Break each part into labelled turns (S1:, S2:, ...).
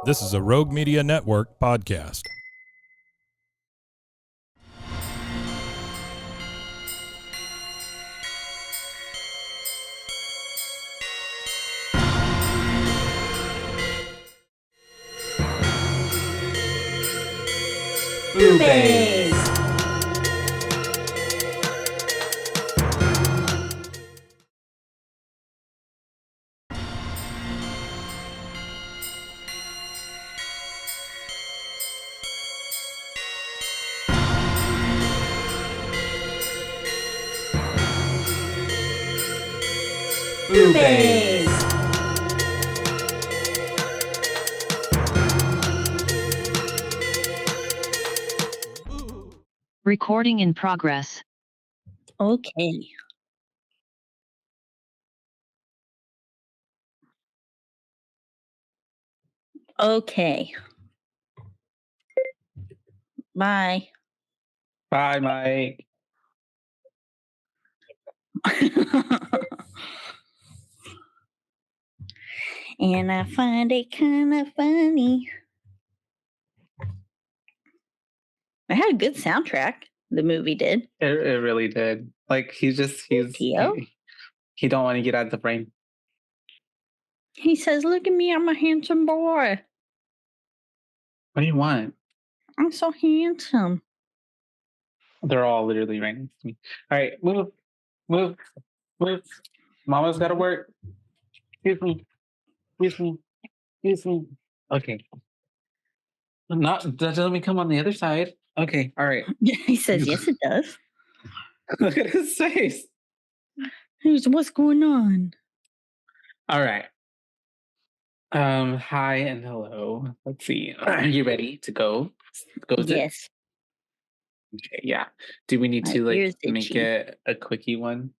S1: This is a Rogue Media Network podcast.
S2: Boobaes! Boobaes!
S3: Recording in progress.
S2: Okay. Okay. Bye.
S4: Bye, Mike.
S2: And I find it kind of funny. It had a good soundtrack. The movie did.
S4: It really did. Like he's
S2: Tio?
S4: he don't want to get out of the frame.
S2: He says, "Look at me, I'm a handsome boy.
S4: What do you want?
S2: I'm so handsome."
S4: They're all literally right next to me. All right, move. Mama's got to work. Excuse me. Okay. That doesn't mean come on the other side. Okay, all right.
S2: He says, "Yes, it does."
S4: Look at his face.
S2: What's going on?
S4: All right. Hi and hello. Let's see. Are you ready to go?
S2: Yes.
S4: Okay, yeah. Do we need
S2: My
S4: to
S2: ears
S4: make
S2: itchy.
S4: it a quickie one?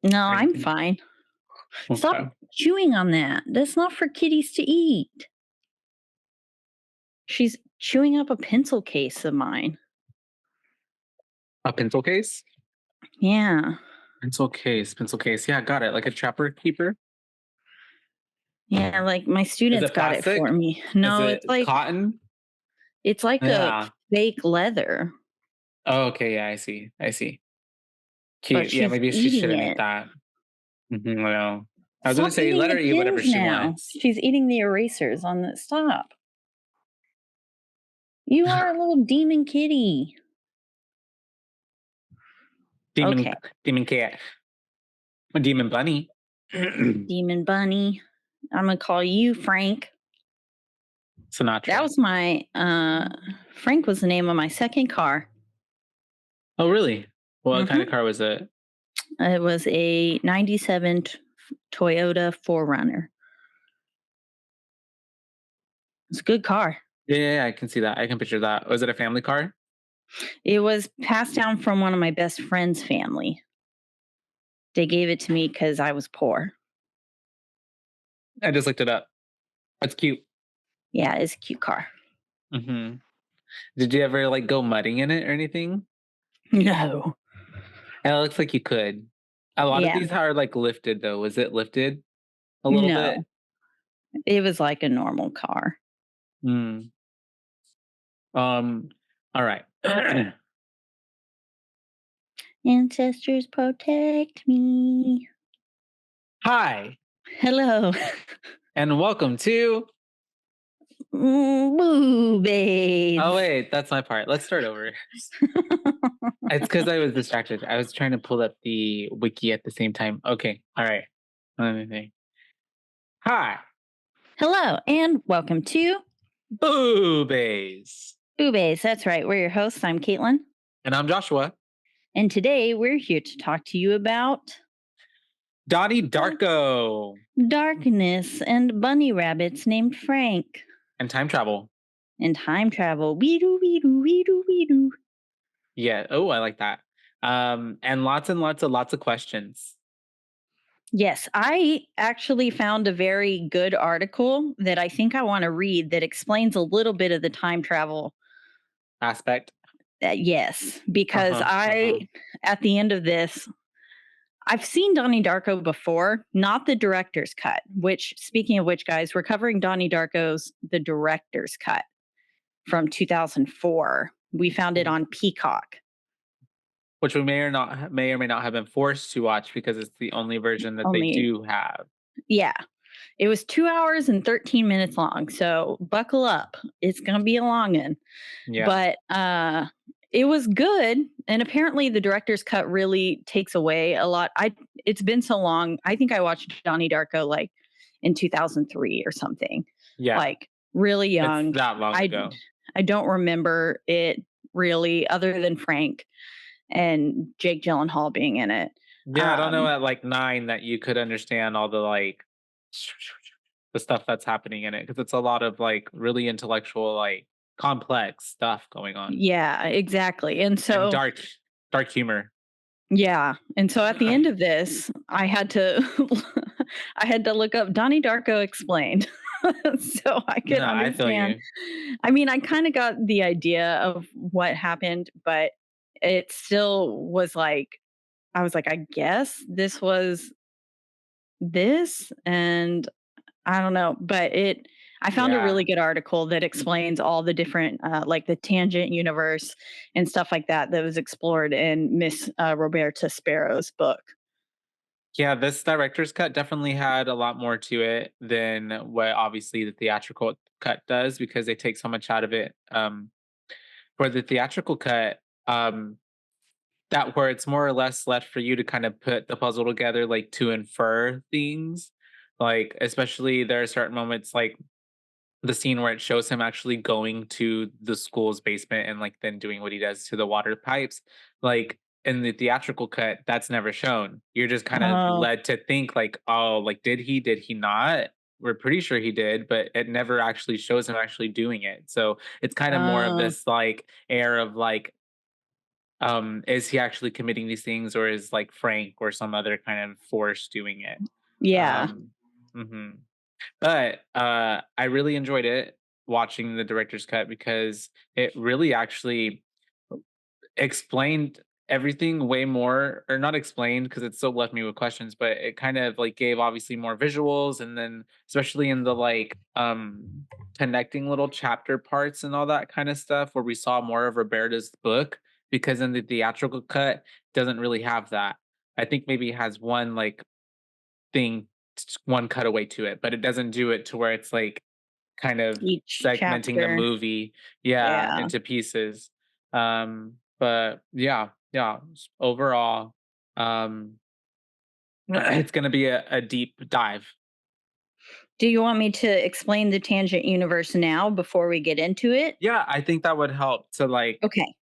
S2: No, I'm
S4: Anything?
S2: fine.
S4: Okay.
S2: Stop chewing on that. That's not for kitties to eat. She's chewing up a pencil case of mine.
S4: A pencil case?
S2: Yeah.
S4: Pencil case. Yeah, got it. Like a trapper keeper?
S2: Yeah, like my students
S4: it
S2: got it
S4: plastic?
S2: for me. No,
S4: Is
S2: it's
S4: it
S2: like
S4: cotton?
S2: it's like
S4: Yeah.
S2: a fake leather.
S4: Oh, okay, yeah, I see.
S2: But
S4: Cute. Yeah,
S2: she's
S4: maybe she
S2: eating
S4: shouldn't
S2: it.
S4: eat that. Mm-hmm, I know. I was
S2: Stop
S4: gonna say
S2: eating
S4: let
S2: the
S4: her eat whatever
S2: pins
S4: she
S2: now.
S4: wants.
S2: She's eating the erasers on the stop. You are a little demon kitty.
S4: Demon
S2: Okay.
S4: cat. A demon bunny.
S2: Demon bunny. I'm gonna call you Frank.
S4: Sinatra.
S2: That was my Frank was the name of my second car.
S4: Oh, really? What kind of
S2: Mhm.
S4: car was it?
S2: It was a 97 Toyota 4Runner. It's a good car.
S4: Yeah, I can see that. I can picture that. Was it a family car?
S2: It was passed down from one of my best friend's family. They gave it to me because I was poor.
S4: I just looked it up. That's cute.
S2: Yeah, it's a cute car.
S4: Mm-hmm. Did you ever go mudding in it or anything?
S2: No.
S4: And it looks like you could. A lot of
S2: Yeah.
S4: these are lifted though. Was it lifted a little bit?
S2: No. It was like a normal car.
S4: Hmm. All right.
S2: Ancestors protect me.
S4: Hi,
S2: Hello.
S4: and welcome to.
S2: Boobaes.
S4: Oh wait, that's my part. Let's start over. It's because I was distracted. I was trying to pull up the wiki at the same time. Okay. All right. Let me think. Hi,
S2: Hello, and welcome to
S4: Boobaes.
S2: Boobaes. That's right. We're your hosts. I'm Caitlin.
S4: And I'm Joshua.
S2: And today we're here to talk to you about
S4: Donnie Darko.
S2: darkness and bunny rabbits named Frank.
S4: And time travel.
S2: And time travel. Wee-doo, wee-doo, wee-doo, wee-doo.
S4: Yeah. Oh, I like that. And lots of questions.
S2: Yes, I actually found a very good article that I think I want to read that explains a little bit of the time travel
S4: Aspect.
S2: yes, because at the end of this, I've seen Donnie Darko before, not the director's cut, which, speaking of which, guys, we're covering Donnie Darko's The Director's Cut from 2004. We found it on Peacock.
S4: Which we may or may not have been forced to watch because it's the only version that they do have.
S2: Yeah. It was 2 hours and 13 minutes long. So buckle up. It's going to be a long one.
S4: Yeah.
S2: But it was good. And apparently the director's cut really takes away a lot. It's been so long. I think I watched Donnie Darko like in 2003 or something.
S4: Yeah.
S2: Like really young.
S4: It's that long ago.
S2: I don't remember it really, other than Frank and Jake Gyllenhaal being in it.
S4: Yeah, I don't know at like 9 that you could understand all the like the stuff that's happening in it, because it's a lot of like really intellectual, like complex stuff going on.
S2: Yeah, exactly. And so
S4: and dark humor.
S2: Yeah. And so at the end of this, I had to look up Donnie Darko Explained. So I could understand. I mean, I kind of got the idea of what happened, but it still was like, I was like, I guess this was this, and I don't know, but I found a really good article that explains all the different, like the tangent universe and stuff like that was explored in Miss Roberta Sparrow's book.
S4: Yeah, this director's cut definitely had a lot more to it than what obviously the theatrical cut does, because they take so much out of it. For the theatrical cut, that where it's more or less left for you to kind of put the puzzle together, like to infer things. Like, especially there are certain moments like the scene where it shows him actually going to the school's basement and like then doing what he does to the water pipes. Like in the theatrical cut, that's never shown. You're just kind of led to think like, oh, like did he not? We're pretty sure he did, but it never actually shows him actually doing it. So it's kind of more of this like air of like, is he actually committing these things, or is like Frank or some other kind of force doing it?
S2: Yeah.
S4: But I really enjoyed it, watching the director's cut, because it really actually explained everything way more, or not explained because it still left me with questions, but it kind of like gave obviously more visuals, and then especially in the like connecting little chapter parts and all that kind of stuff, where we saw more of Roberta's book, because in the theatrical cut doesn't really have that. I think maybe it has one like thing, one cutaway to it, but it doesn't do it to where it's like kind of
S2: Each
S4: segmenting
S2: chapter.
S4: the movie into pieces. But yeah, overall, it's gonna be a deep dive.
S2: Do you want me to explain the tangent universe now before we get into it?
S4: Yeah, I think that would help to like.
S2: Okay.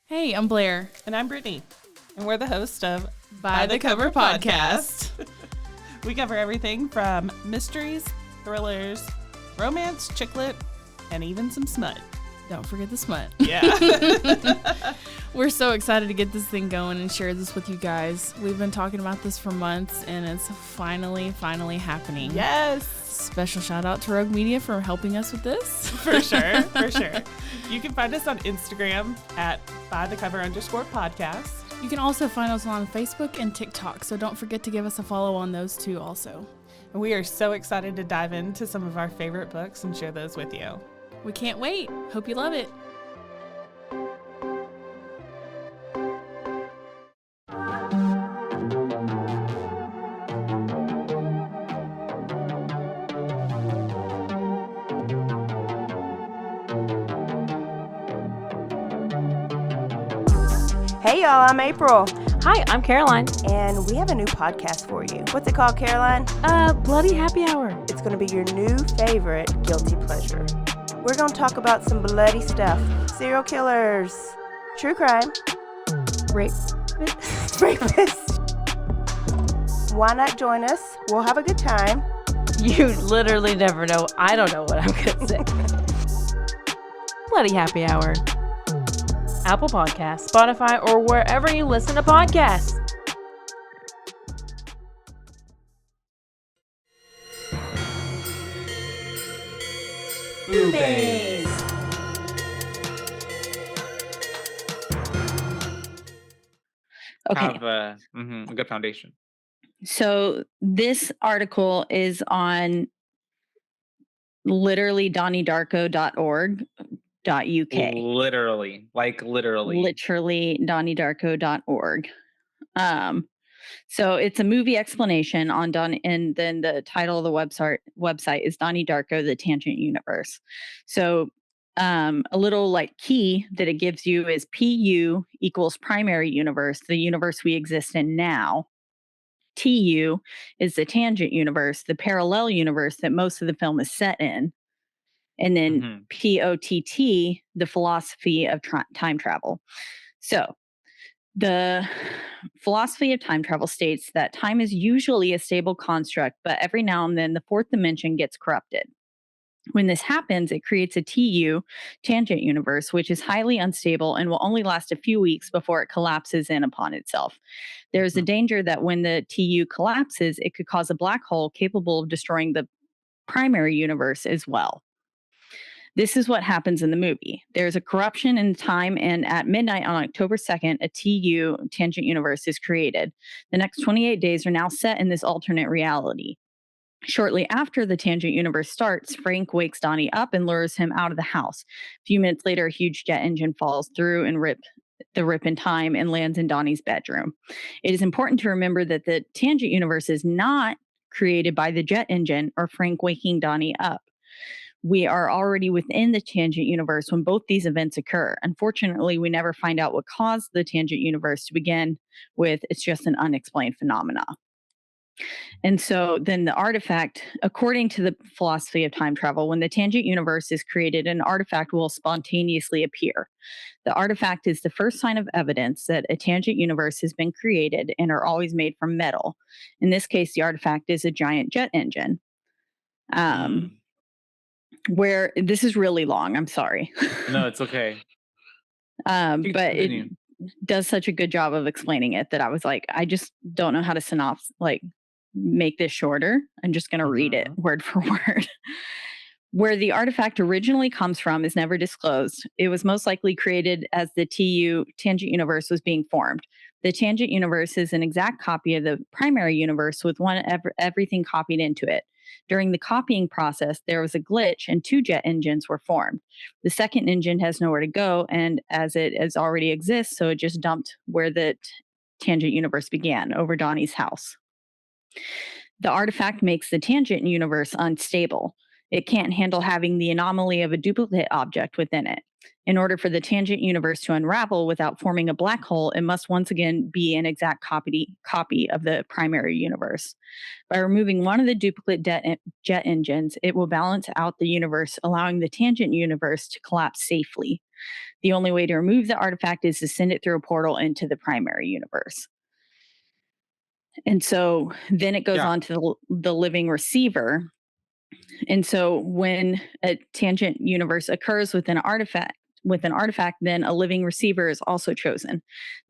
S5: Hey, I'm Blair.
S6: And I'm Brittany. And we're the host of
S5: By the Cover Podcast.
S6: We cover everything from mysteries, thrillers, romance, chick lit, and even some smut.
S5: Don't forget the smut.
S6: Yeah.
S5: We're so excited to get this thing going and share this with you guys. We've been talking about this for months, and it's finally happening.
S6: Yes.
S5: Special shout out to Rogue Media for helping us with this.
S6: For sure. You can find us on Instagram at @bythecover_podcast.
S5: You can also find us on Facebook and TikTok, so don't forget to give us a follow on those two also.
S6: And we are so excited to dive into some of our favorite books and share those with you.
S5: We can't wait. Hope you love it.
S7: Hey y'all, I'm April.
S8: Hi, I'm Caroline.
S7: And we have a new podcast for you. What's it called, Caroline?
S8: Bloody Happy Hour.
S7: It's going to be your new favorite guilty pleasure. We're going to talk about some bloody stuff. Serial killers, true crime, rapists. Why not join us? We'll have a good time.
S8: You literally never know. I don't know what I'm going to say. Bloody Happy Hour. Apple Podcasts, Spotify, or wherever you listen to podcasts.
S7: Boobaes.
S2: Okay.
S4: Have a good foundation.
S2: So this article is on literally donniedarko.org.uk.
S4: Literally.
S2: Literally donniedarko.org. So it's a movie explanation on Donnie, and then the title of the website is Donnie Darko, the Tangent Universe. So a little like key that it gives you is PU equals primary universe, the universe we exist in now. TU is the tangent universe, the parallel universe that most of the film is set in. And then POTT, the philosophy of time travel. So the philosophy of time travel states that time is usually a stable construct, but every now and then the fourth dimension gets corrupted. When this happens, it creates a TU, tangent universe, which is highly unstable and will only last a few weeks before it collapses in upon itself. There's a danger that when the TU collapses, it could cause a black hole capable of destroying the primary universe as well. This is what happens in the movie. There's a corruption in time, and at midnight on October 2nd, a TU, tangent universe, is created. The next 28 days are now set in this alternate reality. Shortly after the tangent universe starts, Frank wakes Donnie up and lures him out of the house. A few minutes later, a huge jet engine falls through and rip in time and lands in Donnie's bedroom. It is important to remember that the tangent universe is not created by the jet engine or Frank waking Donnie up. We are already within the tangent universe when both these events occur. Unfortunately, we never find out what caused the tangent universe to begin with. It's just an unexplained phenomena. And so then the artifact, according to the philosophy of time travel, when the tangent universe is created, an artifact will spontaneously appear. The artifact is the first sign of evidence that a tangent universe has been created and are always made from metal. In this case, the artifact is a giant jet engine. Where this is really long. I'm sorry.
S4: No, it's okay.
S2: But it does such a good job of explaining it that I was like, I just don't know how to make this shorter. I'm just going to read it word for word. Where the artifact originally comes from is never disclosed. It was most likely created as the TU, tangent universe, was being formed. The tangent universe is an exact copy of the primary universe with everything copied into it. During the copying process, there was a glitch and two jet engines were formed. The second engine has nowhere to go, and as it already exists, so it just dumped where the tangent universe began, over Donnie's house. The artifact makes the tangent universe unstable. It can't handle having the anomaly of a duplicate object within it. In order for the tangent universe to unravel without forming a black hole, it must once again be an exact copy of the primary universe. By removing one of the duplicate jet engines, it will balance out the universe, allowing the tangent universe to collapse safely. The only way to remove the artifact is to send it through a portal into the primary universe. And so then it goes on to the living receiver. And so when a tangent universe occurs with an artifact, then a living receiver is also chosen.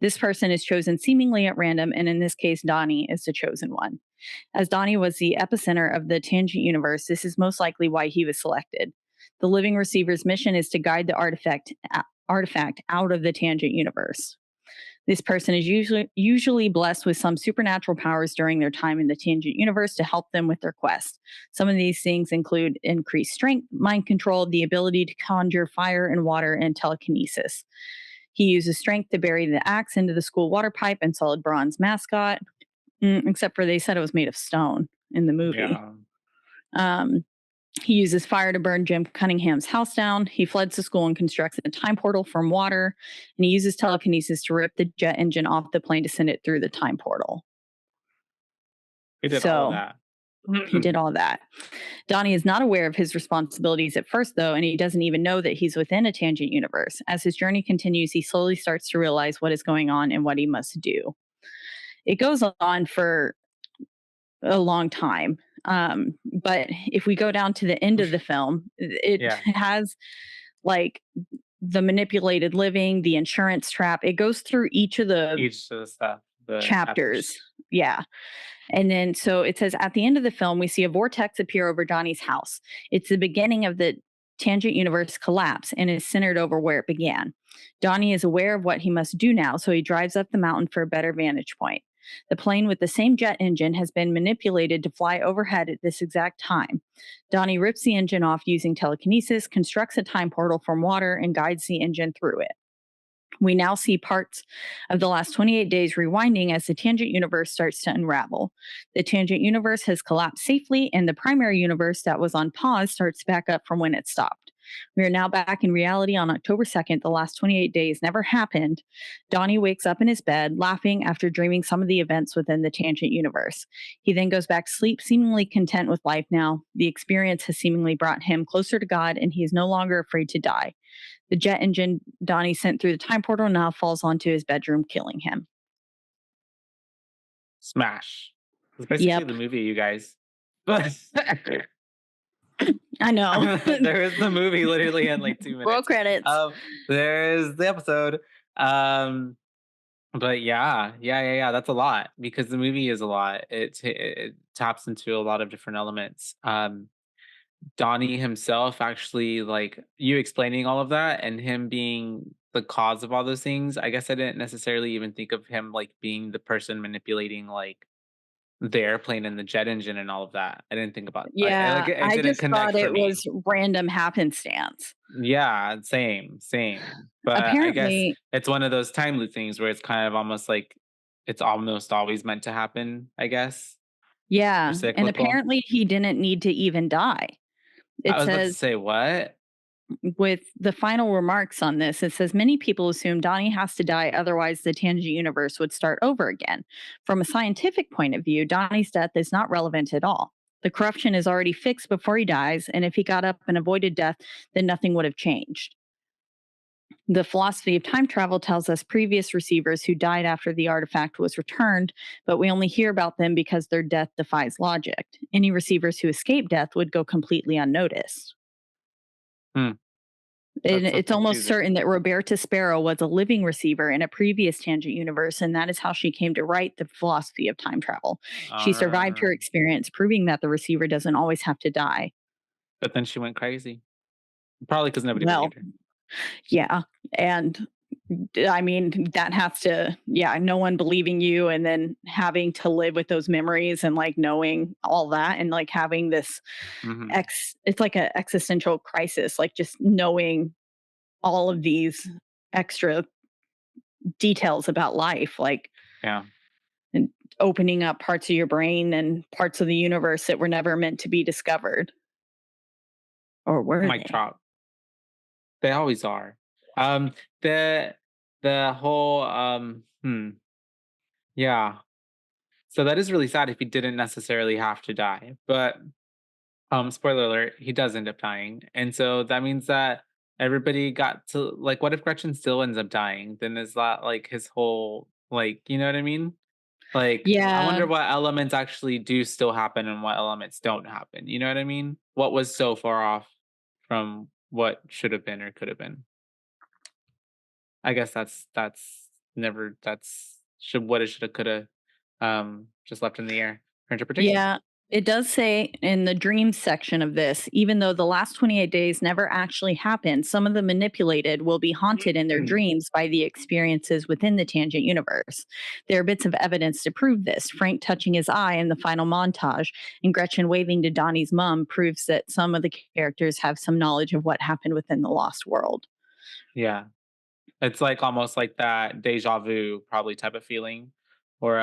S2: This person is chosen seemingly at random, and in this case, Donnie is the chosen one. As Donnie was the epicenter of the tangent universe, this is most likely why he was selected. The living receiver's mission is to guide the artifact out of the tangent universe. This person is usually blessed with some supernatural powers during their time in the tangent universe to help them with their quest. Some of these things include increased strength, mind control, the ability to conjure fire and water, and telekinesis. He uses strength to bury the axe into the school water pipe and solid bronze mascot, except for they said it was made of stone in the movie. Yeah. He uses fire to burn Jim Cunningham's house down. He floods the school and constructs a time portal from water. And he uses telekinesis to rip the jet engine off the plane to send it through the time portal.
S4: He did all that.
S2: He did all that. Donnie is not aware of his responsibilities at first, though, and he doesn't even know that he's within a tangent universe. As his journey continues, he slowly starts to realize what is going on and what he must do. It goes on for a long time. But if we go down to the end of the film, it has like the manipulated living, the insurance trap. It goes through each of the
S4: stuff, the
S2: chapters. Yeah. And then so it says at the end of the film, we see a vortex appear over Donnie's house. It's the beginning of the tangent universe collapse and is centered over where it began. Donnie is aware of what he must do now, so he drives up the mountain for a better vantage point. The plane with the same jet engine has been manipulated to fly overhead at this exact time. Donnie rips the engine off using telekinesis, constructs a time portal from water, and guides the engine through it. We now see parts of the last 28 days rewinding as the tangent universe starts to unravel. The tangent universe has collapsed safely, and the primary universe that was on pause starts back up from when it stopped. We are now back in reality on October 2nd. The last 28 days never happened. Donnie wakes up in his bed, laughing after dreaming some of the events within the tangent universe. He then goes back to sleep, seemingly content with life now. The experience has seemingly brought him closer to God, and he is no longer afraid to die. The jet engine Donnie sent through the time portal now falls onto his bedroom, killing him.
S4: Smash. It's basically the movie, you guys. But
S2: I know.
S4: there is the movie literally in like 2 minutes.
S2: Roll credits.
S4: There's the episode. But yeah. That's a lot because the movie is a lot. It taps into a lot of different elements. Donnie himself actually, like you explaining all of that and him being the cause of all those things, I guess I didn't necessarily even think of him like being the person manipulating like the airplane and the jet engine and all of that. I didn't think about
S2: Yeah,
S4: it
S2: I
S4: didn't
S2: just
S4: connect
S2: thought
S4: for
S2: it
S4: me.
S2: was random happenstance.
S4: Yeah, same. But I guess
S2: Apparently,
S4: it's one of those time loop things where it's kind of almost like it's almost always meant to happen, I guess. Or
S2: yeah, and
S4: cyclical.
S2: apparently he didn't need to even die.
S4: I
S2: It
S4: was about to
S2: says
S4: say what?
S2: with the final remarks on this, it says many people assume Donnie has to die, otherwise the tangent universe would start over again. From a scientific point of view, Donnie's death is not relevant at all. The corruption is already fixed before he dies, and if he got up and avoided death, then nothing would have changed. The philosophy of time travel tells us previous receivers who died after the artifact was returned, but we only hear about them because their death defies logic. Any receivers who escape death would go completely unnoticed. It's almost certain that Roberta Sparrow was a living receiver in a previous tangent universe, and that is how she came to write the philosophy of time travel. She survived her experience, proving that the receiver doesn't always have to die.
S4: But then she went crazy. Probably because nobody believed her.
S2: Yeah. And I mean, that has to, no one believing you and then having to live with those memories and like knowing all that and like having this it's like an existential crisis, like just knowing all of these extra details about life, like and opening up parts of your brain and parts of the universe that were never meant to be discovered. Or were
S4: Mic drop. They always are. The whole yeah. So that is really sad if he didn't necessarily have to die. But spoiler alert, he does end up dying. And so that means that everybody got to like what if Gretchen still ends up dying? Then is that like his whole like, you know what I mean? Like I wonder what elements actually do still happen and what elements don't happen. You know what I mean? What was so far off from what should have been or could have been. I guess that's woulda, shoulda, coulda, just left in the air for interpretation.
S2: Yeah, it does say in the dreams section of this, even though the last 28 days never actually happened, some of the manipulated will be haunted in their dreams by the experiences within the tangent universe. There are bits of evidence to prove this. Frank touching his eye in the final montage and Gretchen waving to Donnie's mom proves that some of the characters have some knowledge of what happened within the lost world.
S4: Yeah. It's like almost like that deja vu probably type of feeling. Or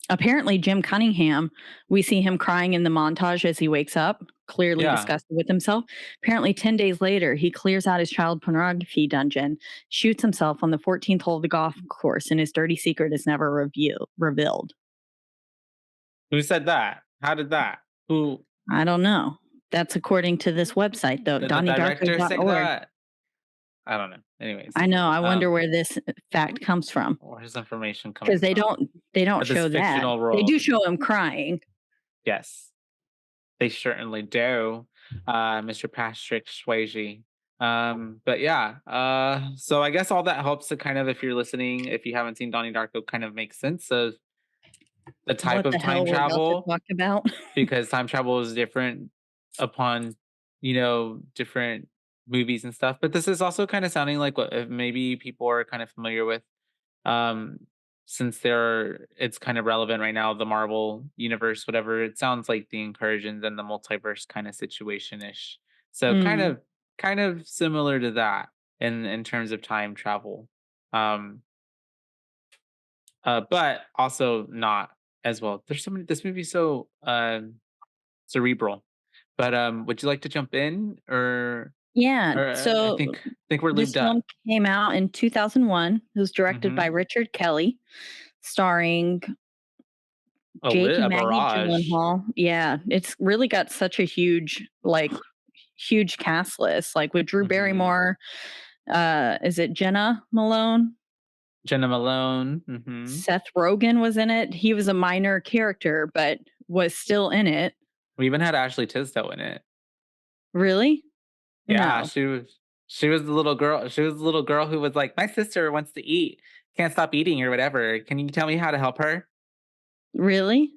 S2: apparently Jim Cunningham, we see him crying in the montage as he wakes up, clearly disgusted with himself. Apparently 10 days later, he clears out his child pornography dungeon, shoots himself on the 14th hole of the golf course, and his dirty secret is never revealed.
S4: Who said that? How did that? Who?
S2: I don't know. That's according to this website, though. DonnieDarko.org.
S4: I don't know. Anyways,
S2: I know. I wonder where this fact comes from.
S4: Where his information comes
S2: from? Because they don't show that. They do show him crying.
S4: Yes, they certainly do, Mr. Patrick Swayze. But yeah. So I guess all that helps to kind of, if you're listening, if you haven't seen Donnie Darko, kind of make sense of the type of time travel.
S2: Talk about?
S4: Because time travel is different upon different movies and stuff. But this is also kind of sounding like what maybe people are kind of familiar with, um, since it's kind of relevant right now, the Marvel universe, whatever. It sounds like the incursions and the multiverse kind of situation ish. So
S2: Mm.
S4: kind of similar to that in terms of time travel. Um, but also not as well. There's so many. This movie's so cerebral. But would you like to jump in,
S2: Yeah.
S4: or I
S2: So
S4: think we're
S2: this
S4: lubed up.
S2: film came out in 2001. It was directed by
S4: Mm-hmm.
S2: Richard Kelly, starring Jake and
S4: A
S2: Maggie
S4: barrage.
S2: Gyllenhaal. Yeah, it's really got such a huge cast list, like with Drew
S4: Mm-hmm.
S2: Barrymore. Is it Jenna Malone?
S4: Jenna Malone. Mm-hmm.
S2: Seth Rogen was in it. He was a minor character, but was still in it.
S4: We even had Ashley Tisdale in it.
S2: Really?
S4: Yeah,
S2: No.
S4: she was the little girl. She was the little girl who was like, my sister wants to eat, can't stop eating or whatever. Can you tell me how to help her?
S2: Really?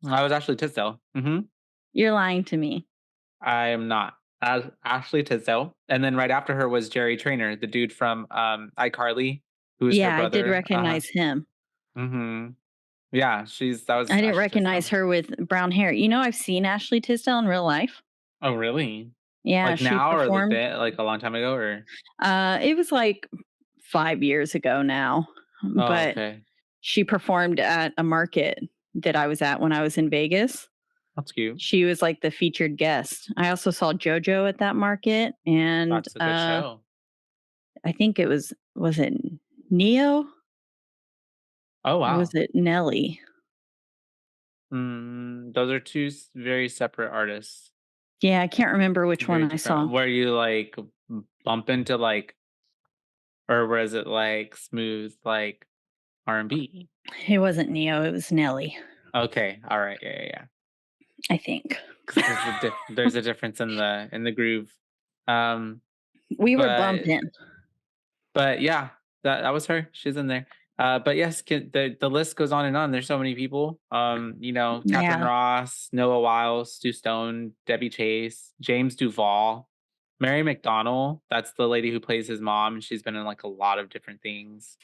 S4: I was Ashley Tisdale. Mm-hmm.
S2: You're lying to me.
S4: I am not. As Ashley Tisdale, and then right after her was Jerry Trainer, the dude from iCarly, who's her
S2: Yeah, I did
S4: brother.
S2: recognize him.
S4: Mm-hmm. Yeah, that was
S2: I didn't
S4: Ashley Tisdale.
S2: recognize her with brown hair. I've seen Ashley Tisdale in real life.
S4: Oh, really?
S2: Yeah,
S4: Like
S2: she
S4: now or
S2: performed.
S4: like a long time ago or?
S2: It was like 5 years ago now,
S4: Oh,
S2: but
S4: okay.
S2: she performed at a market that I was at when I was in Vegas.
S4: That's cute.
S2: She was like the featured guest. I also saw JoJo at that market, and
S4: That's a good show.
S2: I think was it Neo
S4: Oh,
S2: or was
S4: wow.
S2: it Nelly?
S4: Those are two very separate artists.
S2: Yeah, I can't remember which
S4: Very
S2: one I saw.
S4: different. Where you like bump into like, or was it like smooth like R&B?
S2: It wasn't Neo, it was Nelly,
S4: Okay, all right, yeah.
S2: I think.
S4: There's a difference in the groove.
S2: We were
S4: But
S2: bumping.
S4: But yeah, that was her. She's in there. But yes, the list goes on and on. There's so many people. Catherine
S2: Yeah.
S4: Ross, Noah Wiles, Stu Stone, Debbie Chase, James Duvall, Mary McDonnell. That's the lady who plays his mom, and she's been in like a lot of different things.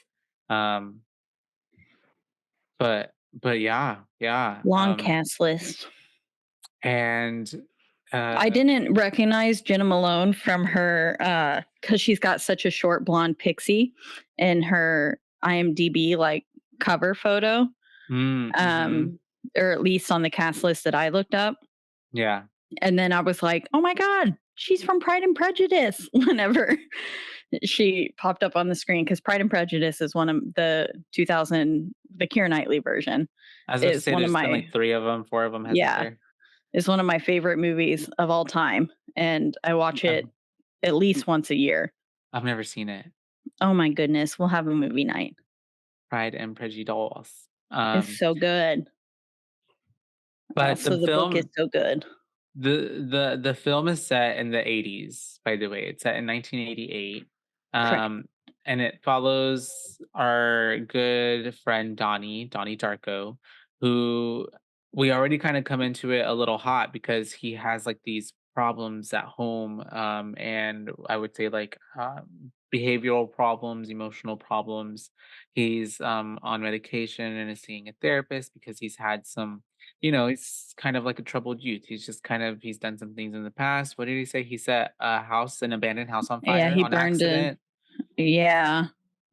S4: Um, but yeah.
S2: Long cast list.
S4: And
S2: I didn't recognize Jenna Malone from her because she's got such a short blonde pixie in her IMDb like cover photo.
S4: mm-hmm.
S2: Or at least on the cast list that I looked up.
S4: Yeah.
S2: And then I was like, oh my God, she's from Pride and Prejudice whenever she popped up on the screen, because Pride and Prejudice is one of the Keira Knightley version.
S4: I was going to say there's been like 4 of them.
S2: Yeah. It's one of my favorite movies of all time. And I watch it at least once a year.
S4: I've never seen it.
S2: Oh my goodness. We'll have a movie night.
S4: Pride and Prejudice.
S2: It's so good.
S4: But
S2: also, the book is so good.
S4: The film is set in the 80s, by the way. It's set in 1988. And it follows our good friend Donnie Darko, who we already kind of come into it a little hot because he has like these problems at home, and I would say like behavioral problems, emotional problems. He's on medication and is seeing a therapist because he's had some, he's kind of like a troubled youth. He's done some things in the past. What did he say? He set an abandoned house on fire
S2: he
S4: on
S2: burned
S4: accident.
S2: Yeah.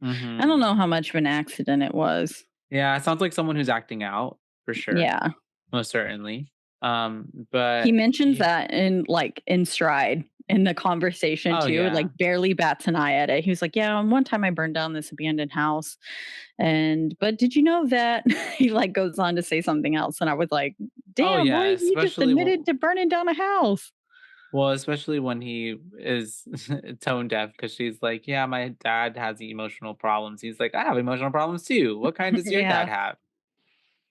S4: Mm-hmm.
S2: I don't know how much of an accident it was.
S4: Yeah, it sounds like someone who's acting out for sure.
S2: Yeah.
S4: Most certainly. But
S2: he mentions that in stride in the conversation too.
S4: Yeah.
S2: Like barely bats an eye at it. He was like, yeah, one time I burned down this abandoned house. But did you know that he like goes on to say something else? And I was like, damn, boy, you just admitted to burning down a house.
S4: Well, especially when he is tone deaf, because she's like, yeah, my dad has emotional problems. He's like, I have emotional problems too. What kind does your dad have?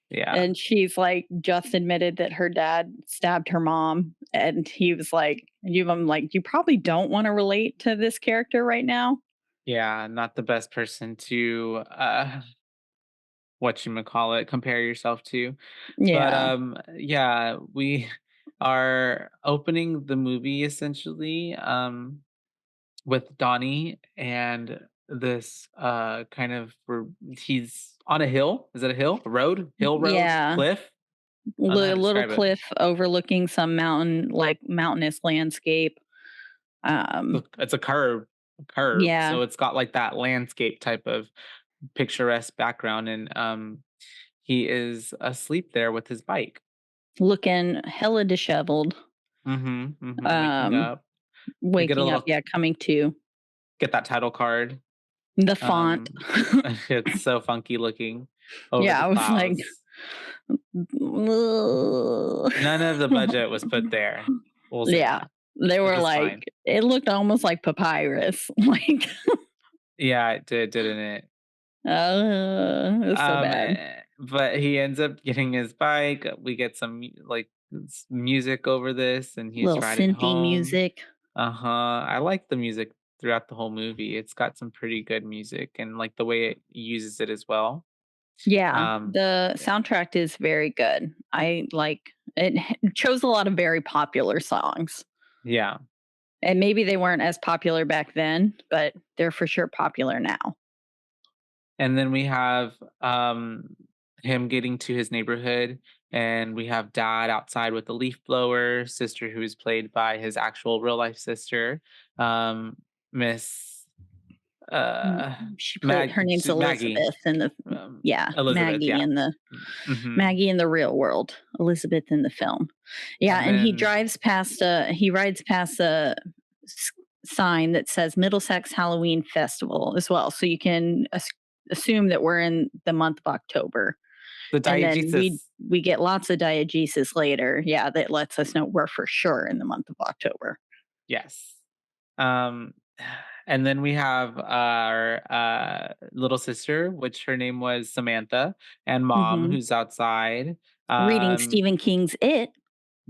S4: Yeah.
S2: And she's like just admitted that her dad stabbed her mom. And he was like, I'm like, you probably don't want to relate to this character right now.
S4: Yeah, not the best person to whatchamacallit, compare yourself to.
S2: Yeah.
S4: But yeah, we are opening the movie essentially with Donnie and this kind of he's on a hill. Is it a hill? A road? Hill road?
S2: Yeah,
S4: Cliff? I don't know how to
S2: little
S4: describe it.
S2: cliff overlooking some mountain, like mountainous landscape.
S4: It's a curve.
S2: Yeah,
S4: So it's got like that landscape type of picturesque background, and he is asleep there with his bike.
S2: looking hella disheveled.
S4: Waking
S2: Um,
S4: up. We get a
S2: waking up,
S4: little
S2: yeah, coming to
S4: get that title card.
S2: the font.
S4: It's so funky looking over
S2: Yeah,
S4: the
S2: I was like,
S4: clouds. None of the budget was put there. We'll say
S2: yeah,
S4: that,
S2: they
S4: which
S2: were
S4: is
S2: like,
S4: fine.
S2: it looked almost like papyrus. Like,
S4: Yeah, it did, didn't it?
S2: it was so bad.
S4: But he ends up getting his bike. We get some music over this, and he's
S2: Little
S4: riding
S2: synthy
S4: home.
S2: music.
S4: I like the music throughout the whole movie. It's got some pretty good music, and like the way it uses it as well.
S2: Yeah,
S4: Um,
S2: the soundtrack is very good. I like it. Chose a lot of very popular songs,
S4: yeah.
S2: and maybe they weren't as popular back then, but they're for sure popular now.
S4: And then we have him getting to his neighborhood, and we have dad outside with the leaf blower, sister who is played by his actual real life sister, Miss
S2: She played her name's
S4: Maggie.
S2: Elizabeth in the
S4: Elizabeth,
S2: Maggie
S4: yeah.
S2: in the
S4: Hmm.
S2: Maggie in the real world, Elizabeth in the film. Yeah,
S4: And
S2: and he
S4: then
S2: drives past he rides past a sign that says Middlesex Halloween Festival as well. So you can assume that we're in the month of October.
S4: the
S2: And then
S4: diegesis.
S2: we get lots of diegesis later. Yeah, that lets us know we're for sure in the month of October.
S4: Yes. Um, and then we have our little sister, which her name was Samantha, and mom,
S2: Mhm.
S4: who's outside.
S2: Reading Stephen King's It.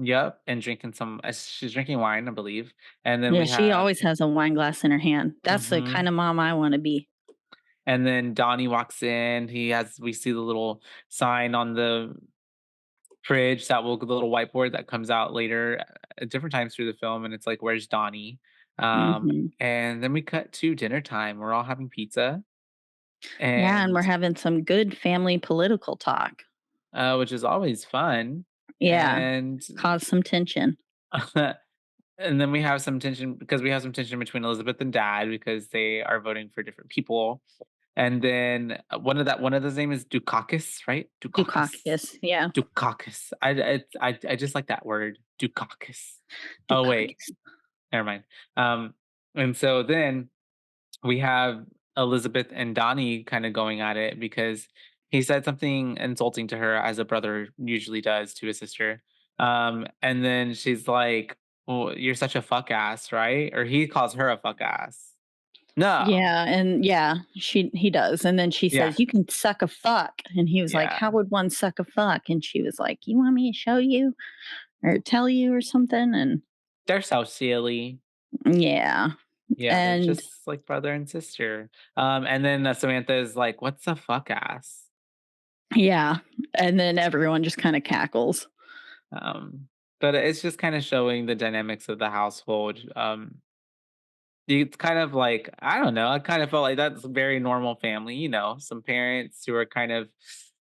S4: Yep, and drinking some. She's drinking wine, I believe. And then
S2: Yeah,
S4: we
S2: she
S4: have,
S2: always has a wine glass in her hand. That's the
S4: hmm
S2: kind of mom I want to be.
S4: and then Donnie walks in. We see the little sign on the fridge the little whiteboard that comes out later at different times through the film, and it's like, "Where's Donnie?"
S2: Mhm.
S4: And then we cut to dinner time. We're all having pizza,
S2: Yeah, and we're
S4: and
S2: having some good family political talk.
S4: which is always fun.
S2: Yeah,
S4: And
S2: cause some tension.
S4: and then we have some tension between Elizabeth and Dad because they are voting for different people. And then one of those name is Dukakis, right?
S2: Dukakis, yeah.
S4: Dukakis. I just like that word, Dukakis. Oh wait,
S2: Dukakis.
S4: never mind. And so then we have Elizabeth and Donnie kind of going at it because he said something insulting to her, as a brother usually does to his sister. And then she's like, "Well, you're such a fuck ass, right?" Or he calls her a fuck ass. No.
S2: Yeah, and yeah, he does. And then she
S4: Yeah.
S2: says, "You can suck a fuck." And he was like,
S4: Yeah.
S2: "How would one suck a fuck?" And she was like, "You want me to show you or tell you or something?" And
S4: They're so silly.
S2: yeah.
S4: Yeah, they're
S2: And
S4: just like brother and sister. And then Samantha is like, "What's a fuck ass?"
S2: yeah, and then everyone just kind of cackles.
S4: Um, but it's just kind of showing the dynamics of the household. It's kind of like, I don't know, I kind of felt like that's a very normal family, some parents who are kind of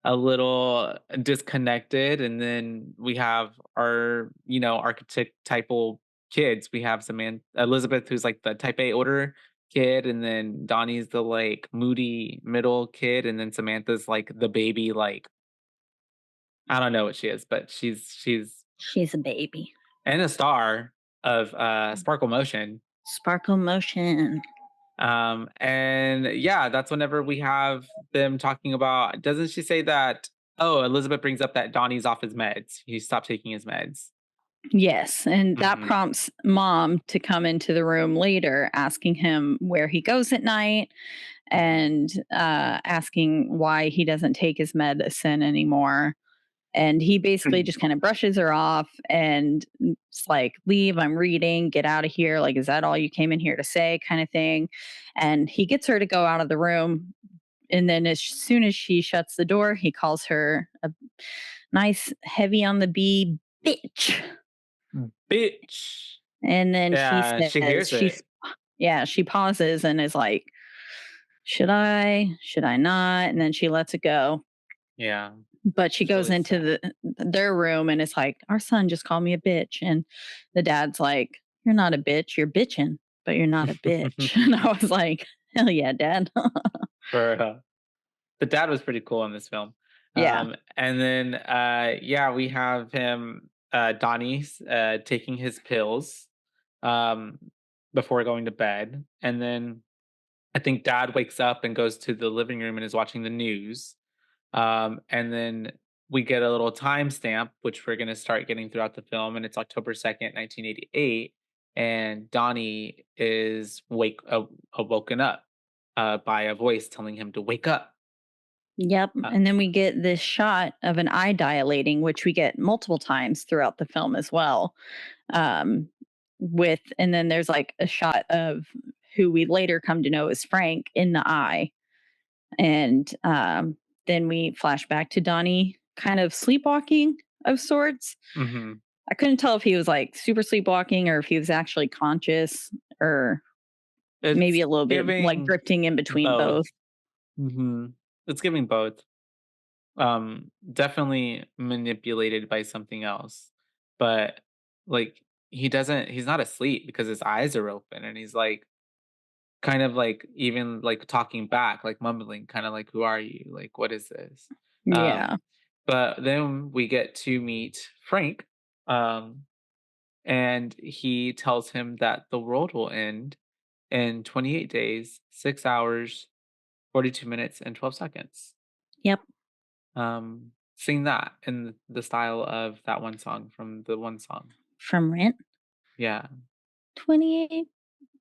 S4: a little disconnected, and then we have our, archetypal kids. We have Elizabeth, who's like the type A older kid, and then Donnie's the like moody middle kid, and then Samantha's like the baby, like I don't know what she is, but
S2: She's a baby.
S4: and a star of Sparkle Motion.
S2: Sparkle Motion.
S4: And yeah, that's whenever we have them talking about, doesn't she say that, oh, Elizabeth brings up that Donnie's off his meds. He stopped taking his meds.
S2: Yes, and that
S4: Mhm.
S2: prompts mom to come into the room later asking him where he goes at night and asking why he doesn't take his medicine anymore. And he basically just kind of brushes her off and it's like, "Leave, I'm reading, get out of here. Like, is that all you came in here to say?" kind of thing. And he gets her to go out of the room. And then as soon as she shuts the door, he calls her a nice, heavy on the B bitch.
S4: bitch.
S2: And then
S4: Yeah,
S2: she
S4: she
S2: says,
S4: hears it.
S2: she pauses and is like, should I not? And then she lets it go.
S4: Yeah.
S2: But she
S4: It's
S2: goes
S4: really
S2: into
S4: sad.
S2: their room and is like, our son just called me a bitch. And the dad's like, you're not a bitch, you're bitching, but you're not a bitch. And I was like, hell yeah, dad.
S4: The dad was pretty cool in this film.
S2: Yeah.
S4: And then we have him, Donnie, taking his pills um, before going to bed. And then I think dad wakes up and goes to the living room and is watching the news. And then we get a little timestamp, which we're going to start getting throughout the film. And it's October 2nd, 1988. And Donnie is woken up by a voice telling him to wake up.
S2: Yep.
S4: Uh,
S2: And then we get this shot of an eye dilating, which we get multiple times throughout the film as well. And then there's like a shot of who we later come to know as Frank in the eye. And then we flash back to Donnie kind of sleepwalking of sorts.
S4: mhm.
S2: I couldn't tell if he was like super sleepwalking or if he was actually conscious or maybe
S4: It's
S2: a little bit like
S4: giving
S2: drifting in between
S4: both.
S2: both.
S4: It's giving both. Definitely manipulated by something else, but like he's not asleep because his eyes are open and he's like kind of like even like talking back, like mumbling, kind of like, who are you? Like, what is this?
S2: Yeah.
S4: Um, but then we get to meet Frank, um, and he tells him that the world will end in 28 days, 6 hours, 42 minutes, and 12 seconds.
S2: Yep.
S4: Sing that in the style of that one song from the one song.
S2: From Rent.
S4: Yeah.
S2: 28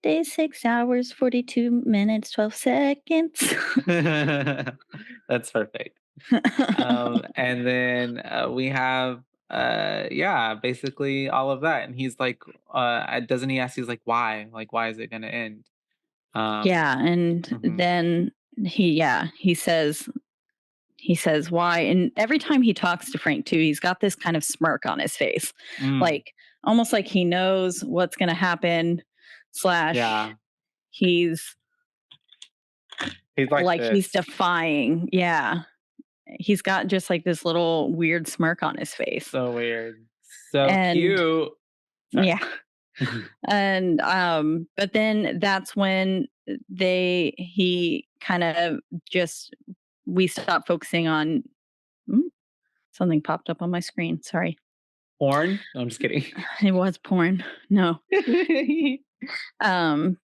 S2: days, 6 hours, 42 minutes, 12 seconds.
S4: That's perfect. And then we have basically all of that. And he's like, doesn't he ask, he's like, why? Like, why is it gonna end?
S2: Yeah, and
S4: Mhm.
S2: then he says why, and every time he talks to Frank too, he's got this kind of smirk on his face,
S4: Mm,
S2: like almost like he knows what's going to happen.
S4: yeah.
S2: He's
S4: He's like
S2: like he's
S4: this.
S2: defying. Yeah, he's got just like this little weird smirk on his face,
S4: So weird. So
S2: and
S4: cute. Sorry.
S2: yeah. And but then that's when he kind of just we stopped focusing on something popped up on my screen, sorry.
S4: Porn? No, I'm just kidding.
S2: It was porn. No.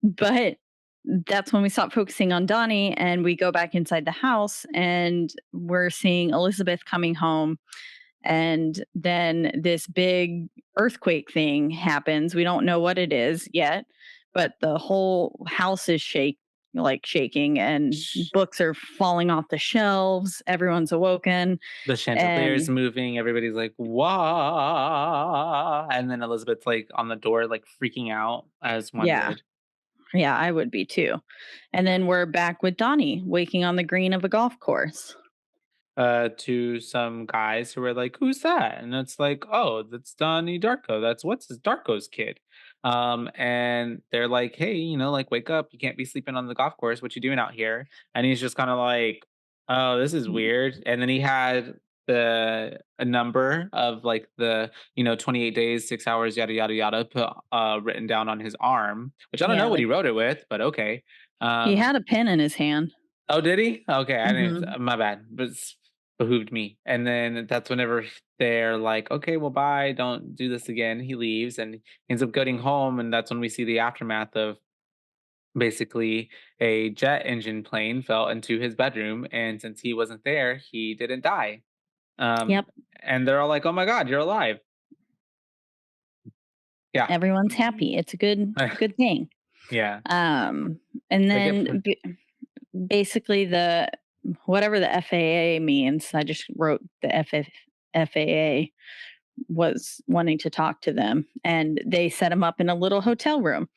S2: But that's when we stopped focusing on Donnie and we go back inside the house and we're seeing Elizabeth coming home. And then this big earthquake thing happens. We don't know what it is yet, but the whole house is shaking and books are falling off the shelves. Everyone's awoken.
S4: The chandelier's moving. Everybody's like, "Wah!" And then Elizabeth's like on the door, like freaking out as one
S2: Yeah.
S4: would.
S2: Yeah, I would be too. And then we're back with Donnie waking on the green of a golf course.
S4: To some guys who were like, "Who's that?" And it's like, "Oh, that's Donnie Darko. That's what's his Darko's kid." And they're like, "Hey, like wake up. You can't be sleeping on the golf course. What you doing out here?" And he's just kind of like, "Oh, this is weird." And then he had a number of like the 28 days, 6 hours, yada yada yada, put written down on his arm, which I don't know what he wrote it with, but okay.
S2: He had a pen in his hand.
S4: Oh, did he? Okay, I didn't.
S2: Mhm.
S4: My bad, but it's behooved me. And then that's whenever they're like, "Okay, well, bye. Don't do this again." He leaves and ends up going home, and that's when we see the aftermath of basically a jet engine plane fell into his bedroom, and since he wasn't there, he didn't die. Um,
S2: Yep.
S4: and they're all like, "Oh my God, you're alive!" Yeah,
S2: Everyone's happy. It's a good thing.
S4: yeah.
S2: And
S4: Like
S2: then basically whatever the FAA means, I just wrote the FAA was wanting to talk to them and they set him up in a little hotel room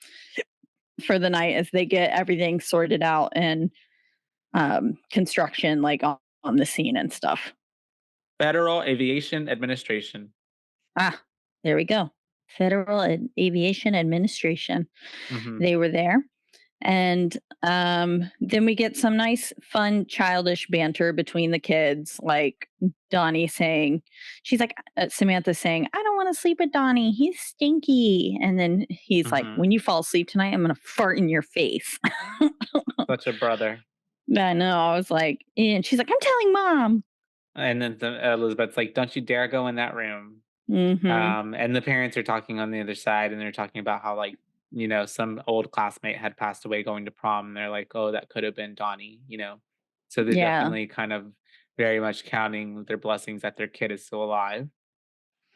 S2: for the night as they get everything sorted out and construction like on the scene and stuff.
S4: Federal Aviation Administration.
S2: There we go. Aviation Administration.
S4: Hmm.
S2: They were there. And then we get some nice, fun, childish banter between the kids, like Donnie saying, she's like, Samantha saying, I don't want to sleep with Donnie. He's stinky. And then he's like,
S4: Hmm.
S2: when you fall asleep tonight, I'm going to fart in your face.
S4: Such a brother.
S2: I know. I was like, and she's like, I'm telling mom.
S4: And then Elizabeth's like, don't you dare go in that room.
S2: Mm-hmm.
S4: And the parents are talking on the other side, and they're talking about how, like, some old classmate had passed away going to prom, and they're like, oh, that could have been Donnie. So they're
S2: Yeah.
S4: definitely kind of very much counting their blessings that their kid is still alive.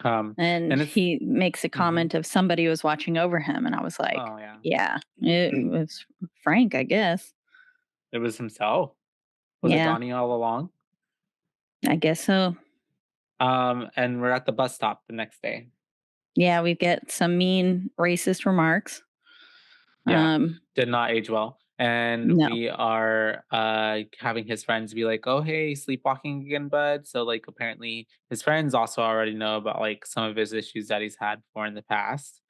S2: And
S4: And it's
S2: he makes a
S4: Mhm.
S2: comment of somebody was watching over him. And I was like,
S4: Oh yeah,
S2: yeah, it was Frank, I guess.
S4: it was himself. Was it
S2: Yeah,
S4: Donnie all along?
S2: I guess so.
S4: And we're at the bus stop the next day.
S2: Yeah, we get some mean racist remarks.
S4: Yeah, did not age well. And
S2: No.
S4: we are having his friends be like, oh, hey, sleepwalking again, bud. So, like, apparently his friends also already know about, like, some of his issues that he's had before in the past.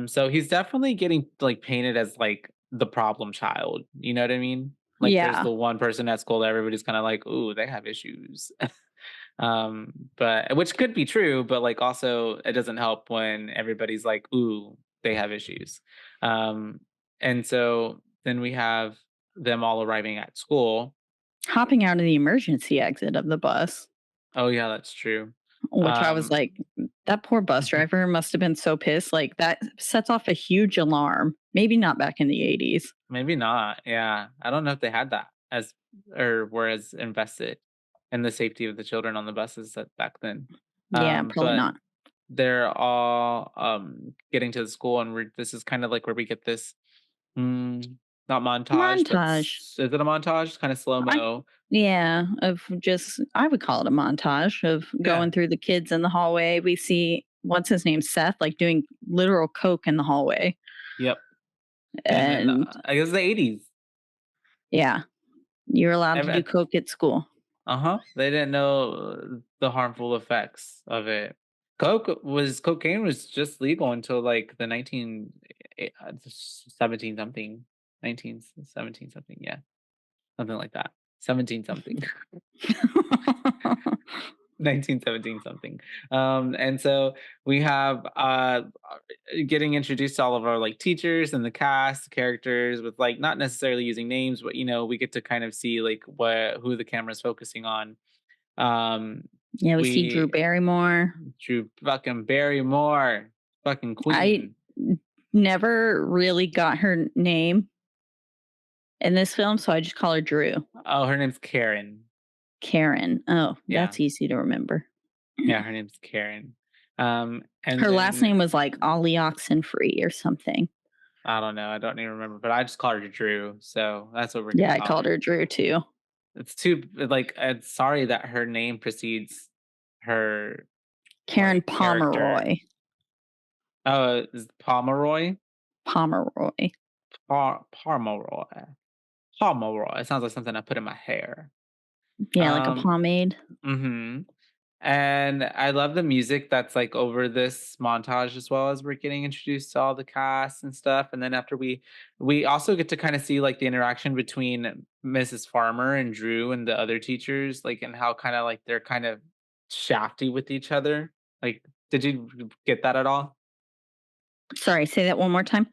S4: So he's definitely getting, like, painted as, like, the problem child. You know what I mean? Like, there's
S2: Yeah.
S4: the one person at school that everybody's kind of like, ooh, they have issues. But which could be true, but, like, also it doesn't help when everybody's like, ooh, they have issues. Um, and so then we have them all arriving at school.
S2: Hopping out of the emergency exit of the bus,
S4: Oh yeah, that's true.
S2: which I was
S4: Um,
S2: like, that poor bus
S4: mhm.
S2: driver must have been so pissed. Like, that sets off a huge alarm. Maybe not back in the 80s.
S4: Maybe not. Yeah, I don't know if they had that as or were as invested in the safety of the children on the buses back then.
S2: Yeah, probably
S4: But
S2: not.
S4: they're all getting to the school, and this is kind of like where we get this mm, not montage, but
S2: Montage.
S4: is it a montage? Kind of slow
S2: I
S4: mo.
S2: Yeah, of just I would call it a montage of
S4: Yeah.
S2: going through the kids in the hallway. We see what's his name, Seth, like doing literal coke in the hallway.
S4: Yep. And then
S2: And
S4: I guess the 80s.
S2: yeah, you're allowed to do coke at school.
S4: Uh-huh. They didn't know the harmful effects of it. Cocaine was just legal until like the 17 something, 1917 something, yeah. Something like that. 17 something. 1917 something. And so we have getting introduced to all of our, like, teachers and the cast characters with, like, not necessarily using names, but we get to kind of see, like, who the camera's focusing on. um
S2: Yeah, we see Drew
S4: we
S2: Barrymore.
S4: Drew fucking Barrymore, fucking
S2: I
S4: queen.
S2: never really got her name in this film, so I just call her Drew.
S4: Oh, her name's Karen.
S2: Karen. Oh,
S4: Yeah.
S2: that's easy to remember.
S4: Yeah, her name's Karen. And
S2: Her last
S4: then-
S2: name was like Ollie Oxenfree or something.
S4: I don't know. I don't even remember, but I just called her Drew. So that's what we're
S2: Yeah,
S4: gonna
S2: I
S4: call
S2: called her Drew too.
S4: It's too, like, it's sorry that her name precedes her.
S2: Karen
S4: like, character.
S2: Pomeroy.
S4: Oh, is it Pomeroy?
S2: Pomeroy.
S4: Pomeroy. Pomeroy. It sounds like something I put in my hair.
S2: Yeah, like a pomade.
S4: Mm-hmm. And I love the music that's, like, over this montage, as well as we're getting introduced to all the cast and stuff. And then after we also get to kind of see, like, the interaction between Mrs. Farmer and Drew and the other teachers, like, and how kind of, like, they're kind of shafty with each other. Like, did you get that at all?
S2: Sorry, say that one more time.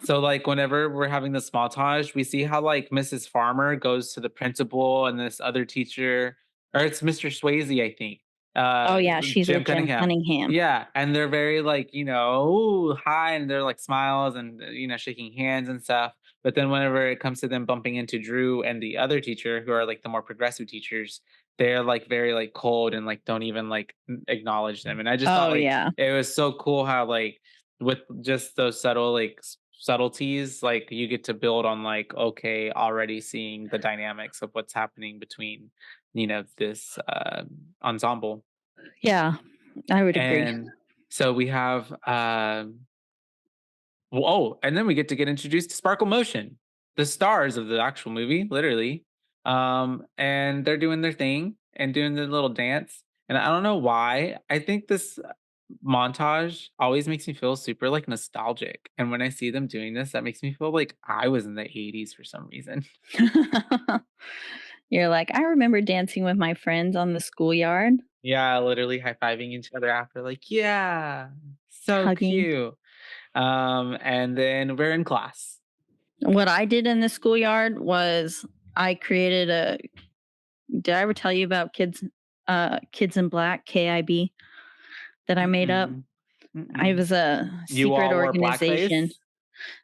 S4: So, like, whenever we're having this montage, we see how, like, Mrs. Farmer goes to the principal and this other teacher, or it's Mr. Swayze, I think.
S2: Oh yeah, she's with Jim Cunningham.
S4: Yeah, and they're very, like, "Ooh, hi," and they're, like, smiles and, shaking hands and stuff. But then whenever it comes to them bumping into Drew and the other teacher, who are, like, the more progressive teachers, they're, like, very, like, cold and, like, don't even, like, acknowledge them. And I just thought,
S2: Oh
S4: like,
S2: yeah.
S4: it was so cool how, like, with just those subtle, like, subtleties, like, you get to build on, like, okay, already seeing the dynamics of what's happening between, this ensemble.
S2: Yeah, I would agree.
S4: And so we have and then we get introduced to Sparkle Motion, the stars of the actual movie, literally. And they're doing their thing and doing their little dance. And I don't know why. I think this montage always makes me feel super like nostalgic. And when I see them doing this, that makes me feel like I was in the 80s for some reason.
S2: You're like, I remember dancing with my friends on the schoolyard,
S4: Yeah, literally high-fiving each other after, like, yeah, so
S2: hugging.
S4: cute. And then we're in class.
S2: What I did in the schoolyard was I created a. Did I ever tell you about Kids in Black KIB that I made up?
S4: Mm-mm,
S2: I
S4: mm-mm.
S2: was a
S4: You
S2: secret
S4: all wore
S2: organization.
S4: blackface?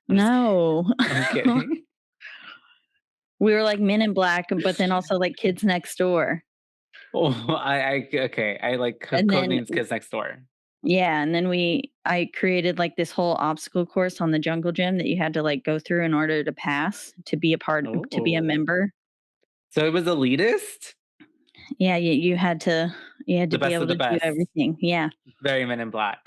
S4: I'm just
S2: No,
S4: kidding. I'm kidding.
S2: we were like Men in Black, but then also like Kids Next Door.
S4: Oh, okay. I like
S2: And
S4: code
S2: then
S4: names Kids Next Door.
S2: yeah, and then I created like this whole obstacle course on the jungle gym that you had to like go through in order to pass to be a
S4: Oh,
S2: member.
S4: so it was elitist?
S2: Yeah, you had to
S4: The
S2: be
S4: best of
S2: able
S4: the
S2: to do
S4: best.
S2: everything. Yeah,
S4: Very Men in Black.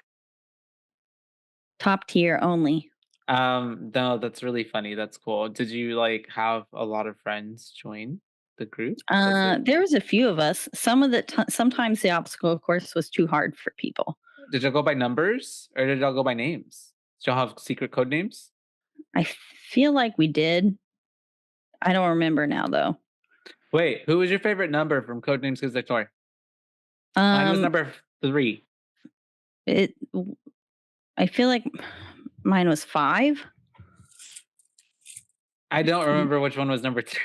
S2: top tier only.
S4: No, that's really funny. That's cool. Did you like have a lot of friends join the group? Was it?
S2: There was a few of us. Sometimes the obstacle course was too hard for people.
S4: Did y'all go by numbers or did y'all go by names? Did y'all have secret code names?
S2: I feel like we did. I don't remember now though.
S4: Wait, who was your favorite number from Codenames Kids Next Door? Mine was
S2: Um,
S4: number 3.
S2: it. I feel like mine was 5.
S4: I don't remember which one was number 3.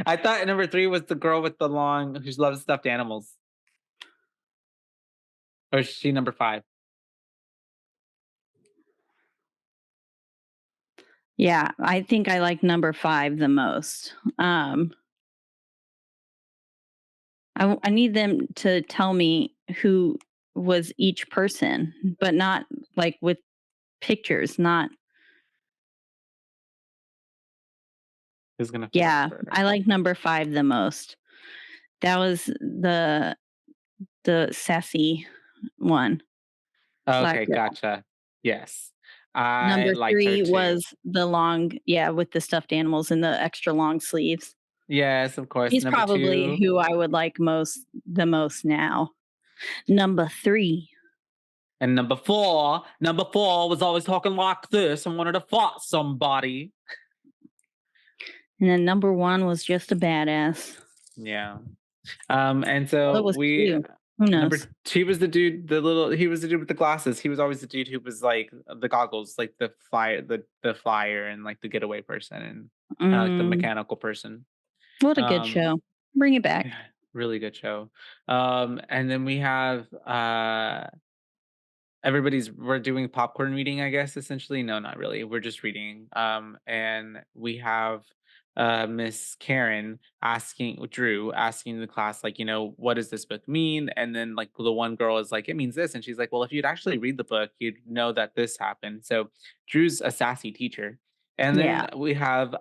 S4: I thought number 3 was the girl with the long who loves stuffed animals. Or is she number 5?
S2: Yeah, I think I like number 5 the most. I need them to tell me who was each person, but not like with pictures, not.
S4: Who's gonna
S2: Yeah,
S4: remember?
S2: I like number 5 the most. That was the sassy one. Black
S4: Okay,
S2: girl.
S4: gotcha. Yes. I
S2: Number
S4: liked her
S2: 3
S4: too.
S2: was the long, yeah, with the stuffed animals and the extra long sleeves.
S4: Yes, of course.
S2: He's
S4: Number
S2: probably
S4: 2.
S2: who I would like the most now. Number 3.
S4: And number 4 was always talking like this and wanted to fight somebody.
S2: And then number 1 was just a badass.
S4: Yeah. And
S2: Well, it
S4: so
S2: was
S4: we
S2: 2. Who
S4: number
S2: knows?
S4: he was the dude, he was the dude with the glasses. He was always the dude who was like the goggles, like the flyer and like the getaway person and like the
S2: Mm,
S4: mechanical person.
S2: what a good
S4: Um
S2: show. Bring it back.
S4: yeah, really good show. And then we have we're doing popcorn reading, I guess, essentially. No, not really. We're just reading. And we have Miss Karen Drew asking the class, like, what does this book mean? And then like the one girl is like, it means this. And she's like, well, if you'd actually read the book, you'd know that this happened. So Drew's a sassy teacher. And
S2: Yeah.
S4: then we have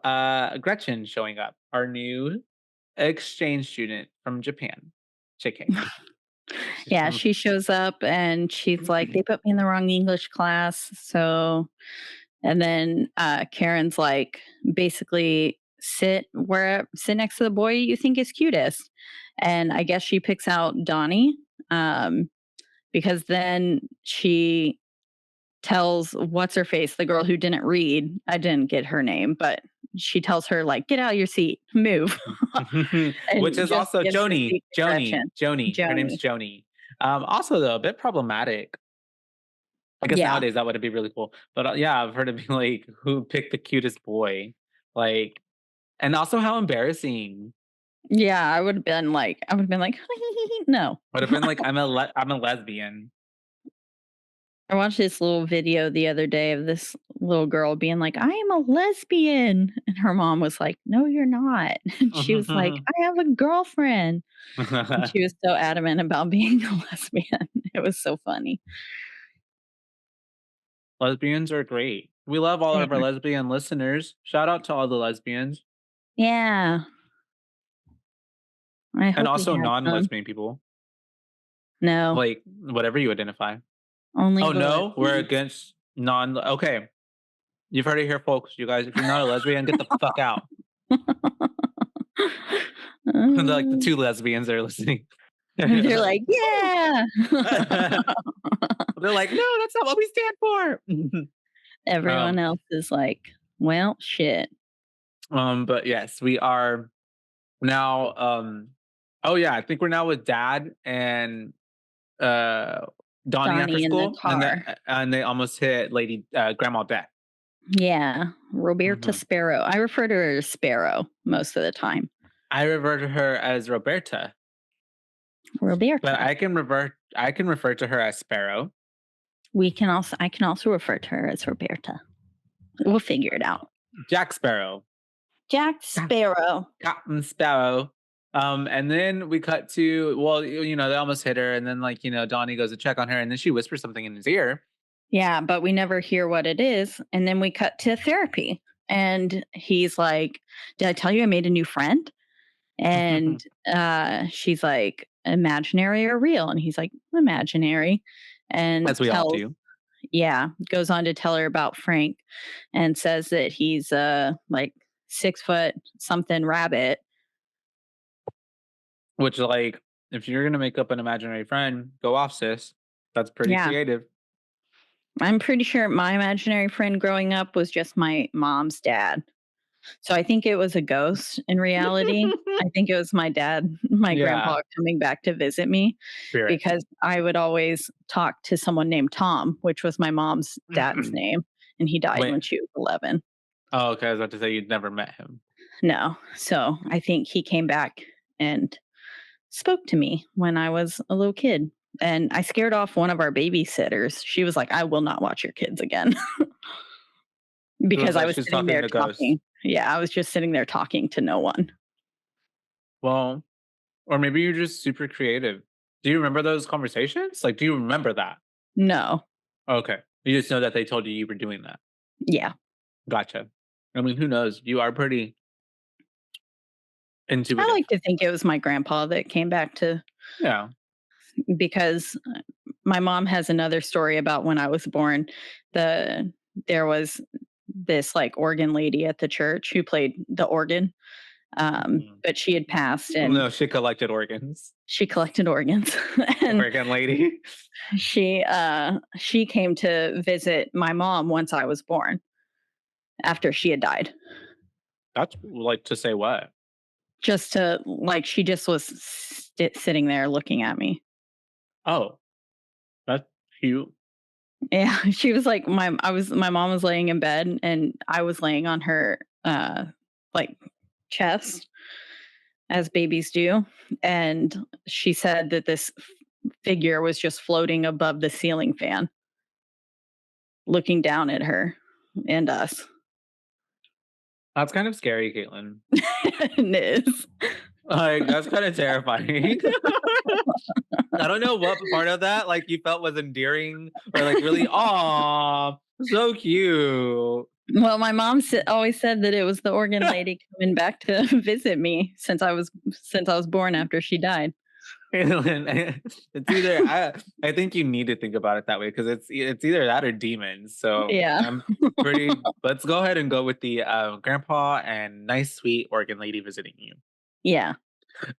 S4: Gretchen showing up, our new exchange student from Japan. JK.
S2: Yeah, she shows up and she's like, they put me in the wrong English class. So, and then Karen's like, basically, sit next to the boy you think is cutest. And I guess she picks out Donnie because then she tells what's her face, the girl who didn't read. I didn't get her name, but she tells her like, get out of your seat, move.
S4: Which is
S2: just
S4: also
S2: gives her seat to Gretchen.
S4: Joni. Her name's Joni. Also though, a bit problematic. I guess
S2: Yeah.
S4: nowadays that would be really cool. But yeah, I've heard it be like, who picked the cutest boy? Like, and also how embarrassing.
S2: Yeah, I would have been like, no.
S4: Would have been like, I'm a lesbian.
S2: I watched this little video the other day of this little girl being like, I am a lesbian. And her mom was like, no, you're not. And she was like, I have a girlfriend. And she was so adamant about being a lesbian. It was so funny.
S4: Lesbians are great. We love all of our lesbian listeners. Shout out to all the lesbians.
S2: Yeah.
S4: And also non-lesbian people.
S2: No.
S4: Like, whatever you identify.
S2: Only
S4: oh, no? We're against okay. You've heard it here, folks. You guys, if you're not a lesbian, get the fuck out. Like the 2 lesbians that are listening.
S2: They're like, yeah.
S4: They're like, no, that's not what we stand for.
S2: Everyone else is like, well, shit.
S4: But yes, we are now. Oh yeah, I think we're now with Dad and Donnie after
S2: Donnie in the
S4: school,
S2: car.
S4: and they almost hit Lady Grandma Death.
S2: Yeah, Roberta
S4: Mhm.
S2: Sparrow. I refer to her as Sparrow most of the time.
S4: I refer to her as Roberta, but
S2: Roberta.
S4: I can refer to her as Sparrow.
S2: I can also refer to her as Roberta. We'll figure it out.
S4: Jack Sparrow.
S2: Jack Sparrow.
S4: Captain Sparrow. And then we cut to, well, they almost hit her, and then Donnie goes to check on her, and then she whispers something in his ear.
S2: Yeah, but we never hear what it is. And then we cut to therapy. And he's like, did I tell you I made a new friend? And she's like, imaginary or real? And he's like, imaginary. And
S4: As we all do.
S2: Yeah, goes on to tell her about Frank and says that he's like 6 foot something rabbit.
S4: Which, like, if you're gonna make up an imaginary friend, go off, sis. That's pretty creative.
S2: I'm pretty sure my imaginary friend growing up was just my mom's dad. So I think it was a ghost in reality. I think it was my dad, my grandpa coming back to visit me.
S4: Spirit.
S2: Because I would always talk to someone named Tom, which was my mom's dad's name. And he died when she was 11.
S4: Oh, okay. I was about to say you'd never met him.
S2: No. So I think he came back and spoke to me when I was a little kid. And I scared off one of our babysitters. She was like, I will not watch your kids again. Because I was sitting there talking. Yeah, I was just sitting there talking to no one.
S4: Well, or maybe you're just super creative. Do you remember those conversations? Like, do you remember that?
S2: No.
S4: Okay. You just know that they told you were doing that.
S2: Yeah.
S4: Gotcha. I mean, who knows? You are pretty intuitive.
S2: I like to think it was my grandpa that came back to.
S4: Yeah.
S2: Because my mom has another story about when I was born. There was this like organ lady at the church who played the organ. But she had passed, and
S4: no, she collected organs.
S2: She collected organs. And
S4: organ lady.
S2: She came to visit my mom once I was born, after she had died.
S4: That's like to say what?
S2: Just to like, she just was sitting there looking at me.
S4: Oh, that's cute.
S2: Yeah, she was like my mom was laying in bed, and I was laying on her like chest, as babies do, and she said that this figure was just floating above the ceiling fan, looking down at her and us.
S4: That's kind of scary, Caitlin.
S2: It is.
S4: Like, that's kind of terrifying. I don't know what part of that like you felt was endearing or like really, aw, so cute.
S2: Well, my mom always said that it was the organ lady coming back to visit me since I was born after she died.
S4: It's either I think you need to think about it that way because it's either that or demons. So
S2: yeah,
S4: I'm pretty. Let's go ahead and go with the grandpa and nice sweet organ lady visiting you.
S2: Yeah.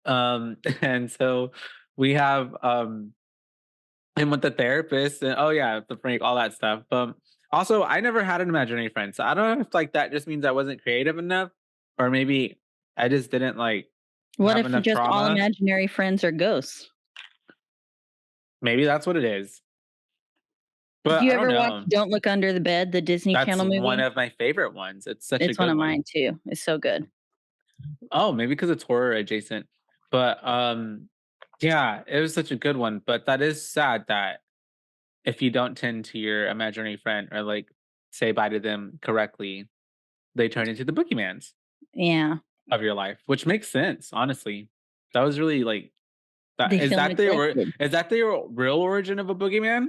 S4: And so we have him with the therapist and the Frank, all that stuff. Also, I never had an imaginary friend, so I don't know if like that just means I wasn't creative enough, or maybe I just didn't like.
S2: What if just all imaginary friends are ghosts?
S4: Maybe that's what it is. But
S2: did you ever watch Don't Look Under the Bed, the Disney Channel movie?
S4: That's one of my favorite ones. It's such a good
S2: one of mine too. It's so good.
S4: Oh, maybe because it's horror adjacent. But yeah, it was such a good one. But that is sad that if you don't tend to your imaginary friend or like say bye to them correctly, they turn into the boogeymans.
S2: Yeah.
S4: Of your life, which makes sense, honestly. That was really like that. Is that the real origin of a boogeyman?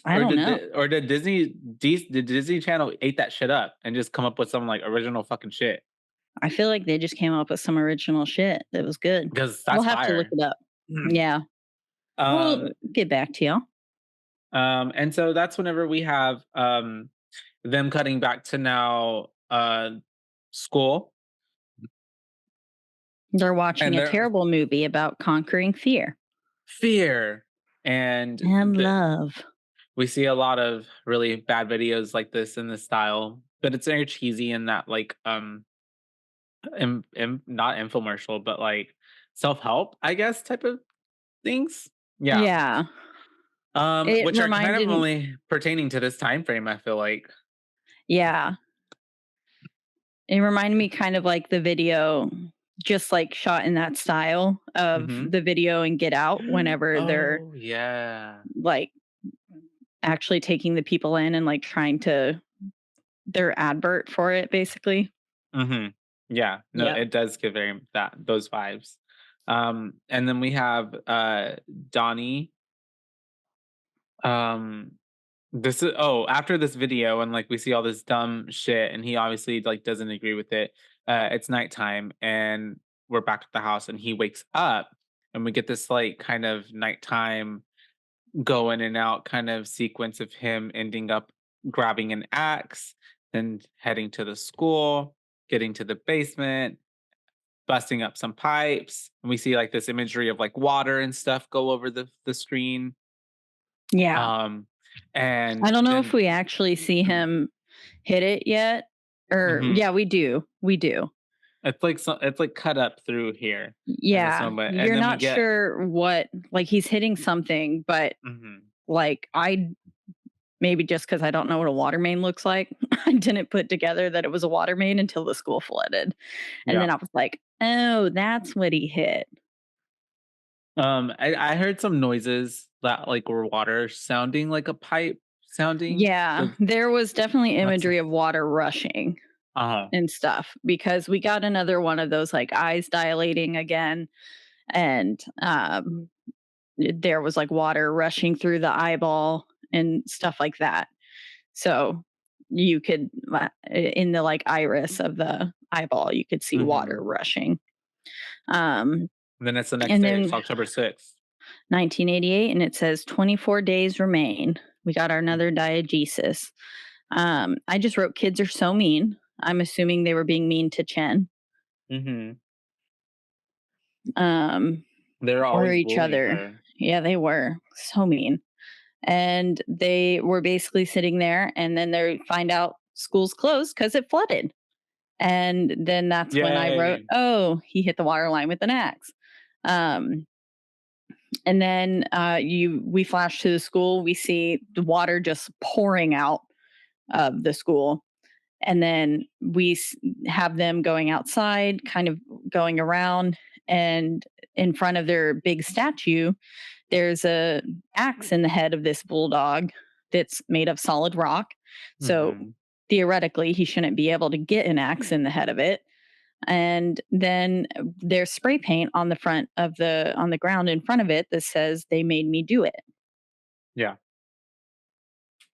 S2: I don't know.
S4: Or did Disney Channel ate that shit up and just come up with some like original fucking shit?
S2: I feel like they just came up with some original shit that was good.
S4: Because that's
S2: we'll have to look it up. Yeah. We'll get back to y'all.
S4: And so that's whenever we have them cutting back to now school.
S2: They're watching a terrible movie about conquering fear.
S4: fear and
S2: love.
S4: We see a lot of really bad videos like this in this style, but it's very cheesy in that like not infomercial, but like self-help, I guess, type of things. Yeah.
S2: Yeah. It
S4: Which are kind of
S2: reminded
S4: only pertaining to this time frame, I feel like.
S2: Yeah. It reminded me kind of like the video, just like shot in that style of the video in Get Out, whenever they're like actually taking the people in and like trying to their advert for it, basically.
S4: Yeah, no, it does give very those vibes. And then we have Donnie. This is after this video, and like we see all this dumb shit, and he obviously like doesn't agree with it. It's nighttime, and we're back at the house, and he wakes up, and we get this like kind of nighttime go in and out kind of sequence of him ending up grabbing an axe, then heading to the school, getting to the basement, busting up some pipes, and we see like this imagery of like water and stuff go over the screen.
S2: Yeah.
S4: And
S2: I don't know if we actually see him hit it yet, or yeah, we do.
S4: It's like cut up through here.
S2: Yeah, you're not sure what, like he's hitting something, but like maybe just because I don't know what a water main looks like, I didn't put together that it was a water main until the school flooded, and then I was like, oh, that's what he hit.
S4: I heard some noises that like were water sounding like a pipe sounding.
S2: Yeah, there was definitely imagery of water rushing and stuff, because we got another one of those like eyes dilating again, and there was like water rushing through the eyeball and stuff like that. So you could in the like iris of the eyeball, you could see water rushing.
S4: Then it's the next day. It's October 6th.
S2: 1988, and it says 24 days remain. We got our another diegesis. I just wrote, kids are so mean. I'm assuming they were being mean to Chen.
S4: They're always
S2: or each other.
S4: Her.
S2: Yeah, they were so mean. And they were basically sitting there, and then they find out school's closed because it flooded. And then that's when I wrote, oh, he hit the water line with an axe. And then we flash to the school. We see the water just pouring out of the school. And then we have them going outside, kind of going around, and in front of their big statue, there's a axe in the head of this bulldog that's made of solid rock. So theoretically, he shouldn't be able to get an axe in the head of it. And then there's spray paint on the front of on the ground in front of it that says, "They made me do it."
S4: Yeah.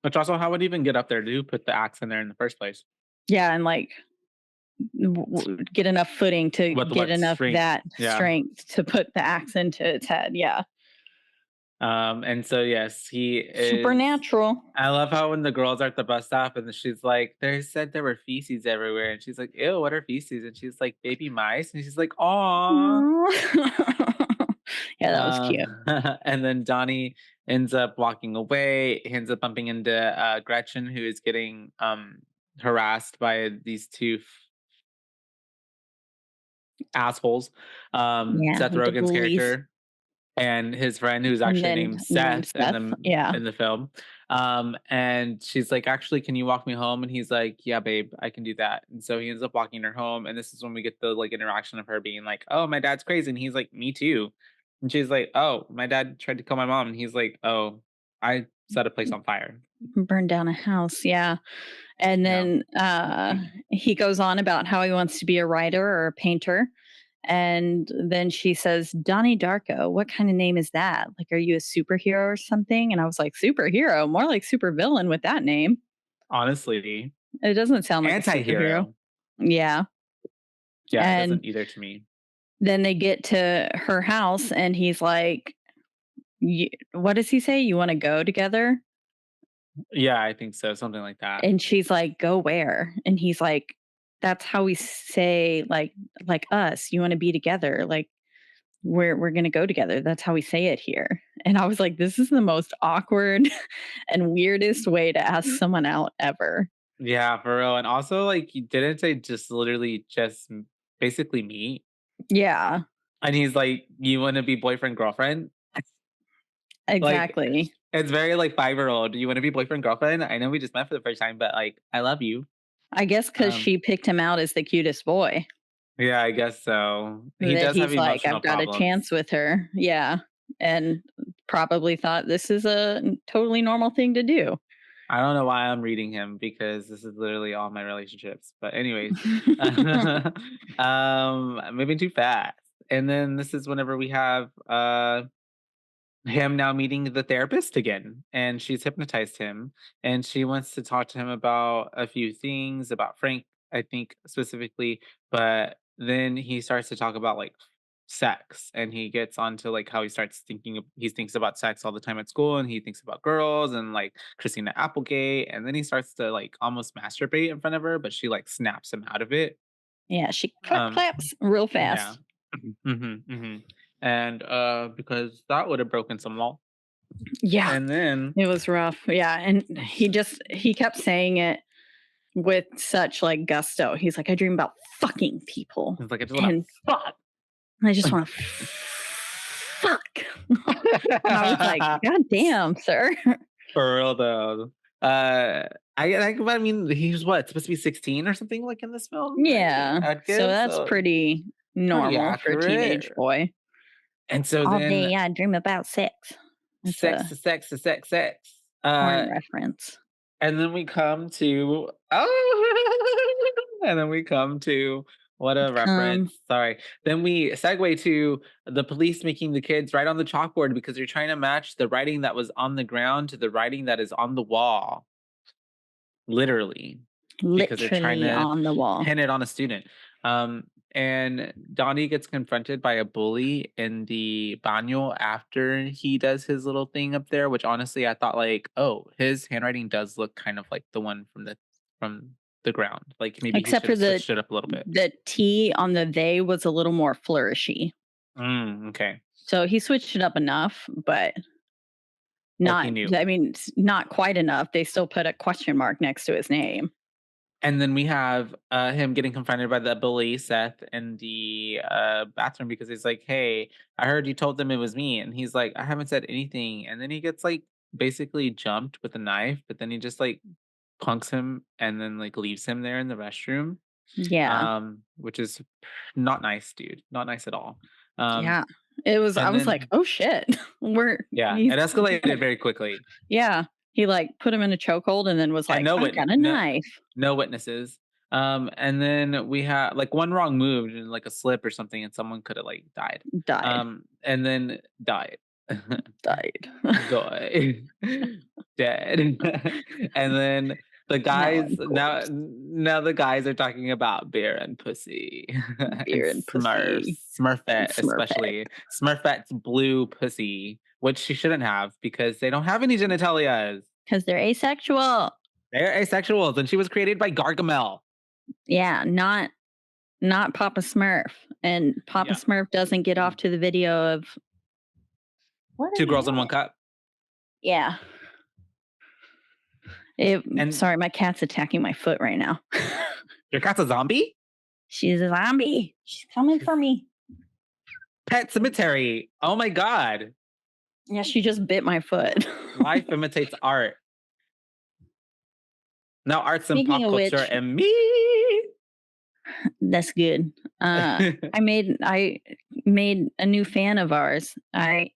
S4: Which also, how would even get up there to put the axe in there in the first place?
S2: Yeah, and like get enough footing to get enough strength to put the axe into its head. Yeah.
S4: And so yes, he is
S2: supernatural.
S4: I love how when the girls are at the bus stop and she's like, they said there were feces everywhere, and she's like, ew, what are feces? And she's like, baby mice, and she's like, aw.
S2: Yeah, that was cute.
S4: And then Donnie ends up walking away. He ends up bumping into Gretchen, who is getting harassed by these two assholes. Seth Rogen's character and his friend, who's actually named Seth in the film. And she's like, actually, can you walk me home? And he's like, yeah, babe, I can do that. And so he ends up walking her home. And this is when we get the like interaction of her being like, oh, my dad's crazy. And he's like, me too. And she's like, oh, my dad tried to kill my mom. And he's like, oh, I set a place on fire.
S2: Burned down a house. Yeah. And then he goes on about how he wants to be a writer or a painter. And then she says, Donnie Darko, what kind of name is that? Like, are you a superhero or something? And I was like, superhero? More like supervillain with that name.
S4: Honestly.
S2: It doesn't sound like
S4: anti-hero.
S2: A superhero. Yeah.
S4: Yeah, it doesn't either to me.
S2: Then they get to her house and he's like, what does he say? You want to go together?
S4: Yeah, I think so. Something like that.
S2: And she's like, go where? And he's like, that's how we say like us. You want to be together. Like, we're gonna go together. That's how we say it here. And I was like, this is the most awkward and weirdest way to ask someone out ever.
S4: Yeah, for real. And also, like, you didn't say just literally just basically meet.
S2: Yeah,
S4: And he's like, you want to be boyfriend, girlfriend? Like,
S2: exactly.
S4: it's very like 5-year-old. Do you want to be boyfriend, girlfriend? I know we just met for the first time, but like, I love you.
S2: I guess because
S4: Um,
S2: she picked him out as the cutest boy.
S4: yeah, I guess so. He
S2: That
S4: does have
S2: he's like,
S4: emotional
S2: I've got a
S4: problems.
S2: chance with her. Yeah. And probably thought this is a totally normal thing to do.
S4: I don't know why I'm reading him because this is literally all my relationships. But anyways, moving too fast. And then this is whenever we have him now meeting the therapist again, and she's hypnotized him, and she wants to talk to him about a few things about Frank, I think specifically, but then he starts to talk about like sex, and he gets onto like how he starts he thinks about sex all the time at school, and he thinks about girls and like Christina Applegate, and then he starts to like almost masturbate in front of her, but she like snaps him out of it.
S2: Yeah, she
S4: Um,
S2: claps real
S4: yeah.
S2: fast.
S4: And because that would have broken some law.
S2: Yeah,
S4: And then
S2: it was rough. Yeah, and he kept saying it with such like gusto. He's like, I dream about fucking people,
S4: it's like I just want
S2: and
S4: to fuck.
S2: I just want to fuck. And I was like, God damn, sir.
S4: For real though. I mean, he's what, supposed to be 16 or something like in this film?
S2: Yeah,
S4: I'd
S2: so
S4: give,
S2: that's
S4: so
S2: pretty normal for a teenage
S4: accurate.
S2: boy.
S4: And so
S2: All
S4: then
S2: day I dream about sex. It's
S4: sex.
S2: a porn reference.
S4: And then we come to and then we come to what a reference. Sorry. Then we segue to the police making the kids write on the chalkboard because they're trying to match the writing that was on the ground to the writing that is on the wall. Literally. Because they're trying
S2: Literally
S4: to
S2: on the wall.
S4: pin it on a student. And Donnie gets confronted by a bully in the baño after he does his little thing up there, which honestly I thought like, oh, his handwriting does look kind of like the one from the ground. Like maybe
S2: Except
S4: he
S2: for
S4: should have switched it up a little bit.
S2: the T on the they was a little more flourishy.
S4: Okay.
S2: So he switched it up enough, but not, I mean, not quite enough. They still put a question mark next to his name.
S4: And then we have him getting confronted by the bully, Seth, in the bathroom because he's like, hey, I heard you told them it was me. And he's like, I haven't said anything. And then he gets like basically jumped with a knife, but then he just like punks him and then like leaves him there in the restroom.
S2: Yeah.
S4: Which is not nice, dude. Not nice at all.
S2: Yeah. It was, I was like, oh shit.
S4: It escalated very quickly.
S2: Yeah. He like put him in a chokehold and then was like, I got a knife.
S4: No witnesses. And then we had like one wrong move and like a slip or something, and someone could have like died. And then died.
S2: Died.
S4: Dead. And then the guys now the guys are talking about beer and pussy.
S2: Beer and pussy.
S4: Smurfette, especially. Smurfette's blue pussy, which she shouldn't have because they don't have any genitalias.
S2: Because they're asexual.
S4: They're asexuals, and she was created by Gargamel.
S2: Yeah, not Papa Smurf. And Papa Smurf doesn't get off to the video of
S4: Two Girls in One Cup.
S2: Yeah. Sorry, my cat's attacking my foot right now.
S4: Your cat's a zombie?
S2: She's a zombie. She's coming for me.
S4: Pet Cemetery. Oh my God.
S2: Yeah, she just bit my foot.
S4: Life imitates art. Now art's in pop culture and me.
S2: That's good. I made a new fan of ours. I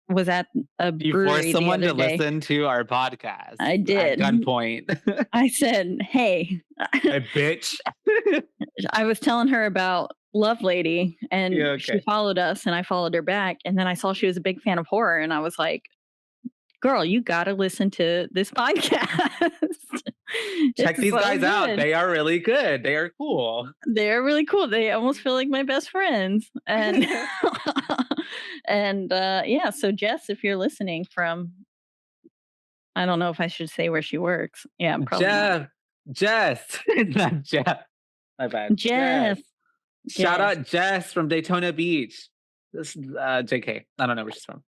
S2: was at a brewery.
S4: You forced someone to listen to our podcast.
S2: I did.
S4: At gunpoint.
S2: I said, hey.
S4: Hey, bitch.
S2: I was telling her about Love Lady, and she followed us, and I followed her back. And then I saw she was a big fan of horror, and I was like, girl, you got to listen to this podcast.
S4: Check these guys out. They are really good. They are cool.
S2: They're really cool. They almost feel like my best friends. And and yeah, so Jess, if you're listening from, I don't know if I should say where she works. Yeah, probably
S4: Jess. Not Jeff. My bad.
S2: Jess.
S4: Shout out Jess from Daytona Beach. JK. I don't know where she's from.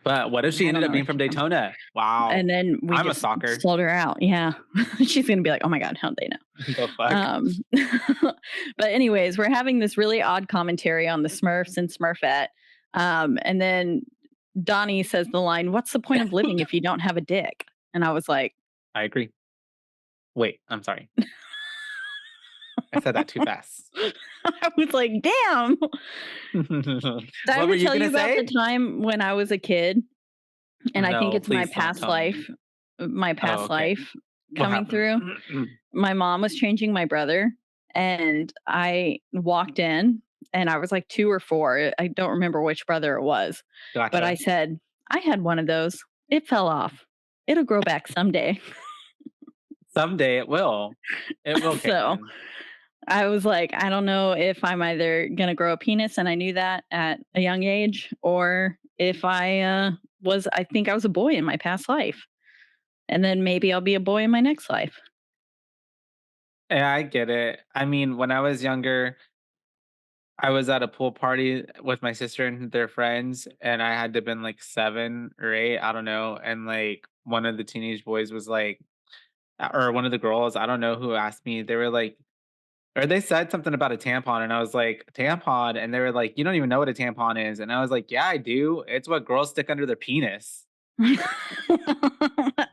S4: But what if she
S2: I don't
S4: ended
S2: know
S4: up being
S2: where
S4: from
S2: she's from.
S4: Daytona? Wow.
S2: And then we
S4: I'm a
S2: just
S4: stalker.
S2: sold her out. Yeah. She's going to be like, oh my God, how'd they know?
S4: The fuck?
S2: But anyways, we're having this really odd commentary on the Smurfs and Smurfette. And then Donnie says the line, what's the point of living if you don't have a dick? And I was like,
S4: I agree. Wait, I'm sorry. I said that too fast.
S2: I was like, damn. Did I
S4: What were
S2: ever
S4: you
S2: tell you
S4: gonna
S2: about
S4: say?
S2: the time when I was a kid? And I think
S4: No,
S2: it's my
S4: please don't
S2: past
S4: tell me.
S2: life, my
S4: Oh,
S2: past
S4: okay.
S2: life
S4: What
S2: coming through.
S4: happened?
S2: My mom was changing my brother, and I walked in, and I was like 2 or 4. I don't remember which brother it was, but I
S4: Gotcha.
S2: said, I had one of those. It fell off. It'll grow back someday.
S4: Someday it will. It will,
S2: So
S4: Caitlin.
S2: I was like, I don't know if I'm either going to grow a penis, and I knew that at a young age, or if I think I was a boy in my past life. And then maybe I'll be a boy in my next life.
S4: Yeah, I get it. I mean, when I was younger, I was at a pool party with my sister and their friends, and I had to been like 7 or 8, I don't know. And like one of the teenage boys was like, or one of the girls, I don't know who asked me, they were like, or they said something about a tampon, and I was like, tampon? And they were like, you don't even know what a tampon is. And I was like, yeah, I do. It's what girls stick under their penis.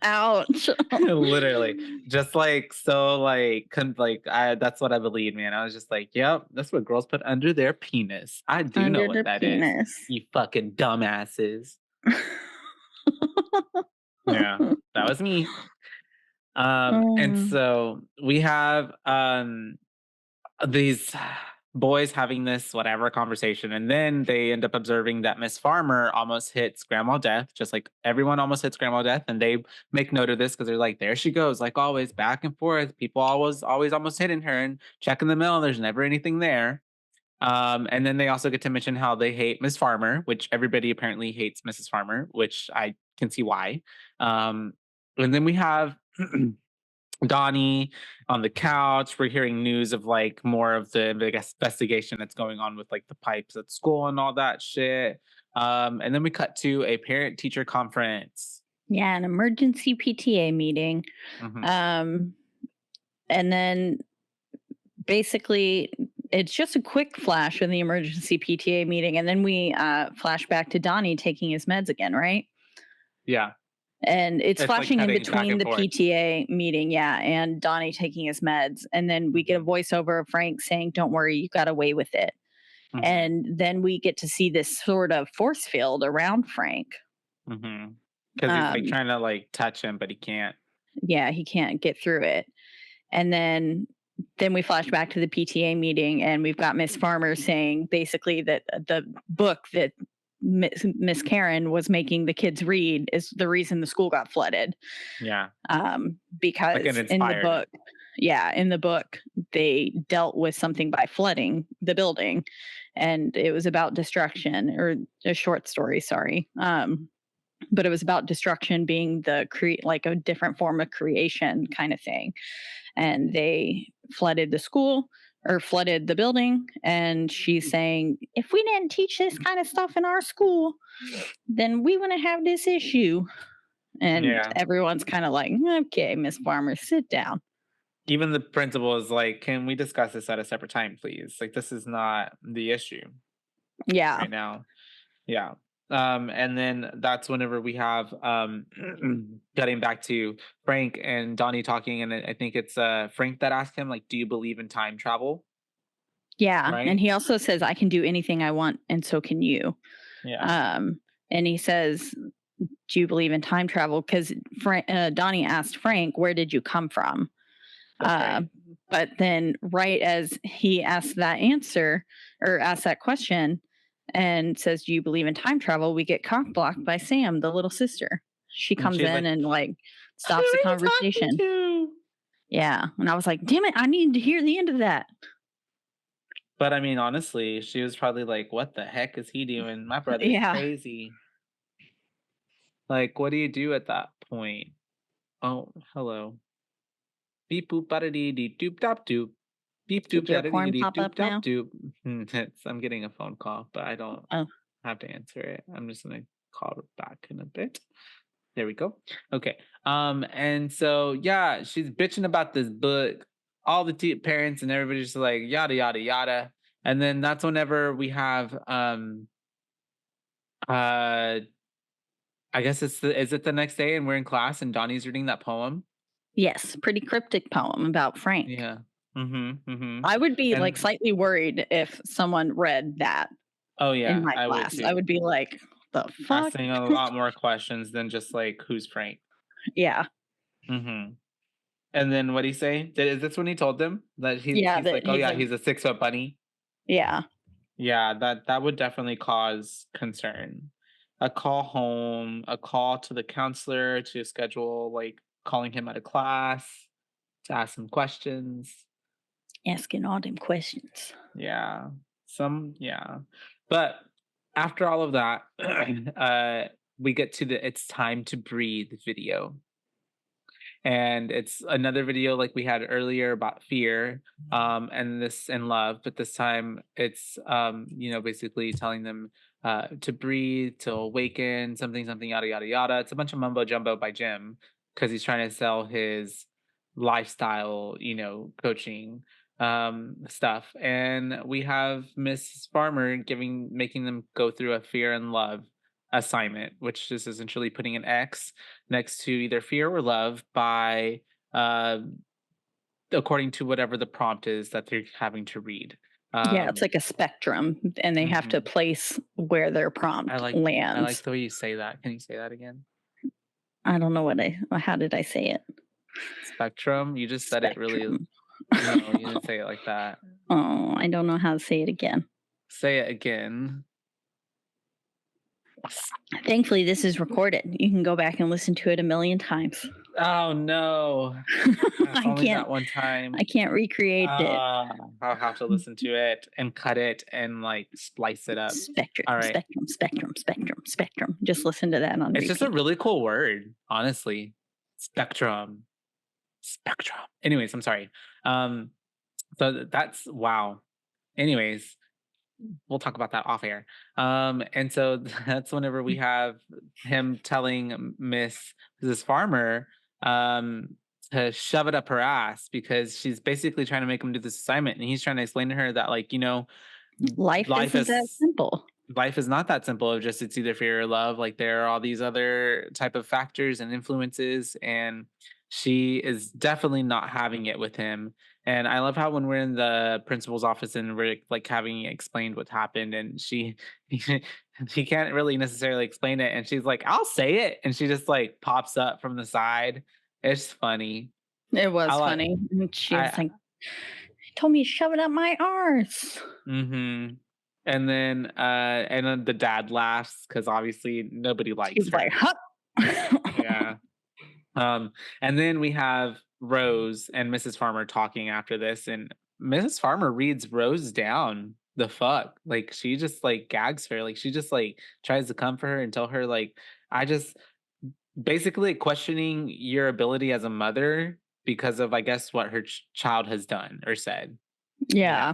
S2: Ouch.
S4: Literally. Just like so like that's what I believe, man. I was just like, yep, that's what girls put under their penis. I do know
S2: Under
S4: what
S2: their
S4: that is.
S2: penis.
S4: You fucking dumbasses. Yeah, that was me. And so we have these boys having this whatever conversation, and then they end up observing that Miss Farmer almost hits Grandma Death, just like everyone almost hits Grandma Death, and they make note of this because they're like, there she goes, like always, back and forth. People always almost hitting her, and checking the mail, there's never anything there. And then they also get to mention how they hate Miss Farmer, which everybody apparently hates Mrs. Farmer, which I can see why. And then we have Donnie on the couch. We're hearing news of like more of the investigation that's going on with like the pipes at school and all that shit. And then we cut to a parent teacher conference.
S2: Yeah, an emergency PTA meeting. And then basically it's just a quick flash of the emergency PTA meeting, and then we flash back to Donnie taking his meds again, right?
S4: Yeah.
S2: And it's flashing
S4: like
S2: in
S4: cutting back
S2: between
S4: and
S2: the
S4: forth.
S2: PTA meeting, yeah, and Donnie taking his meds. And then we get a voiceover of Frank saying, don't worry, you got away with it. And then we get to see this sort of force field around Frank.
S4: Because he's like trying to like touch him, but he can't.
S2: Yeah, he can't get through it. And then we flash back to the PTA meeting, and we've got Miss Farmer saying basically that the book that Miss Karen was making the kids read is the reason the school got flooded.
S4: Yeah.
S2: Because
S4: like
S2: in the book, they dealt with something by flooding the building, and it was about destruction, or a short story, sorry. But it was about destruction being like a different form of creation kind of thing. And they flooded the school, or flooded the building. And she's saying, if we didn't teach this kind of stuff in our school, then we wouldn't have this issue. And everyone's kind of like, okay, Miss Farmer, sit down.
S4: Even the principal is like, can we discuss this at a separate time, please? Like, this is not the issue.
S2: Yeah.
S4: Right now. Yeah. And then that's whenever we have getting back to Frank and Donnie talking, and I think it's Frank that asked him, like, do you believe in time travel?
S2: Yeah.
S4: Right?
S2: And he also says, I can do anything I want, and so can you.
S4: Yeah.
S2: And he says, do you believe in time travel? Because Donnie asked Frank, where did you come from? Right. But then right as he asked that answer, or asked that question, and says, do you believe in time travel, we get cock blocked by Sam, the little sister. She comes in and like stops the conversation. Yeah. And I was like, damn it, I need to hear the end of that.
S4: But I mean, honestly, she was probably like, what the heck is he doing? My brother's crazy. Like, what do you do at that point? Oh, hello. Beep boop bada dee dee doop dop doop. Beep
S2: Did
S4: doop
S2: your
S4: da
S2: porn
S4: dee
S2: pop
S4: doop
S2: up
S4: dop
S2: now?
S4: doop. I'm getting a phone call, but I don't
S2: Oh,
S4: have to answer it. I'm just gonna call her back in a bit. There we go. Okay. And so yeah, she's bitching about this book. All the parents and everybody's just like yada yada yada. And then that's whenever we have uh I guess is it the next day and we're in class and Donnie's reading that poem?
S2: yes, pretty cryptic poem about Frank.
S4: Yeah. Mm-hmm. Mm-hmm.
S2: I would be like
S4: And
S2: slightly worried if someone read that
S4: oh
S2: in
S4: yeah,
S2: my
S4: I would
S2: class. I
S4: too.
S2: would be like, the fuck?
S4: Asking a lot more questions than just like who's Frank.
S2: Yeah.
S4: Mm-hmm. And then what would he say? Is this when he told them that
S2: Yeah,
S4: he's
S2: that
S4: like, oh yeah, he's a 6 foot bunny?
S2: yeah.
S4: Yeah, that would definitely cause concern. A call home, a call to the counselor to schedule like calling him out of class to ask him questions.
S2: Asking all them questions.
S4: Yeah. Yeah. But after all of that, we get to the it's time to breathe video. And it's another video like we had earlier about fear and love, but this time it's basically telling them to breathe, to awaken, something yada yada yada. It's a bunch of mumbo jumbo by Jim because he's trying to sell his lifestyle coaching stuff. And we have Miss Farmer making them go through a fear and love assignment, which is essentially putting an X next to either fear or love by uh, according to whatever the prompt is that they're having to read.
S2: Yeah, it's like a spectrum, and they have to
S4: Mhm.
S2: place where their prompt
S4: I like
S2: lands.
S4: the way you say that. Can you say that again?
S2: I don't know how did I say it?
S4: Spectrum. You just said it really.
S2: Spectrum.
S4: No, you didn't say it like that.
S2: Oh, I don't know how to say it again.
S4: Say it again.
S2: Thankfully, this is recorded. You can go back and listen to it a million times.
S4: Oh no!
S2: I
S4: Only
S2: can't.
S4: that one time.
S2: I can't recreate it.
S4: I'll have to listen to it and cut it and like splice it up.
S2: Spectrum,
S4: All right.
S2: spectrum, spectrum, spectrum, spectrum. Just listen to that on
S4: It's
S2: repeat.
S4: just a really cool word, honestly. Spectrum. Anyways, I'm sorry. So that's wow. Anyways, we'll talk about that off air. And so that's whenever we have him telling Mrs. Farmer to shove it up her ass because she's basically trying to make him do this assignment, and he's trying to explain to her that
S2: life isn't that simple.
S4: Life is not that simple of just it's either fear or love. Like there are all these other type of factors and influences, and she is definitely not having it with him. And I love how when we're in the principal's office and we're like having explained what happened, and he can't really necessarily explain it, and she's like, "I'll say it," and she just like pops up from the side. It's funny.
S2: It was funny. And she was like, told me to shove it up my arse.
S4: Mm-hmm. And then the dad laughs because obviously nobody likes
S2: He's
S4: her.
S2: like, hup.
S4: Yeah. And then we have Rose and Mrs. Farmer talking after this, and Mrs. Farmer reads Rose down the fuck. Like she just like gags her. Like she just like tries to comfort her and tell her like, I just basically questioning your ability as a mother because of I guess what her child has done or said.
S2: Yeah.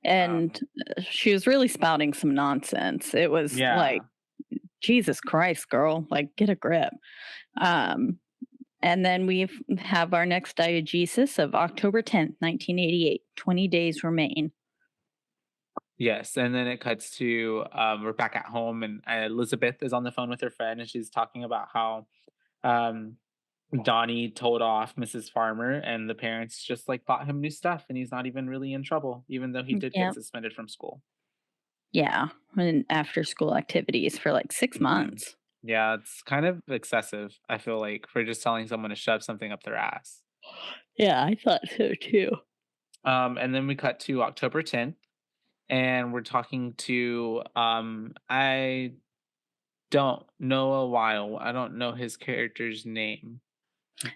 S2: And she was really spouting some nonsense. It was like, Jesus Christ, girl, like get a grip. And then we have our next diegesis of October 10th, 1988. 20 days remain.
S4: Yes, and then it cuts to we're back at home, and Elizabeth is on the phone with her friend, and she's talking about how Donnie told off Mrs. Farmer, and the parents just like bought him new stuff, and he's not even really in trouble, even though he did get suspended from school.
S2: Yeah, and after school activities for like 6 months.
S4: Yeah, it's kind of excessive, I feel like, for just telling someone to shove something up their ass.
S2: Yeah, I thought so too.
S4: And then we cut to October 10th, and we're talking to I don't know I don't know his character's name.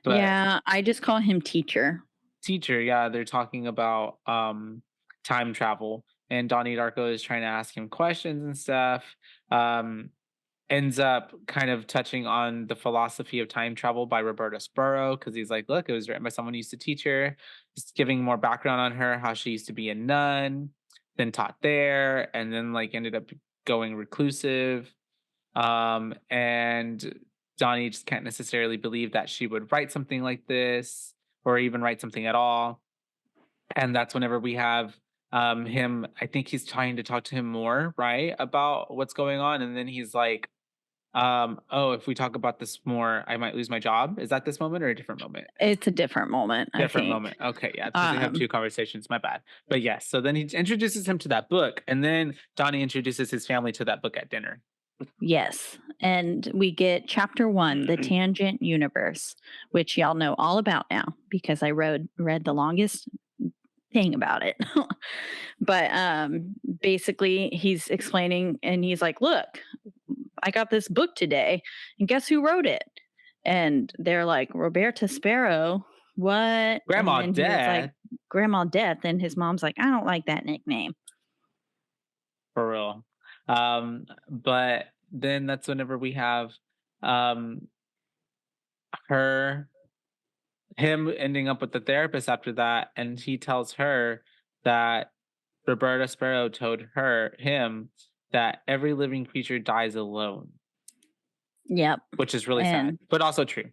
S2: But yeah, I just call him Teacher.
S4: Teacher, yeah, they're talking about time travel, and Donnie Darko is trying to ask him questions and stuff. ends up kind of touching on the philosophy of time travel by Roberta Sparrow, because he's like, look, it was written by someone who used to teach her, just giving more background on her, how she used to be a nun, then taught there, and then like ended up going reclusive. And Donnie just can't necessarily believe that she would write something like this or even write something at all. And that's whenever we have him, I think he's trying to talk to him more, right, about what's going on. And then he's like, oh, if we talk about this more, I might lose my job. Is that this moment or a different moment?
S2: It's a different moment.
S4: Different
S2: I think.
S4: moment. Okay, yeah. Because they have two conversations. My bad. But yes, so then he introduces him to that book, and then Donnie introduces his family to that book at dinner.
S2: Yes. And we get chapter 1, The Tangent Universe, which y'all know all about now because I read the longest thing about it. But basically he's explaining and he's like, look, I got this book today and guess who wrote it? And they're like, Roberta Sparrow. What?
S4: Grandma
S2: and
S4: Death.
S2: like, Grandma Death. And his mom's like, I don't like that nickname.
S4: For real. But then that's whenever we have him ending up with the therapist after that, and he tells her that Roberta Sparrow told him that every living creature dies alone.
S2: Yep.
S4: Which is really sad, but also true.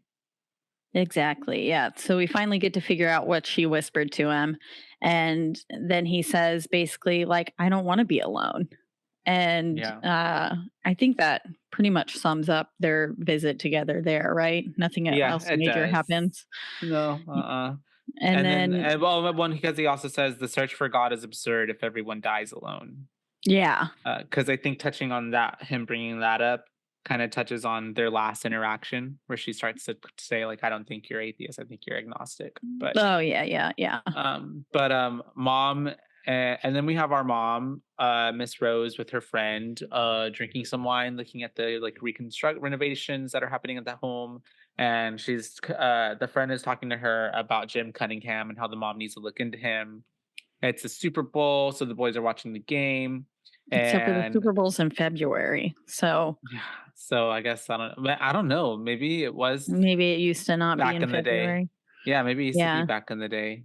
S2: Exactly. Yeah. So we finally get to figure out what she whispered to him. And then he says basically, like, I don't want to be alone. And I think that pretty much sums up their visit together there, right? Nothing else major happens.
S4: No.
S2: And then
S4: because he also says the search for God is absurd if everyone dies alone.
S2: Yeah.
S4: Because I think touching on that, him bringing that up kind of touches on their last interaction where she starts to say, like, I don't think you're atheist. I think you're agnostic. But mom, and then we have our mom, Miss Rose, with her friend, drinking some wine, looking at the like renovations that are happening at that home. And she's the friend is talking to her about Jim Cunningham and how the mom needs to look into him. It's a Super Bowl, so the boys are watching the game.
S2: Except for the Super Bowl's in February, so
S4: I guess I don't know. Maybe it was.
S2: Maybe it used to not be in February.
S4: The day. Yeah, maybe it used to be back in the day.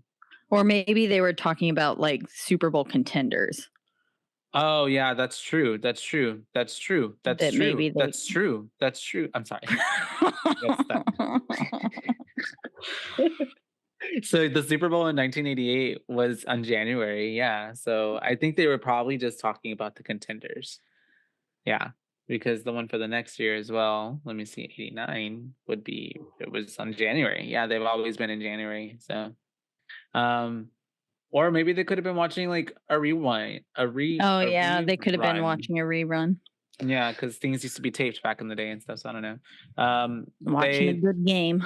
S2: Or maybe they were talking about like Super Bowl contenders.
S4: Oh yeah, that's true. That's true. That's true. That's true. Maybe that's true. That's true. I'm sorry. So the Super Bowl in 1988 was on January. Yeah. So I think they were probably just talking about the contenders. Yeah. Because the one for the next year as well, let me see, 89 it was on January. Yeah. They've always been in January. So, or maybe they could have been watching like a rewind,
S2: they could have been watching a rerun.
S4: Yeah. Cause things used to be taped back in the day and stuff. So I don't know.
S2: Watching a good game.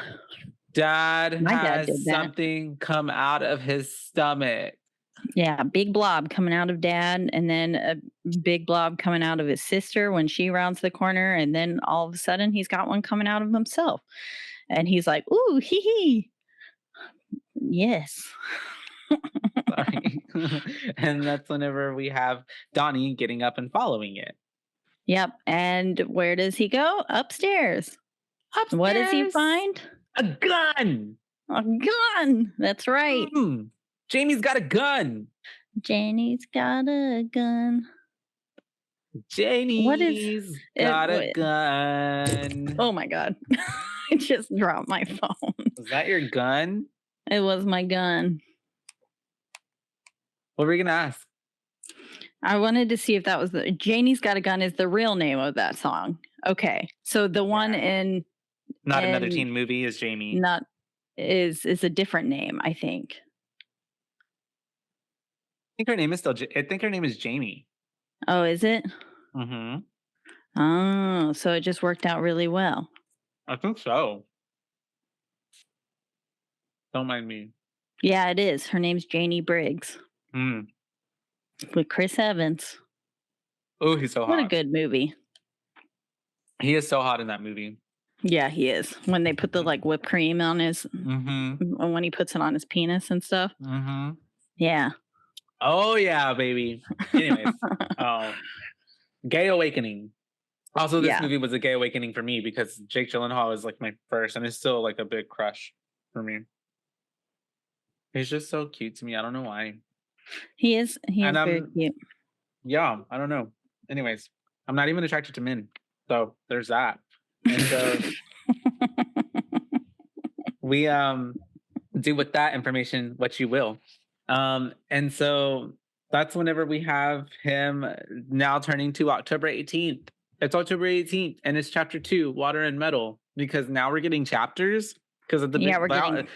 S4: Dad has something come out of his stomach.
S2: Yeah, big blob coming out of Dad, and then a big blob coming out of his sister when she rounds the corner, and then all of a sudden he's got one coming out of himself. And he's like, ooh, hee hee. Yes.
S4: Sorry. And that's whenever we have Donnie getting up and following it.
S2: Yep. And where does he go? Upstairs. What does he find?
S4: A gun.
S2: A gun. That's right.
S4: Jamie's got a gun.
S2: Janie's got a gun.
S4: Janie's got a gun.
S2: Oh my God. I just dropped my phone.
S4: Was that your gun?
S2: It was my gun.
S4: What were you going to ask?
S2: I wanted to see if that was Janie's Got a Gun is the real name of that song. Okay. So the one in
S4: Not Another Teen Movie is Jamie.
S2: Is a different name, I think.
S4: I think her name is Jamie.
S2: Oh, is it?
S4: Mm-hmm.
S2: Oh, so it just worked out really well.
S4: I think so. Don't mind me.
S2: Yeah, it is. Her name's Janie Briggs. With Chris Evans.
S4: Oh, he's so hot.
S2: What a good movie.
S4: He is so hot in that movie.
S2: Yeah, he is. When they put the like whipped cream on his, when he puts it on his penis and stuff. Yeah.
S4: Oh yeah, baby. Anyways, Gay Awakening. Also, this movie was a gay awakening for me because Jake Gyllenhaal is like my first, and it's still like a big crush for me. He's just so cute to me. I don't know why.
S2: He is very cute.
S4: Yeah, I don't know. Anyways, I'm not even attracted to men. So there's that. And so we do with that information what you will. And so that's whenever we have him now turning to October 18th. It's October 18th, and it's chapter 2, Water and Metal, because now we're getting chapters because of the
S2: we're getting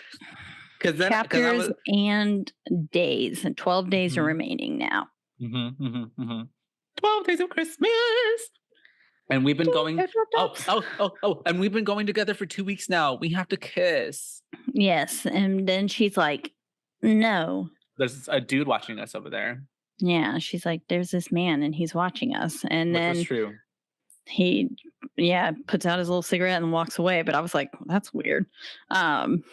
S2: chapters and days, and 12 days are remaining now.
S4: 12 days of Christmas. And we've been going and we've been going together for 2 weeks now. We have to kiss.
S2: Yes. And then she's like, no.
S4: There's a dude watching us over there.
S2: Yeah. She's like, there's this man and he's watching us. And
S4: Which
S2: then
S4: is true.
S2: He puts out his little cigarette and walks away. But I was like, that's weird. And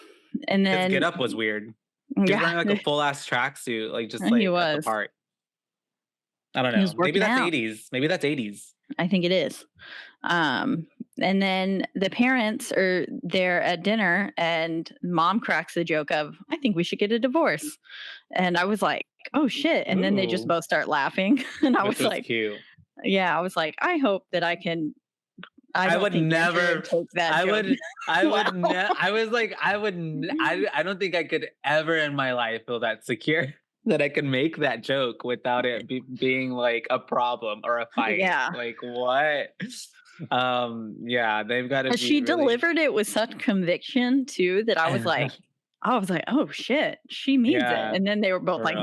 S2: then
S4: his get up was weird. He was wearing like a full ass tracksuit, like just like at the park. I don't know. Maybe that's 80s. Maybe that's 80s.
S2: I think it is. And then the parents are there at dinner, and mom cracks the joke of, I think we should get a divorce. And I was like, oh shit. And then they just both start laughing. And I was like,
S4: cute.
S2: Yeah, I was like, I hope that I can. I don't think
S4: think I could ever in my life feel that secure that I can make that joke without it being like a problem or a fight.
S2: Yeah.
S4: Like what? Yeah, they've got to.
S2: She delivered it with such conviction too that I was like, oh shit, she means it. And then they were both like,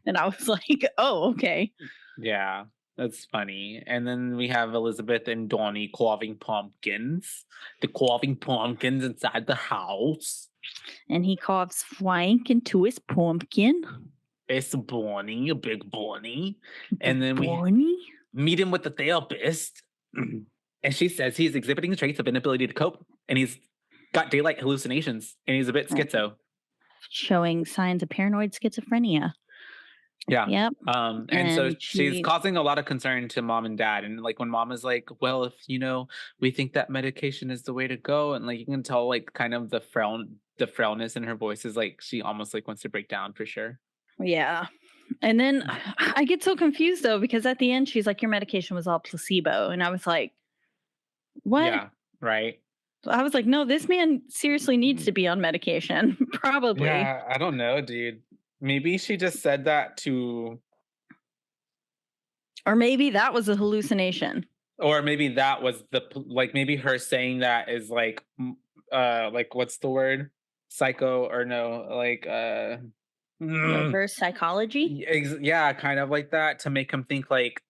S2: and I was like, oh, okay.
S4: Yeah. That's funny. And then we have Elizabeth and Donnie carving pumpkins. The carving pumpkins inside the house.
S2: And he carves Frank into his pumpkin.
S4: It's Bonnie, a big Bonnie. And then
S2: we
S4: meet him with the therapist. And she says he's exhibiting traits of inability to cope. And he's got daylight hallucinations. And he's a bit schizo.
S2: Showing signs of paranoid schizophrenia.
S4: Yeah.
S2: Yep.
S4: And so she's causing a lot of concern to mom and dad. And like when mom is like, well, if we think that medication is the way to go, and like you can tell like kind of the frailness in her voice is like she almost like wants to break down for sure.
S2: Yeah. And then I get so confused though, because at the end she's like, your medication was all placebo. And I was like, what?
S4: Yeah, right.
S2: I was like, no, this man seriously needs to be on medication. Probably.
S4: Yeah, I don't know, dude. Maybe she just said that to...
S2: Or maybe that was a hallucination.
S4: Or maybe that was maybe her saying that is like what's the word? Psycho or no, like...
S2: reverse psychology?
S4: Yeah, kind of like that, to make him think like,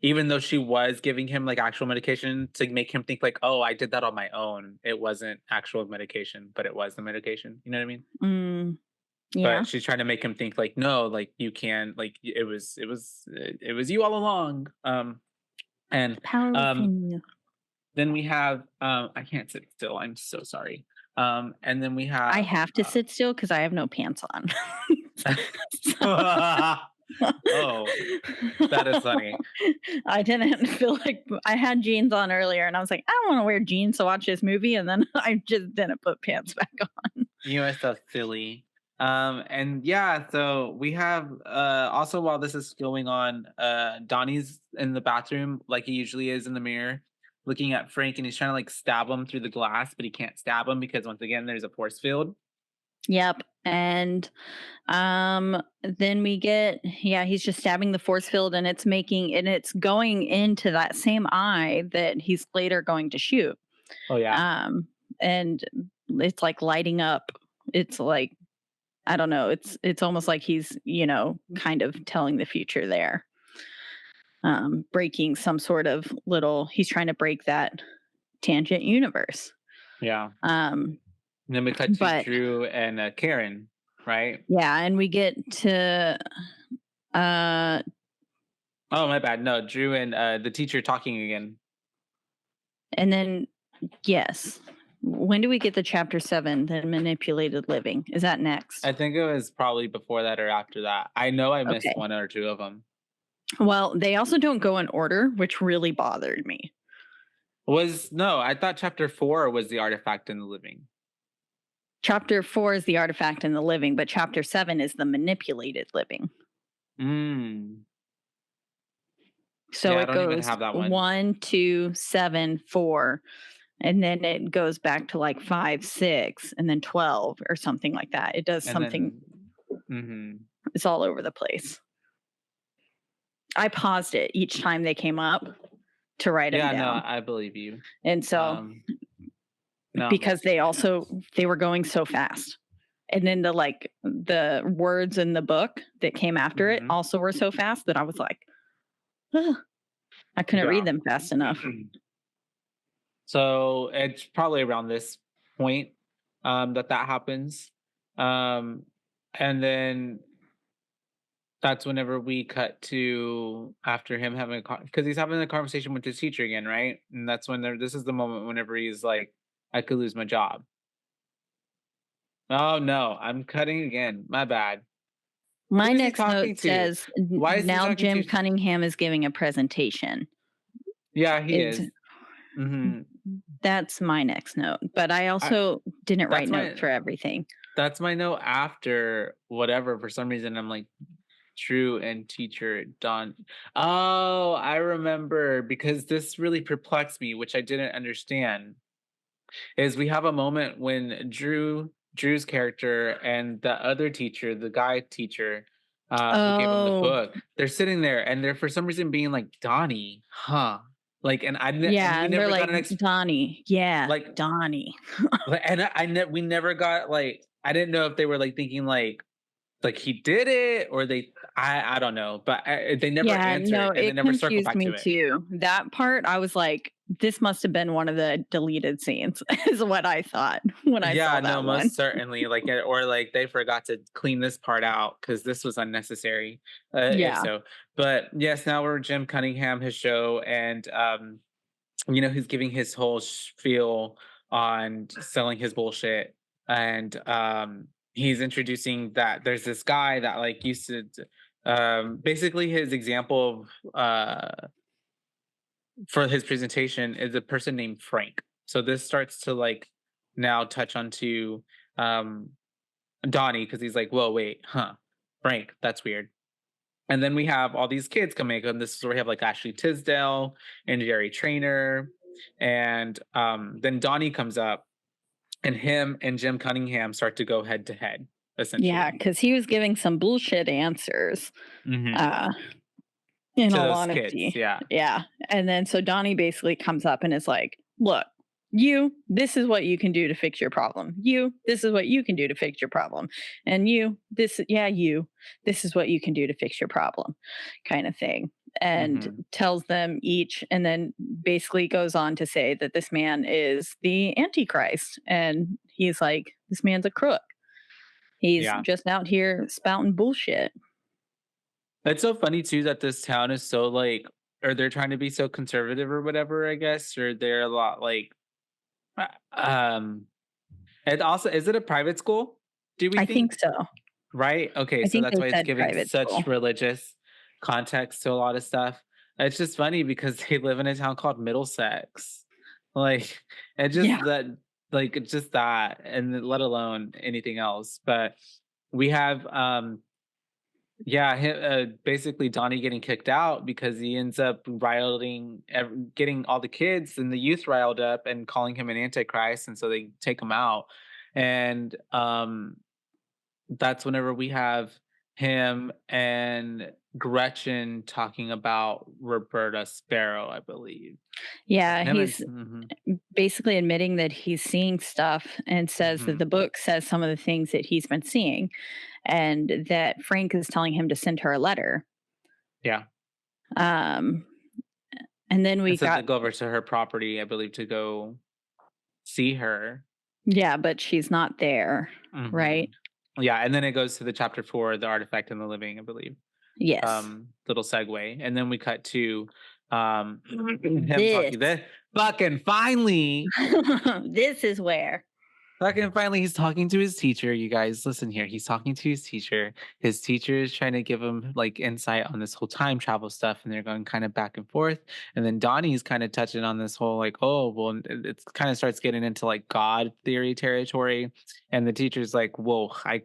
S4: even though she was giving him like actual medication, to make him think like, oh, I did that on my own. It wasn't actual medication, but it was the medication. You know what I mean?
S2: Yeah.
S4: But she's trying to make him think like, no, like you can, like it was you all along. And
S2: power within you.
S4: Then we have I can't sit still. I'm so sorry. And then we have
S2: I have to sit still because I have no pants on.
S4: Oh, that is funny.
S2: I didn't feel like I had jeans on earlier, and I was like, I don't want to wear jeans to watch this movie, and then I just didn't put pants back on.
S4: You are so silly. And yeah, so we have also while this is going on, Donnie's in the bathroom like he usually is in the mirror, looking at Frank, and he's trying to like stab him through the glass, but he can't stab him because once again there's a force field.
S2: Yep. And then we get he's just stabbing the force field, and it's going into that same eye that he's later going to shoot.
S4: Oh yeah.
S2: And it's like lighting up. It's like, I don't know, it's almost like he's, kind of telling the future there. Breaking some sort of he's trying to break that tangent universe.
S4: Yeah. And then we cut to Drew and Karen, right?
S2: Yeah, and we get to
S4: oh, my bad. No, Drew and the teacher talking again.
S2: And then yes. When do we get the chapter 7, the manipulated living? Is that next?
S4: I think it was probably before that or after that. I know I missed one or two of them.
S2: Well, they also don't go in order, which really bothered me.
S4: I thought chapter 4 was the artifact in the living.
S2: Chapter 4 is the artifact in the living, but chapter 7 is the manipulated living. So
S4: Yeah, I
S2: it
S4: don't even
S2: goes
S4: have that one.
S2: 1, 2, 7, 4, and then it goes back to like 5, 6, and then 12 or something like that. It does
S4: And
S2: something.
S4: then,
S2: It's all over the place. I paused it each time they came up to write them down.
S4: Yeah, no, I believe you.
S2: And so,
S4: no,
S2: because they were going so fast. And then the words in the book that came after it also were so fast that I was like, ugh, I couldn't read them fast enough.
S4: So it's probably around this point that happens. And then that's whenever we cut to after him having because he's having a conversation with his teacher again, right? And that's when this is the moment whenever he's like, I could lose my job. Oh no, I'm cutting again. My bad.
S2: My next note says, now Jim Cunningham is giving a presentation.
S4: Yeah, he is.
S2: That's my next note. But I also didn't write notes for everything.
S4: That's my note after whatever. For some reason, I'm like, Drew and teacher Don. Oh, I remember, because this really perplexed me, which I didn't understand. Is we have a moment when Drew's character and the other teacher, the guy teacher, who gave him the book, they're sitting there and they're for some reason being like, Donnie, huh? Like, and
S2: and they're like, Donnie, like Donnie.
S4: And we never got like, I didn't know if they were like thinking like he did it, or I don't know, but they never answered.
S2: No,
S4: and they never circled back to it.
S2: Too. That part, I was like, this must have been one of the deleted scenes, is what I thought when I saw that one.
S4: Most certainly, or like they forgot to clean this part out because this was unnecessary. So, but yes, now we're Jim Cunningham, his show, and he's giving his whole spiel on selling his bullshit, and he's introducing that there's this guy that like used to basically his example of for his presentation is a person named Frank. So this starts to like now touch onto Donnie, because he's like, whoa, wait, Frank, that's weird. And then we have all these kids coming, and this is where we have like Ashley Tisdale and Jerry Trainer, and then Donnie comes up, and him and Jim Cunningham start to go head to head, essentially.
S2: Yeah, because he was giving some bullshit answers. In all honesty.
S4: Kids,
S2: yeah. And then so Donnie basically comes up and is like, look, this is what you can do to fix your problem. This is what you can do to fix your problem. And this is what you can do to fix your problem, kind of thing. And tells them each, and then basically goes on to say that this man is the Antichrist. And he's like, this man's a crook. He's just out here spouting bullshit.
S4: It's so funny too that this town is so like, or they're trying to be so conservative or whatever, I guess, or they're a lot like, and also, is it a private school? Do we think
S2: so?
S4: Right? Okay, so that's why it's giving such religious context to a lot of stuff. It's just funny because they live in a town called Middlesex, like, and just that, and let alone anything else. But we have basically Donnie getting kicked out because he ends up getting all the kids and the youth riled up and calling him an antichrist, and so they take him out. And that's whenever we have him and Gretchen talking about Roberta Sparrow, I believe.
S2: Yeah, he's basically admitting that he's seeing stuff, and says that the book says some of the things that he's been seeing, and that Frank is telling him to send her a letter.
S4: Yeah.
S2: And then we got
S4: to go over to her property, I believe, to go see her.
S2: Yeah, but she's not there, right?
S4: Yeah, and then it goes to the chapter 4, the artifact in the living, I believe.
S2: Yes.
S4: Little segue, and then we cut to him talking this. Fucking finally,
S2: this is where
S4: Fucking finally, he's talking to his teacher. You guys, listen here. He's talking to his teacher. His teacher is trying to give him like insight on this whole time travel stuff, and they're going kind of back and forth. And then Donnie's kind of touching on this whole like, oh, well, it kind of starts getting into like God theory territory. And the teacher's like, whoa, I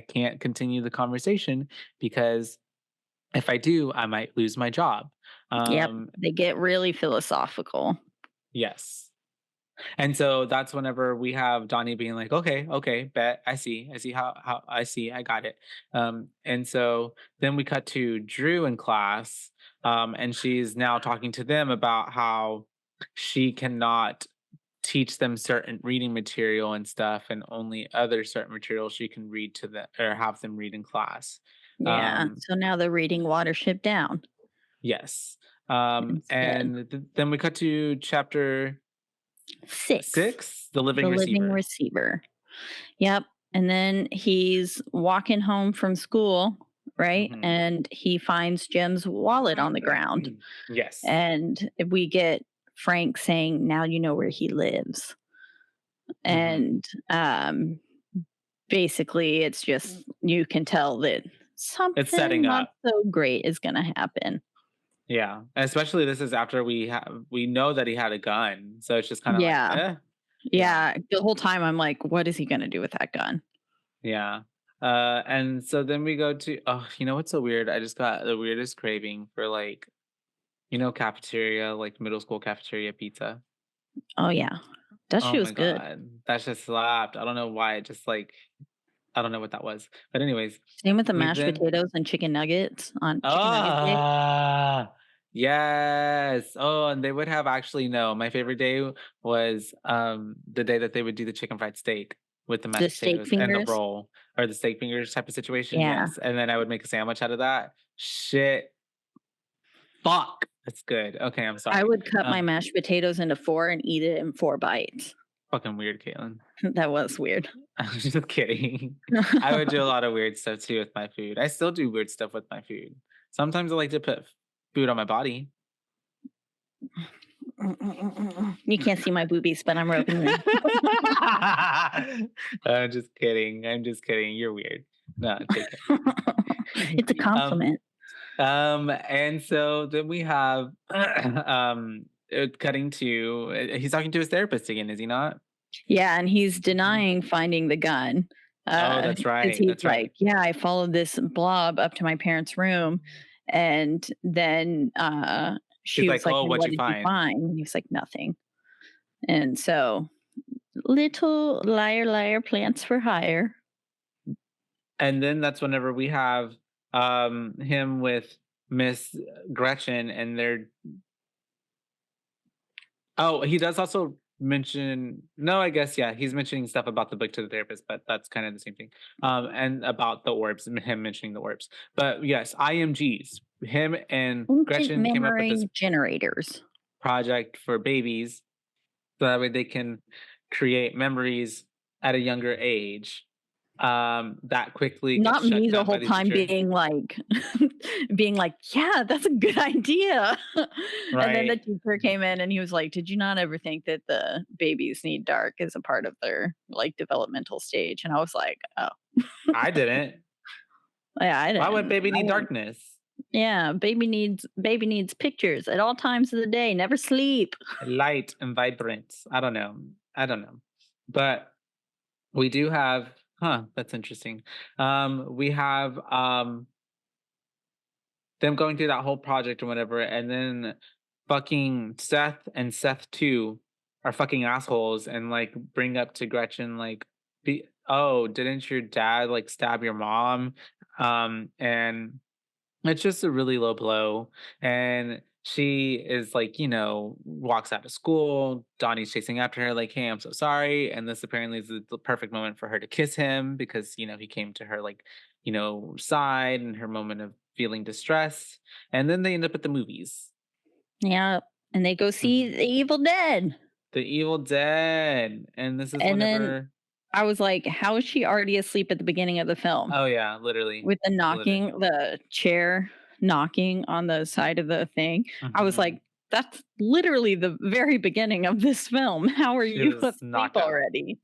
S4: can't continue the conversation because if I do, I might lose my job.
S2: Yep, they get really philosophical.
S4: Yes. And so that's whenever we have Donnie being like, okay, bet, I see how I got it. And so then we cut to Drew in class, and she's now talking to them about how she cannot teach them certain reading material and stuff, and only other certain material she can read to them or have them read in class.
S2: Yeah. So now they're reading Watership Down.
S4: Yes.
S2: instead.
S4: And then we cut to chapter
S2: 6.
S4: The Living
S2: The
S4: Receiver.
S2: Living Receiver. Yep. And then he's walking home from school, right?
S4: Mhm.
S2: And he finds Jim's wallet on the ground.
S4: Yes.
S2: And we get Frank saying, now you know where he lives. And basically it's just, you can tell that something
S4: setting
S2: not
S4: up.
S2: so great is going to happen.
S4: Yeah, especially this is after we know that he had a gun, so it's just kind of
S2: Yeah.
S4: like,
S2: Yeah. The whole time I'm like, what is he going to do with that gun?
S4: yeah. And so then we go to, you know what's so weird? I just got the weirdest craving for like, cafeteria, like middle school cafeteria pizza.
S2: Oh, yeah. That
S4: Oh
S2: shit was
S4: my
S2: good.
S4: God, that just slapped. I don't know why. It just like, I don't know what that was. But anyways,
S2: Same with the
S4: we
S2: mashed
S4: then-
S2: potatoes and chicken nuggets on chicken nugget day.
S4: Yes. Oh, and they would have actually no. My favorite day was the day that they would do the chicken fried steak with the
S2: The
S4: mashed
S2: steak
S4: potatoes and the
S2: fingers?
S4: roll or the steak fingers type of situation.
S2: Yeah.
S4: Yes. And then I would make a sandwich out of that. Shit. Fuck. That's good. Okay, I'm sorry.
S2: I would cut my mashed potatoes into 4 and eat it in 4 bites.
S4: Fucking weird, Caitlin.
S2: That was weird.
S4: I'm just kidding. I would do a lot of weird stuff too with my food. I still do weird stuff with my food. Sometimes I like to put food on my body.
S2: You can't see my boobies, but I'm roping them.
S4: I'm just kidding. You're weird. No, take it.
S2: It's a compliment.
S4: And so then we have cutting to he's talking to his therapist again, is he not?
S2: Yeah, and he's denying finding the gun.
S4: That's right.
S2: He's
S4: That's right.
S2: like, yeah, I followed this blob up to my parents' room, and then she was like,
S4: oh,
S2: "And
S4: what'd
S2: what
S4: you
S2: did
S4: find?"
S2: you find? And he's like, nothing. And so, little liar, liar, plants for hire.
S4: And then that's whenever we have him with Miss Gretchen, and they're he does also mention I guess he's mentioning stuff about the book to the therapist, but that's kind of the same thing. And about the orbs, him mentioning the orbs. But yes, IMGs. Him and Gretchen came up with this
S2: generators
S4: project for babies, so that way they can create memories at a younger age. That quickly gets
S2: not
S4: shut
S2: me the
S4: down by
S2: whole time
S4: teacher.
S2: being like, yeah, that's a good idea. And then the
S4: Right.
S2: teacher came in and he was like, did you not ever think that the babies need dark as a part of their like developmental stage? And I was like, oh.
S4: I didn't.
S2: Yeah, I didn't.
S4: Why would baby need darkness?
S2: Yeah, baby needs pictures at all times of the day. Never sleep.
S4: Light and vibrant. I don't know. But we do have that's interesting. We have them going through that whole project or whatever, and then fucking Seth and Seth 2 are fucking assholes and like bring up to Gretchen like, didn't your dad like stab your mom? And it's just a really low blow. And she is like, walks out of school. Donnie's chasing after her, like, hey, I'm so sorry. And this apparently is the perfect moment for her to kiss him because, he came to her, like, side and her moment of feeling distress. And then they end up at the movies.
S2: Yeah. And they go see The Evil Dead.
S4: The Evil Dead. And this is
S2: then I was like, how is she already asleep at the beginning of the film?
S4: Oh, yeah, literally.
S2: With the knocking, the chair knocking on the side of the thing. I was like, that's literally the very beginning of this film. How are you asleep already?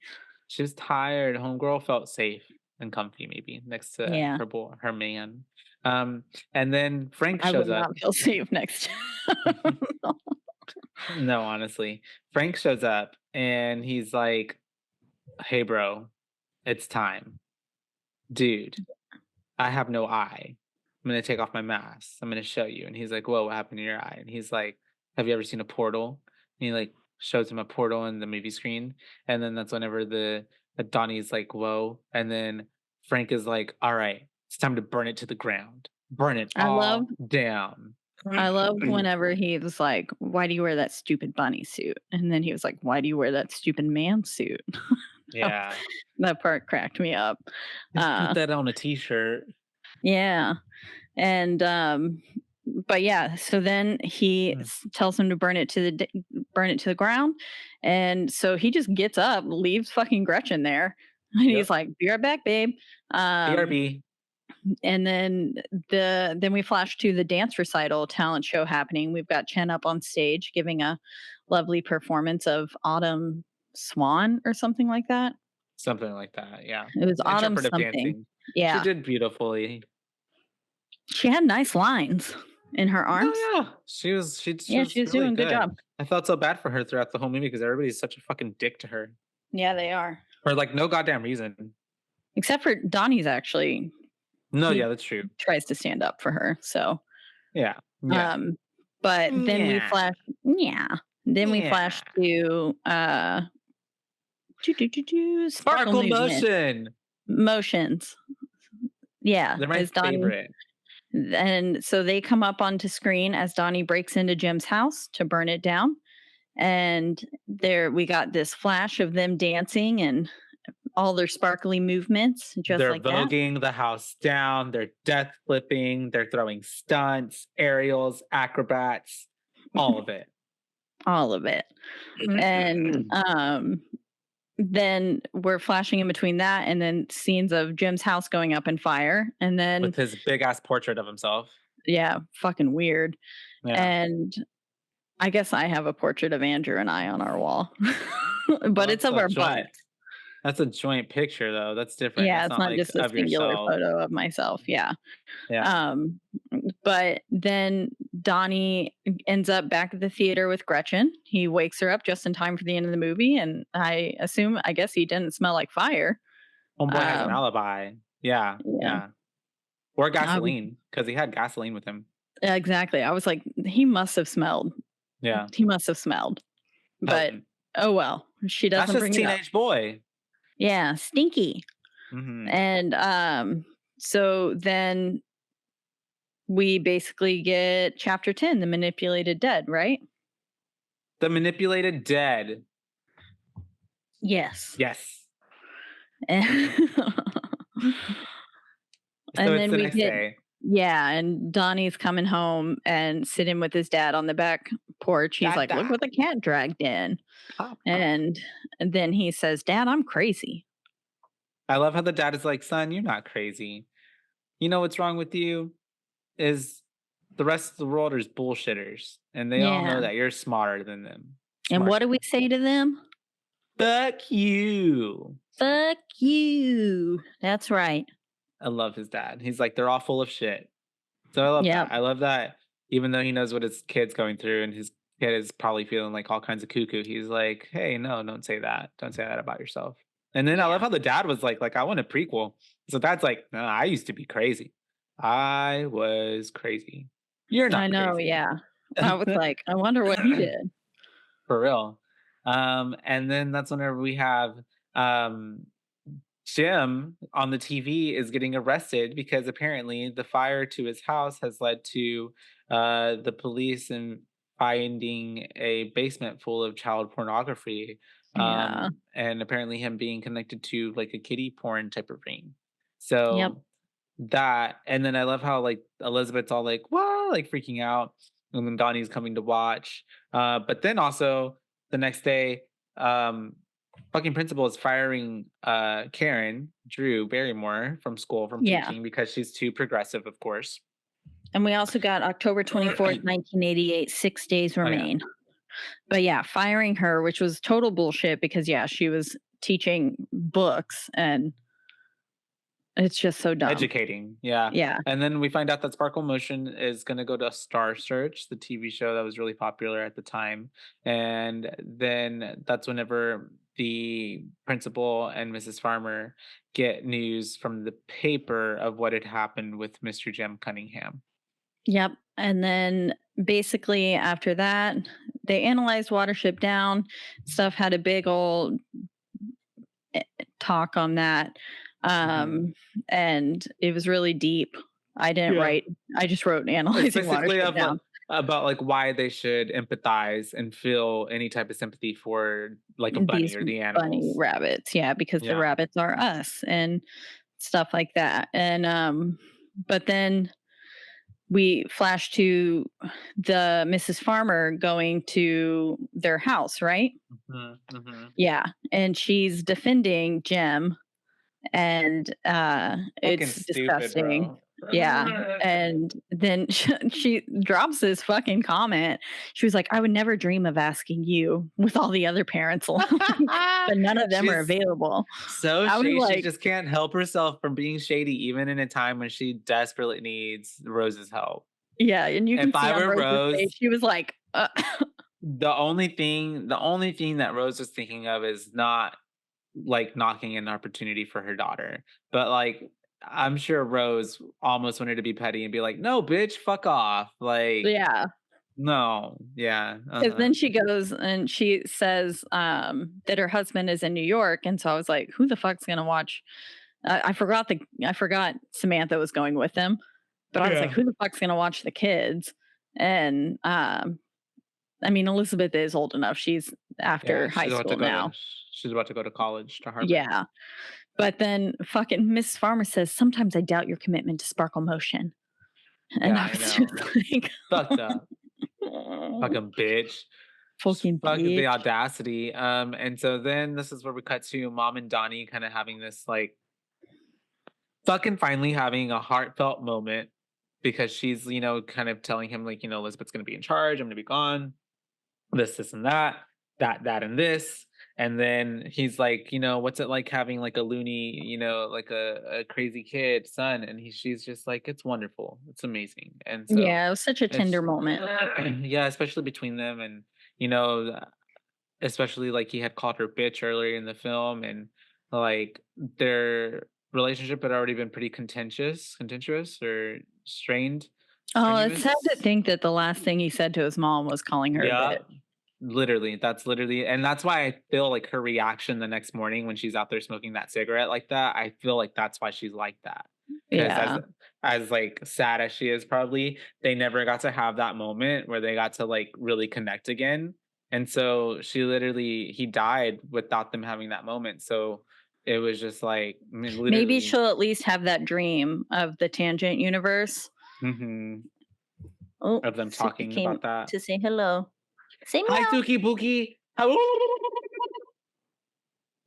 S4: She was tired. Homegirl felt safe and comfy, maybe next to
S2: Yeah.
S4: her man. And then Frank
S2: I would
S4: shows up.
S2: not feel safe next to him.
S4: No, honestly, Frank shows up and he's like, "Hey, bro, it's time, dude. I have no eye. I'm gonna take off my mask. I'm gonna show you." And he's like, "Whoa, what happened to your eye?" And he's like, "Have you ever seen a portal?" And he like shows him a portal in the movie screen. And then that's whenever the Donnie's like, "Whoa," and then Frank is like, "All right, it's time to burn it to the ground. Burn it all down."
S2: I love whenever he was like, "Why do you wear that stupid bunny suit?" And then he was like, "Why do you wear that stupid man suit?"
S4: Yeah,
S2: That part cracked me up.
S4: just put that on a t-shirt.
S2: Yeah. And but yeah, so then he tells him to burn it to the ground. And so he just gets up, leaves fucking Gretchen there. And he's like, "Be right back, babe."
S4: BRB.
S2: And then we flash to the dance recital talent show happening. We've got Chen up on stage giving a lovely performance of Autumn Swan or something like that.
S4: Something like that, yeah.
S2: It was Autumn
S4: Interpretive
S2: something.
S4: dancing.
S2: Yeah.
S4: She did beautifully.
S2: She had nice lines in her arms.
S4: Oh yeah, she was
S2: was
S4: really
S2: doing a good job.
S4: I felt so bad for her throughout the whole movie because everybody's such a fucking dick to her
S2: Yeah, they are.
S4: for like no goddamn reason.
S2: Except for Donnie's actually
S4: No,
S2: He-
S4: yeah, that's true.
S2: tries to stand up for her. So
S4: Yeah.
S2: but then we
S4: Yeah.
S2: flash Then we flash to
S4: Sparkle
S2: movement. Motions. Yeah.
S4: They're my
S2: as Donnie-
S4: favorite.
S2: And so they come up onto screen as Donnie breaks into Jim's house to burn it down. And there we got this flash of them dancing and all their sparkly movements, just
S4: They're
S2: like that.
S4: voguing the house down. They're death flipping. They're throwing stunts, aerials, acrobats, all of it.
S2: All of it. And then we're flashing in between that and then scenes of Jim's house going up in fire. And then
S4: With his big ass portrait of himself.
S2: yeah, fucking weird.
S4: Yeah.
S2: And I guess I have a portrait of Andrew and I on our wall. But it's of our butt.
S4: That's a joint picture though. That's different.
S2: Yeah,
S4: That's
S2: it's not
S4: like
S2: just a
S4: of
S2: singular
S4: yourself.
S2: photo of myself. Yeah.
S4: Yeah.
S2: But then Donnie ends up back at the theater with Gretchen. He wakes her up just in time for the end of the movie, and I guess he didn't smell like fire.
S4: Homeboy has an alibi. Yeah.
S2: Yeah.
S4: Or gasoline, because he had gasoline with him.
S2: Exactly. I was like, he must have smelled.
S4: Yeah.
S2: He must have smelled. But oh well, she doesn't
S4: That's
S2: bring
S4: just
S2: it up.
S4: teenage boy.
S2: Yeah, stinky.
S4: Mhm.
S2: And so then we basically get chapter 10, the manipulated dead, right?
S4: The manipulated dead.
S2: Yes.
S4: Yes.
S2: And
S4: So
S2: and
S4: it's
S2: then
S4: the
S2: we
S4: next
S2: get
S4: day.
S2: yeah, and Donnie's coming home and sitting with his dad on the back porch. He's like, "Look what the cat dragged in." And then he says, "Dad, I'm crazy."
S4: I love how the dad is like, "Son, you're not crazy. You know what's wrong with you is the rest of the world is bullshitters, and they all know
S2: Yeah.
S4: that you're smarter than them."
S2: And what do we say to them?
S4: Fuck you.
S2: Fuck you. That's right.
S4: I love his dad. He's like, they're all full of shit. So I love
S2: Yep.
S4: that. I love that even though he knows what his kid's going through and his kid is probably feeling like all kinds of cuckoo, he's like, hey, no, don't say that. Don't say that about yourself. And then I love how the dad was like, I want a prequel. So dad's like, no, I used to be crazy. I was crazy. You're not
S2: I know,
S4: crazy.
S2: yeah. I was like, I wonder what he did.
S4: For real. And then that's whenever we have Jim on the TV is getting arrested because apparently the fire to his house has led to the police and finding a basement full of child pornography.
S2: Yeah.
S4: And apparently him being connected to like a kiddie porn type of ring. So that, and then I love how like Elizabeth's all like, what? Like freaking out. And then Donnie's coming to watch. But then also the next day, fucking principal is firing Karen, Drew Barrymore from school from teaching because she's too progressive, of course.
S2: And we also got October 24th, 1988, 6 days remain. But yeah, firing her, which was total bullshit because she was teaching books, and it's just so dumb.
S4: Educating, yeah.
S2: Yeah.
S4: And then we find out that Sparkle Motion is going to go to Star Search, the TV show that was really popular at the time. And then that's whenever the principal and Mrs. Farmer get news from the paper of what had happened with Mr. Jem Cunningham.
S2: Yep. And then basically after that, they analyzed Watership Down. Stuff had a big old talk on that. And it was really deep. I didn't write, I just wrote analyzing Watership Down.
S4: About like why they should empathize and feel any type of sympathy for like a bunny or the animals.
S2: Bunny rabbits, yeah, because the rabbits are us and stuff like that. And but then we flash to the Mrs. Farmer going to their house, right? Yeah, and she's defending Jem, and it's disgusting.
S4: Stupid,
S2: yeah, and then she drops this fucking comment. She was like, I would never dream of asking you with all the other parents, but none of them are available.
S4: So she just can't help herself from being shady, even in a time when she desperately needs Rose's help.
S2: Yeah, and you can see on Rose's face, she was like,
S4: the only thing that Rose was thinking of is not like knocking an opportunity for her daughter, but like I'm sure Rose almost wanted to be petty and be like, no, bitch, fuck off. Like,
S2: yeah.
S4: No, yeah.
S2: Because then she goes and she says that her husband is in New York. And so I was like, who the fuck's going to watch? I forgot Samantha was going with them. But I was like, who the fuck's going to watch the kids? And I mean, Elizabeth is old enough. She's after high school now.
S4: She's about to go to college, to Harvard.
S2: Yeah. But then fucking Miss Farmer says, sometimes I doubt your commitment to Sparkle Motion. And I was just like,
S4: fucked up. Fucking bitch.
S2: Fucking
S4: the audacity. And so then this is where we cut to Mom and Donnie kind of having this like fucking finally having a heartfelt moment because she's, you know, kind of telling him like, you know, Elizabeth's gonna be in charge, I'm gonna be gone, this and that, and this. And then he's like, you know, what's it like having like a loony, you know, like a crazy kid son? And she's just like, it's wonderful. It's amazing. And so
S2: yeah, it was such a tender moment.
S4: Yeah, especially between them. And, you know, especially like he had called her bitch earlier in the film. And like their relationship had already been pretty contentious or strained.
S2: Oh, it's sad to think that the last thing he said to his mom was calling her a bitch.
S4: Literally, that's why I feel like her reaction the next morning when she's out there smoking that cigarette like that, I feel like that's why she's like that.
S2: Yeah.
S4: As like sad as she is, probably they never got to have that moment where they got to like really connect again. And so he died without them having that moment. So it was just like
S2: maybe she'll at least have that dream of the tangent universe.
S4: Of them talking about that.
S2: To say hello. Say meow.
S4: Hi, Suki Bookie.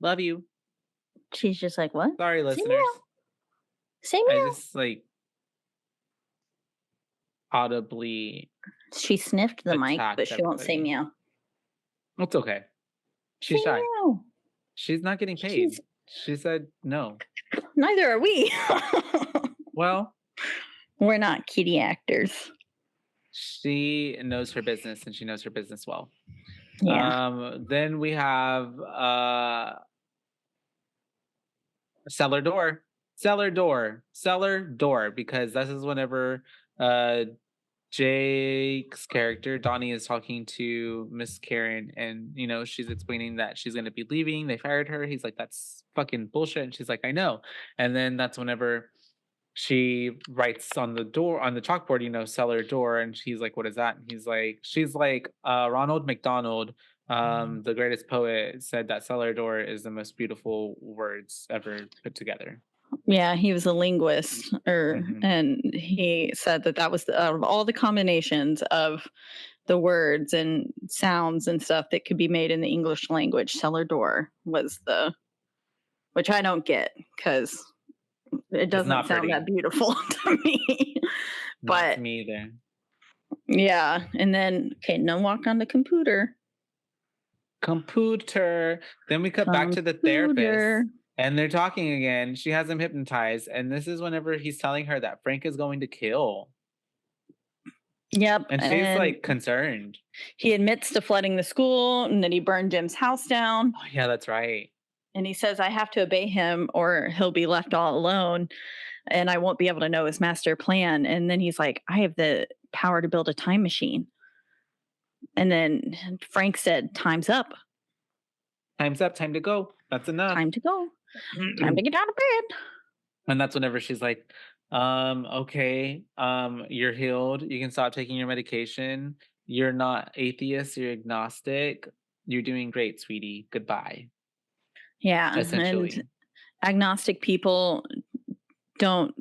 S4: Love you.
S2: She's just like, what?
S4: Sorry, listeners.
S2: Say meow.
S4: I just like audibly.
S2: She sniffed the mic, but she won't say meow.
S4: It's okay. She's shy.
S2: Meow.
S4: She's not getting paid. She said no.
S2: Neither are we.
S4: Well,
S2: we're not kitty actors.
S4: She knows her business and she knows her business well.
S2: Yeah.
S4: Then we have cellar door, because this is whenever Jake's character Donnie is talking to Miss Karen, and you know she's explaining that she's going to be leaving. They fired her. He's like, that's fucking bullshit. And she's like, I know. And then that's whenever she writes on the chalkboard, you know, cellar door, and she's like, what is that? And she's like Ronald McDonald, the greatest poet, said that cellar door is the most beautiful words ever put together.
S2: Yeah, he was a linguist, and he said that was out of all the combinations of the words and sounds and stuff that could be made in the English language, cellar door was which I don't get because it doesn't sound pretty. That beautiful to me. But
S4: not to me either.
S2: Yeah, and then no walk on the computer.
S4: Computer. Then we cut back to the therapist and they're talking again. She has him hypnotized. And this is whenever he's telling her that Frank is going to kill.
S2: Yep.
S4: And she's like concerned.
S2: He admits to flooding the school and that he burned Jim's house down.
S4: Oh, yeah, that's right.
S2: And he says, I have to obey him or he'll be left all alone and I won't be able to know his master plan. And then he's like, I have the power to build a time machine. And then Frank said, time's up.
S4: Time's up. Time to go. That's enough.
S2: Time to go. Time to get out of bed.
S4: And that's whenever she's like, okay, you're healed. You can stop taking your medication. You're not atheist. You're agnostic. You're doing great, sweetie. Goodbye.
S2: Yeah. And agnostic people don't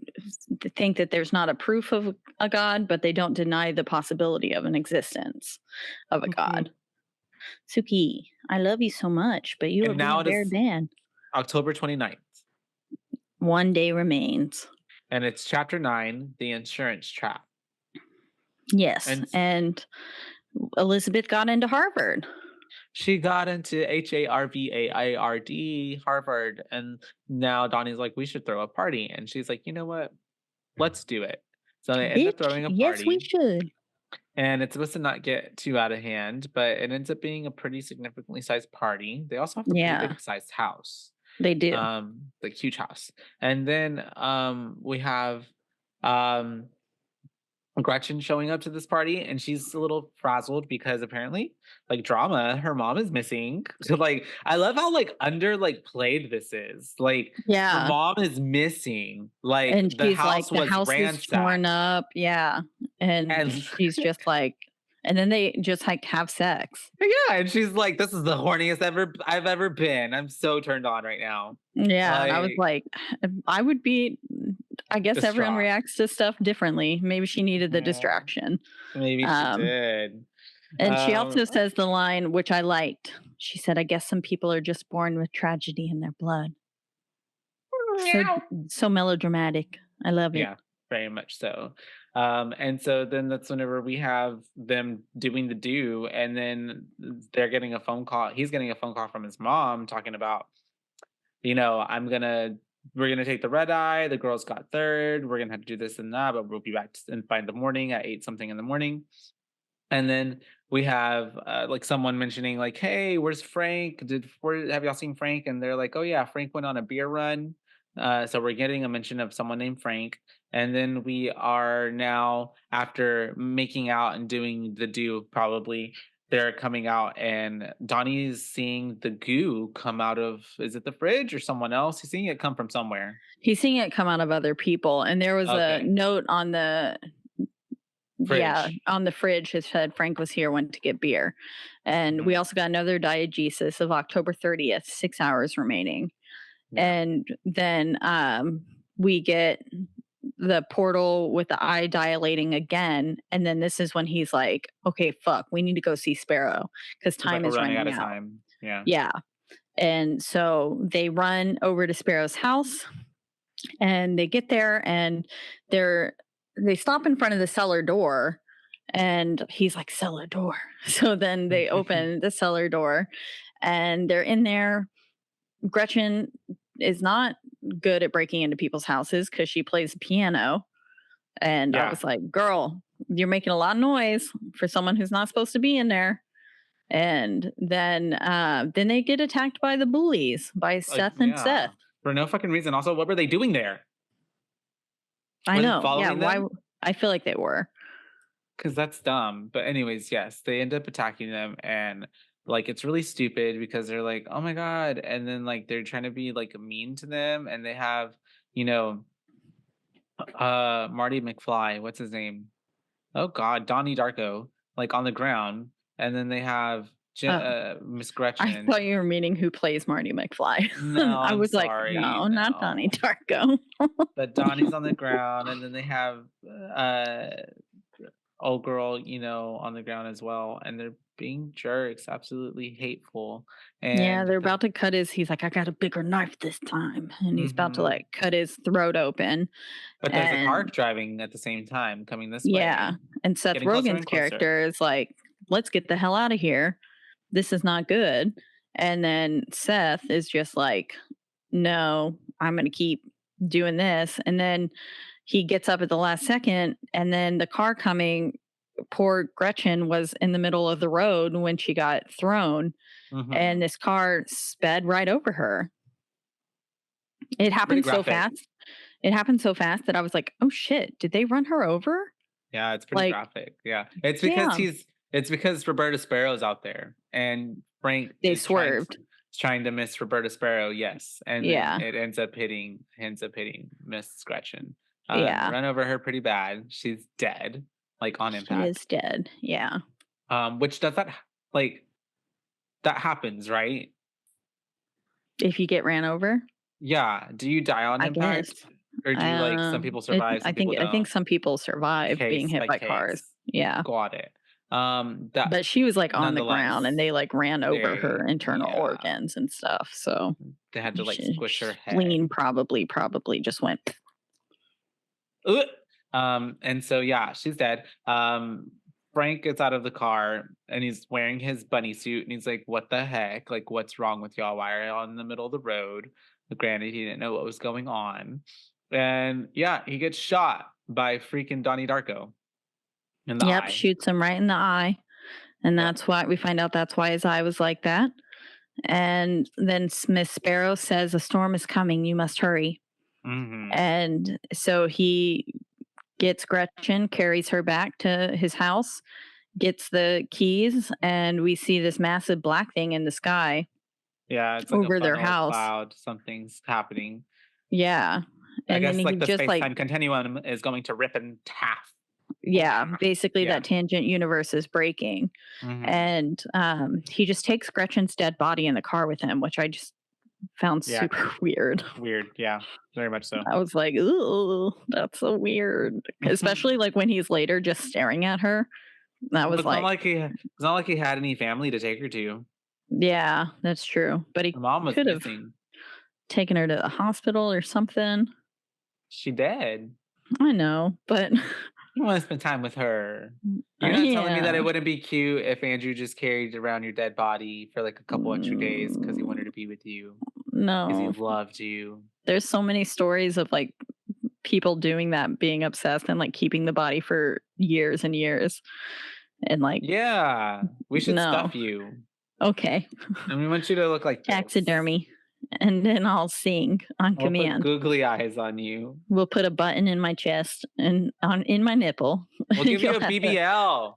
S2: think that there's not a proof of a God, but they don't deny the possibility of an existence of a God. Suki, I love you so much, but you are very bad.
S4: October 29th.
S2: One day remains.
S4: And it's chapter 9, The Insurance Trap.
S2: Yes. And Elizabeth got into Harvard.
S4: She got into Harvard, Harvard. And now Donnie's like, we should throw a party. And she's like, you know what? Let's do it. So they end up throwing a party.
S2: Yes, we should.
S4: And it's supposed to not get too out of hand, but it ends up being a pretty significantly sized party. They also have a pretty big sized house.
S2: They do.
S4: Like huge house. And then we have Gretchen showing up to this party, and she's a little frazzled because apparently, like, drama, her mom is missing. So like, I love how like played this is. Like, her mom is missing. Like,
S2: and
S4: the
S2: she's
S4: house
S2: like,
S4: was
S2: the house is torn up. Yeah. And she's just like, and then they just like have sex.
S4: Yeah, and she's like, "This is the horniest I've ever been. I'm so turned on right now."
S2: Yeah, and I was like, I would be. I guess everyone reacts to stuff differently. Maybe she needed the distraction.
S4: Maybe she did.
S2: And she also says the line, which I liked. She said, "I guess some people are just born with tragedy in their blood." So melodramatic. I love it.
S4: Yeah, very much so. And so then that's whenever we have them doing the do, and then they're getting a phone call. He's getting a phone call from his mom talking about, we're gonna take the red eye. The girls got third. We're gonna have to do this and that, but we'll be back by the morning at 8-something in the morning. And then we have like someone mentioning like, "Hey, where's Frank? Have y'all seen Frank?" And they're like, "Oh yeah, Frank went on a beer run." So we're getting a mention of someone named Frank. And then we are now, after making out and doing the do, probably they're coming out, and Donnie's seeing the goo come out of, is it the fridge or someone else? He's seeing it come from somewhere.
S2: He's seeing it come out of other people. And there was a note on the fridge. Yeah, on the fridge. It said Frank was here, went to get beer. And we also got another diegesis of October 30th, 6 hours remaining. Yeah. And then we get the portal with the eye dilating again, and then this is when he's like, okay, fuck, we need to go see Sparrow because time is running out of time. Yeah. And so they run over to Sparrow's house, and they get there, and they stop in front of the cellar door, and he's like, cellar door. So then they open the cellar door, and they're in there. Gretchen is not good at breaking into people's houses because she plays piano. And I was like, girl, you're making a lot of noise for someone who's not supposed to be in there. And then they get attacked by the bullies, by Seth and Seth.
S4: For no fucking reason. Also, what were they doing there?
S2: I know. Yeah, why? I feel like they were.
S4: Because that's dumb. But anyways, yes, they end up attacking them, and like, it's really stupid because they're like, oh my God. And then like, they're trying to be like mean to them. And they have, Marty McFly, what's his name? Oh God, Donnie Darko, like on the ground. And then they have Miss Gretchen.
S2: I thought you were meaning who plays Marty McFly.
S4: No,
S2: I was sorry. Like, no, not Donnie Darko.
S4: But Donnie's on the ground. And then they have old girl, on the ground as well. And they're being jerks, absolutely hateful. And
S2: they're about to cut he's like, I got a bigger knife this time. And he's about to like cut his throat open.
S4: But there's a car driving at the same time coming this way.
S2: Yeah. And Seth Rogen's character is like, let's get the hell out of here. this is not good. And then Seth is just like, no, I'm going to keep doing this. And then he gets up at the last second, and then the car coming, poor Gretchen was in the middle of the road when she got thrown, and this car sped right over her. It happened so fast. It happened so fast that I was like, oh shit, did they run her over?
S4: Yeah, it's pretty graphic. Yeah. It's because it's because Roberta Sparrow's out there, and Frank
S2: they swerved.
S4: Trying to miss Roberta Sparrow, yes. And
S2: then
S4: it ends up hitting Miss Gretchen. Run over her pretty bad. She's dead, like on impact.
S2: She is dead, yeah.
S4: Which does that, like, that happens, right?
S2: If you get ran over?
S4: Yeah. Do you die on impact?
S2: Guess.
S4: Or do you, like, some people survive, some people don't?
S2: I think some people survive being hit by cars. Yeah.
S4: Got it.
S2: But she was like on the ground, and they like ran over her internal organs and stuff. So
S4: they had to like squish her head.
S2: Spleen probably just went.
S4: And so yeah, she's dead. Frank gets out of the car, and he's wearing his bunny suit, and he's like, "What the heck? Like, what's wrong with y'all? Why are y'all in the middle of the road?" But granted, he didn't know what was going on, and yeah, he gets shot by freaking Donnie Darko.
S2: Yep, shoots him right in the eye. And that's why we find out that's why his eye was like that. And then Miss Sparrow says, a storm is coming. You must hurry. And so he gets Gretchen, carries her back to his house, gets the keys, and we see this massive black thing in the sky.
S4: Yeah, it's like
S2: over their house.
S4: Cloud. Something's happening.
S2: Yeah.
S4: I guess like the space-time continuum is going to rip in half.
S2: Yeah, basically that tangent universe is breaking. And he just takes Gretchen's dead body in the car with him, which I just found super weird.
S4: Weird, yeah, very much so.
S2: I was like, ooh, that's so weird. Especially like when he's later just staring at her. That was
S4: it's not like he had any family to take her to.
S2: Yeah, that's true. But he could have taken her to the hospital or something.
S4: She did.
S2: I know, but
S4: you want to spend time with her. You're not telling me that it wouldn't be cute if Andrew just carried around your dead body for like a couple extra days because he wanted to be with you.
S2: No.
S4: Because he loved you.
S2: There's so many stories of like people doing that, being obsessed and like keeping the body for years and years. And like,
S4: yeah, we should stuff you.
S2: Okay.
S4: And we want you to look like
S2: taxidermy. And then I'll sing on command.
S4: Put googly eyes on you.
S2: We'll put a button in my chest and in my nipple.
S4: We'll give you a BBL.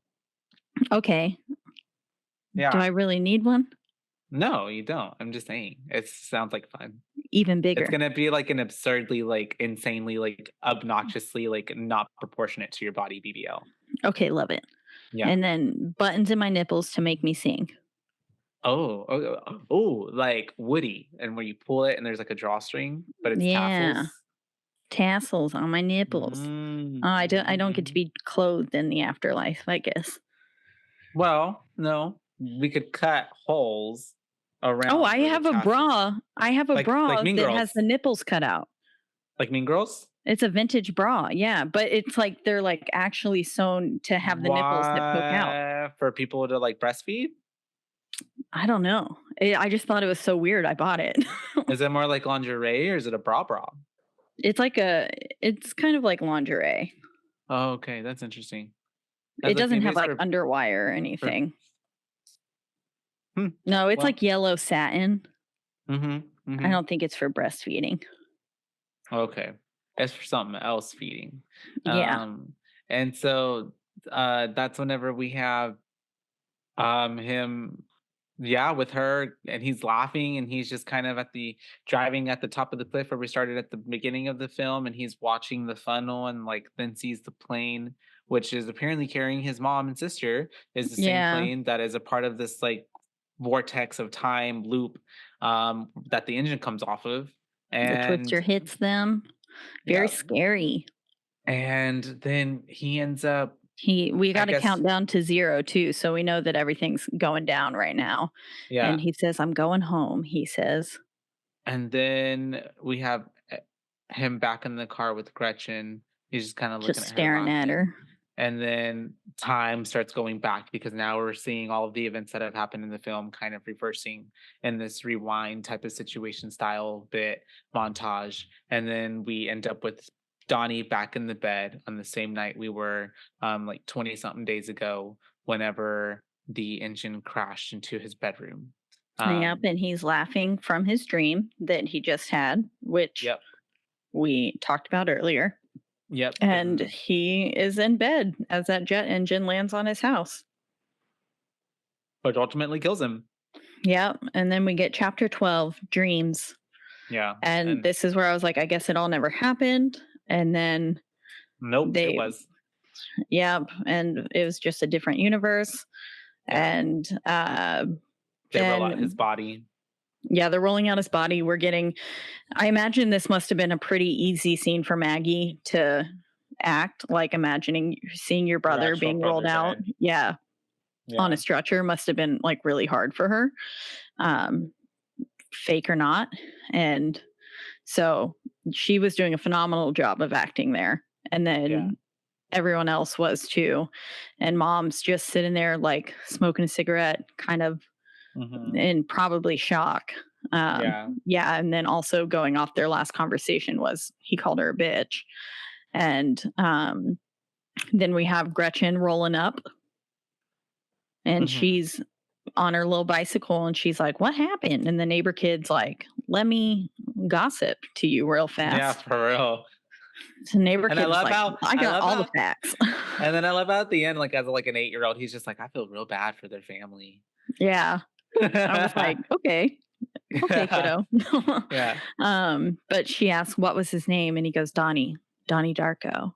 S2: Okay.
S4: Yeah.
S2: Do I really need one?
S4: No, you don't. I'm just saying. It sounds like fun.
S2: Even bigger.
S4: It's gonna be like an absurdly, like insanely, like obnoxiously, like not proportionate to your body BBL.
S2: Okay, love it.
S4: Yeah.
S2: And then buttons in my nipples to make me sing.
S4: Oh, like Woody, and where you pull it and there's like a drawstring, but it's
S2: tassels on my nipples. I don't get to be clothed in the afterlife, I guess.
S4: Well, no, we could cut holes around.
S2: Oh, I have a bra. I have a bra that has the nipples cut out.
S4: Like Mean Girls?
S2: It's a vintage bra, yeah, but it's like they're like actually sewn to have the nipples that poke out
S4: for people to like breastfeed.
S2: I don't know. I just thought it was so weird. I bought it.
S4: Is it more like lingerie or is it a bra?
S2: It's kind of like lingerie.
S4: Oh, okay. That's interesting.
S2: It doesn't have like underwire or anything. No, it's like yellow satin. I don't think it's for breastfeeding.
S4: Okay. It's for something else feeding.
S2: Yeah.
S4: And so that's whenever we have him with her, and he's laughing, and he's just kind of driving at the top of the cliff where we started at the beginning of the film, and he's watching the funnel and like then sees the plane, which is apparently carrying his mom and sister, is the same plane that is a part of this like vortex of time loop that the engine comes off of, and
S2: the twister hits them. Very scary.
S4: And then he ends up
S2: we got to count down to 0 too, so we know that everything's going down right now.
S4: Yeah.
S2: And he says, I'm going home, he says.
S4: And then we have him back in the car with Gretchen. He's just kind of looking
S2: staring at her.
S4: and then time starts going back because now we're seeing all of the events that have happened in the film kind of reversing in this rewind type of situation style bit montage. And then we end up with Donnie back in the bed on the same night we were like 20 something days ago whenever the engine crashed into his bedroom.
S2: Yep, and he's laughing from his dream that he just had, which
S4: Yep.
S2: we talked about earlier.
S4: Yep.
S2: And he is in bed as that jet engine lands on his house.
S4: Which ultimately kills him.
S2: Yep. And then we get chapter 12, Dreams.
S4: Yeah.
S2: And this is where I was like, I guess it all never happened. And then
S4: nope, it was.
S2: Yep. And it was just a different universe.
S4: Yeah.
S2: And
S4: they roll out his body.
S2: Yeah, they're rolling out his body. We're getting, I imagine this must have been a pretty easy scene for Maggie to act, like imagining seeing your brother being rolled out. Yeah, on a stretcher must have been like really hard for her, fake or not. And so she was doing a phenomenal job of acting there. And then everyone else was too. And Mom's just sitting there like smoking a cigarette, kind of in probably shock. Yeah. And then also going off their last conversation was he called her a bitch. And then we have Gretchen rolling up and she's on her little bicycle and she's like, what happened? And the neighbor kid's like, let me gossip to you real fast.
S4: Yeah, for real.
S2: The neighbor kid's like, I got all the facts.
S4: And then I love how at the end, like as like an 8-year-old, he's just like, I feel real bad for their family.
S2: Yeah. I was like, okay, kiddo.
S4: Yeah.
S2: But she asked, what was his name? And he goes, Donnie Darko.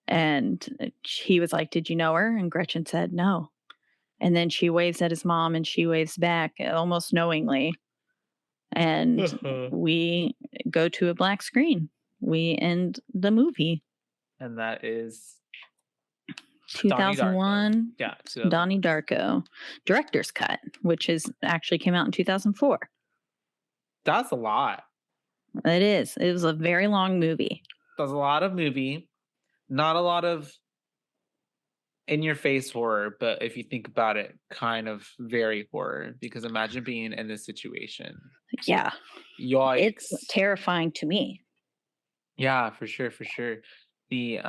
S2: And he was like, did you know her? And Gretchen said, no. And then she waves at his mom and she waves back almost knowingly. And we go to a black screen. We end the movie.
S4: And that is
S2: 2001.
S4: Yeah.
S2: Donnie Darko. Director's cut, which is actually came out in 2004.
S4: That's a lot.
S2: It is. It was a very long movie.
S4: There's a lot of movie. Not a lot of in-your-face horror, but if you think about it, kind of very horror. Because imagine being in this situation.
S2: Yeah.
S4: Yikes.
S2: It's terrifying to me.
S4: Yeah, for sure. The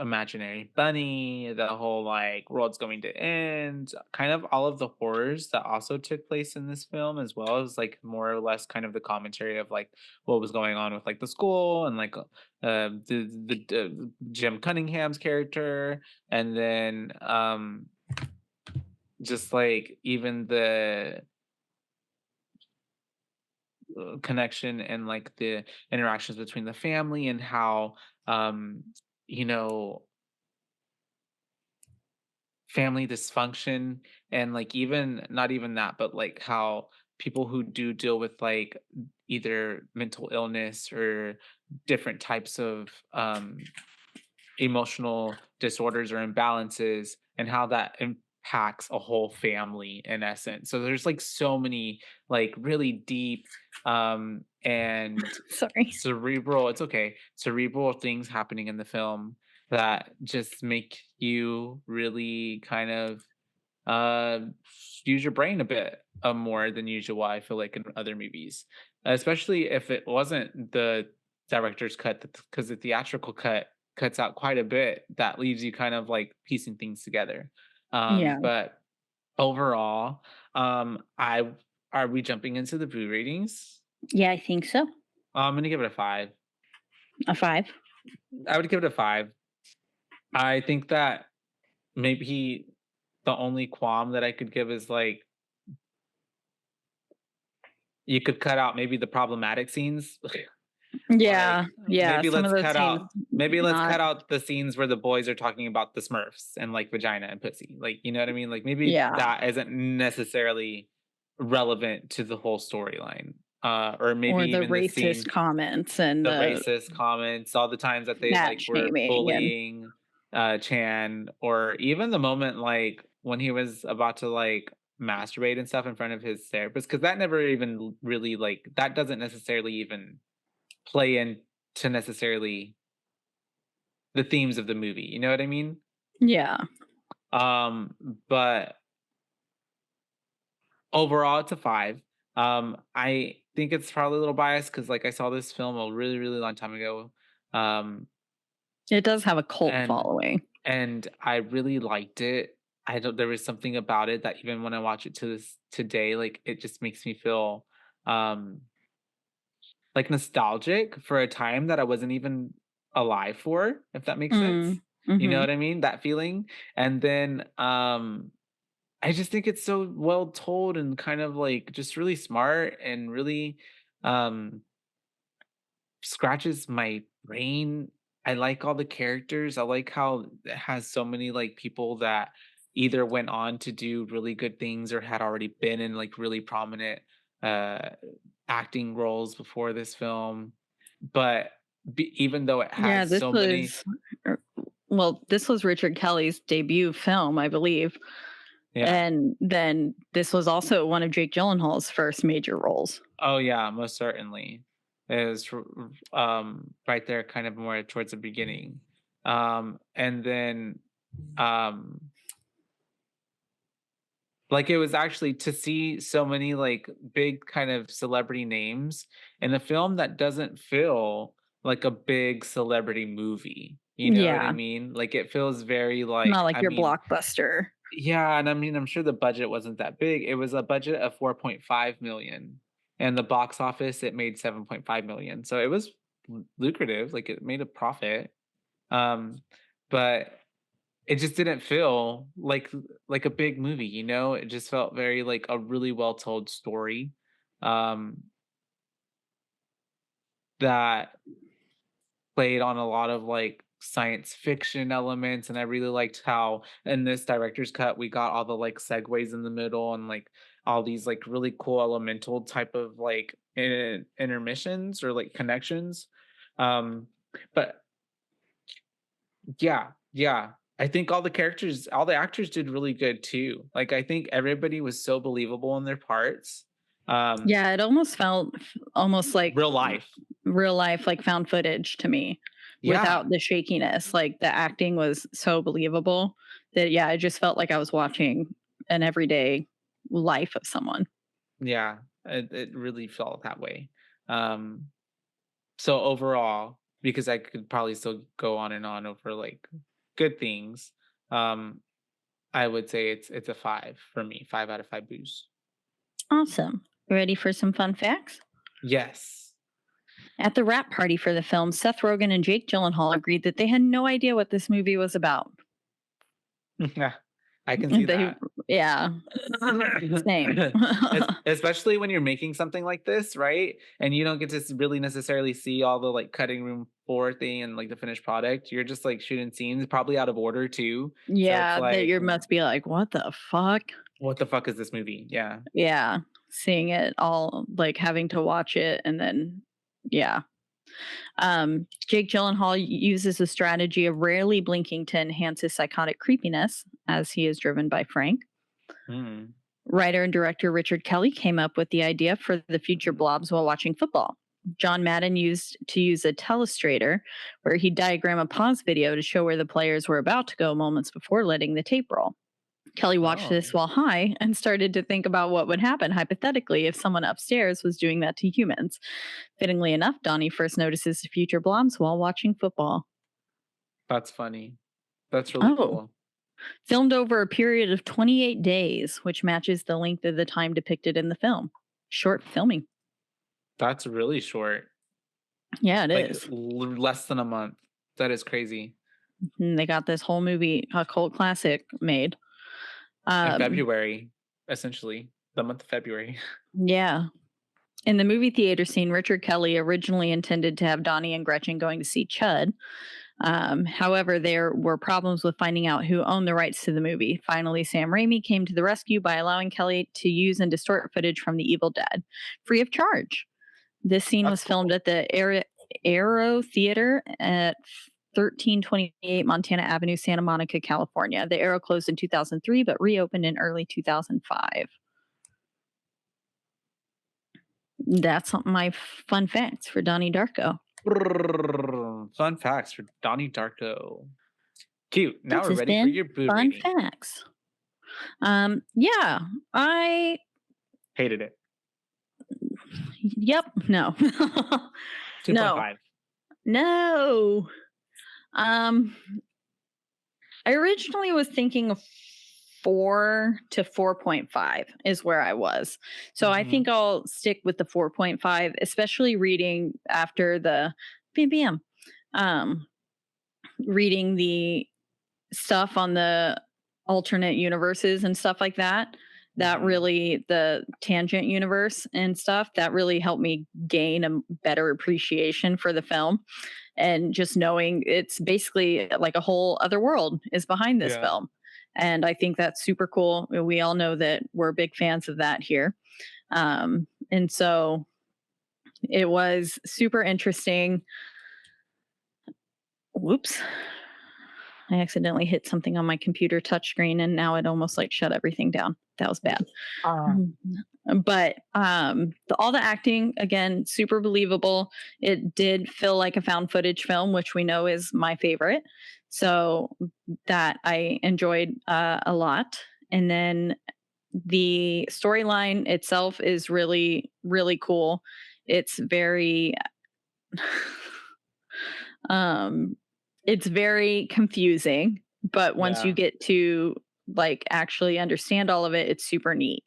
S4: imaginary bunny, the whole like world's going to end, kind of all of the horrors that also took place in this film, as well as like more or less kind of the commentary of like what was going on with like the school and like the Jim Cunningham's character, and then just like even the connection and like the interactions between the family and how family dysfunction and like even not even that, but like how people who do deal with like either mental illness or different types of emotional disorders or imbalances and how that impacts a whole family in essence. So there's like so many like really deep and cerebral things happening in the film that just make you really kind of use your brain a bit more than usual, I feel like, in other movies, especially if it wasn't the director's cut, because the theatrical cut cuts out quite a bit that leaves you kind of like piecing things together. But overall, are we jumping into the Boo ratings?
S2: Yeah, I think so.
S4: I'm gonna give it a 5.
S2: A 5?
S4: I would give it a 5. I think that maybe the only qualm that I could give is like you could cut out maybe the problematic scenes.
S2: Yeah,
S4: like,
S2: yeah.
S4: Maybe let's cut out the scenes where the boys are talking about the Smurfs and like vagina and pussy. Like, you know what I mean? Like maybe that isn't necessarily relevant to the whole storyline. Or maybe
S2: or the
S4: even
S2: racist comments and
S4: the racist comments, all the times that they like were bullying Chan, or even the moment like when he was about to like masturbate and stuff in front of his therapist, because that never even really like that doesn't necessarily even play into necessarily the themes of the movie. You know what I mean?
S2: Yeah.
S4: But overall, it's a 5. I think it's probably a little biased because, like, I saw this film a really, really long time ago. Um,
S2: It does have a cult
S4: and
S2: following.
S4: and I really liked it. I don't. There was something about it that even when I watch it to this today, like it just makes me feel um like nostalgic for a time that I wasn't even alive for, if that makes sense.
S2: Mm.
S4: You know
S2: Mhm.
S4: what I mean? That feeling. And then I just think it's so well told and kind of like just really smart and really um scratches my brain. I like all the characters. I like how it has so many like people that either went on to do really good things or had already been in like really prominent uh acting roles before this film. But even though it
S2: Yeah,
S4: has so many,
S2: er, this was Richard Kelly's debut film, I believe.
S4: yeah.
S2: And then this was also one of Jake Gyllenhaal's first major roles.
S4: Oh yeah, most certainly. It was right there kind of more towards the beginning. And then um like it was actually to see so many like big kind of celebrity names in a film that doesn't feel like a big celebrity movie. You know what I
S2: Yeah,
S4: mean? Like it feels very like,
S2: not like
S4: I
S2: your
S4: mean,
S2: blockbuster.
S4: yeah, and I mean, I'm sure the budget wasn't that big. It was a budget of 4.5 million, and the box office it made 7.5 million. So it was lucrative, like it made a profit. Um, but it just didn't feel like a big movie, you know? It just felt very like a really well told story. Um, that played on a lot of like science fiction elements, and I really liked how in this director's cut we got all the like segues in the middle and like all these like really cool elemental type of like intermissions or like connections. um but yeah, I think all the actors did really good too. Like I think everybody was so believable in their parts. um
S2: Yeah, it almost felt almost like
S4: Real life.
S2: real life, like found footage to me
S4: Yeah.
S2: without the shakiness. Like the acting was so believable that, yeah, I just felt like I was watching an everyday life of someone.
S4: Yeah, it really felt that way. Um, so overall, because I could probably still go on and on over like good things, um, I would say it's a 5 for me. 5 out of 5 boos.
S2: Awesome. Ready for some fun facts?
S4: Yes.
S2: At the wrap party for the film, Seth Rogen and Jake Gyllenhaal agreed that they had no idea what this movie was about.
S4: I can see
S2: They,
S4: that.
S2: yeah, same.
S4: Especially when you're making something like this, right? And you don't get to really necessarily see all the like cutting room floor thing and like the finished product. You're just like shooting scenes, probably out of order too. So it's
S2: Yeah, that
S4: like,
S2: you must be like, what the fuck?
S4: what the fuck is this movie? Yeah.
S2: Yeah, seeing it all, like having to watch it, and then yeah. Jake Gyllenhaal uses a strategy of rarely blinking to enhance his psychotic creepiness, as he is driven by Frank.
S4: Hmm.
S2: Writer and director Richard Kelly came up with the idea for the future blobs while watching football. John Madden used to use a telestrator where he'd diagram a pause video to show where the players were about to go moments before letting the tape roll. Kelly watched
S4: Oh,
S2: this while high and started to think about what would happen hypothetically if someone upstairs was doing that to humans. Fittingly enough, Donnie first notices the future blobs while watching football.
S4: that's funny. That's really
S2: Oh,
S4: cool.
S2: filmed over a period of 28 days, which matches the length of the time depicted in the film. Short filming.
S4: That's really short.
S2: Yeah, it
S4: Like
S2: is.
S4: less than a month. That is crazy.
S2: And they got this whole movie, a cult classic, made.
S4: In February, essentially, the month of February.
S2: Yeah. In the movie theater scene, Richard Kelly originally intended to have Donnie and Gretchen going to see Chud. However, there were problems with finding out who owned the rights to the movie. Finally, Sam Raimi came to the rescue by allowing Kelly to use and distort footage from The Evil Dead, free of charge. This scene was filmed at the Aero Theater at 1328 Montana Avenue, Santa Monica, California. The Aero closed in 2003, but reopened in early 2005. That's my fun facts for Donnie Darko.
S4: Fun facts for Donnie Darko. Cute. Now
S2: This
S4: we're
S2: has
S4: ready for
S2: been
S4: your boo
S2: fun
S4: rating.
S2: facts. Yeah, I.
S4: Hated it.
S2: Yep. No.
S4: 2.5.
S2: No. I originally was thinking of 4 to 4.5 is where I was. So I think I'll stick with the 4.5, especially reading after the bam reading the stuff on the alternate universes and stuff like that. That really, the tangent universe and stuff, that really helped me gain a better appreciation for the film. And just knowing it's basically like a whole other world is behind this film. And I think that's super cool. We all know that we're big fans of that here. And so it was super interesting. Whoops. I accidentally hit something on my computer touchscreen and now it almost like shut everything down. That was bad. But all the acting, again, super believable. It did feel like a found footage film, which we know is my favorite. So that I enjoyed a lot. And then the storyline itself is really, really cool. It's very it's very confusing, but once you get to like actually understand all of it, it's super neat.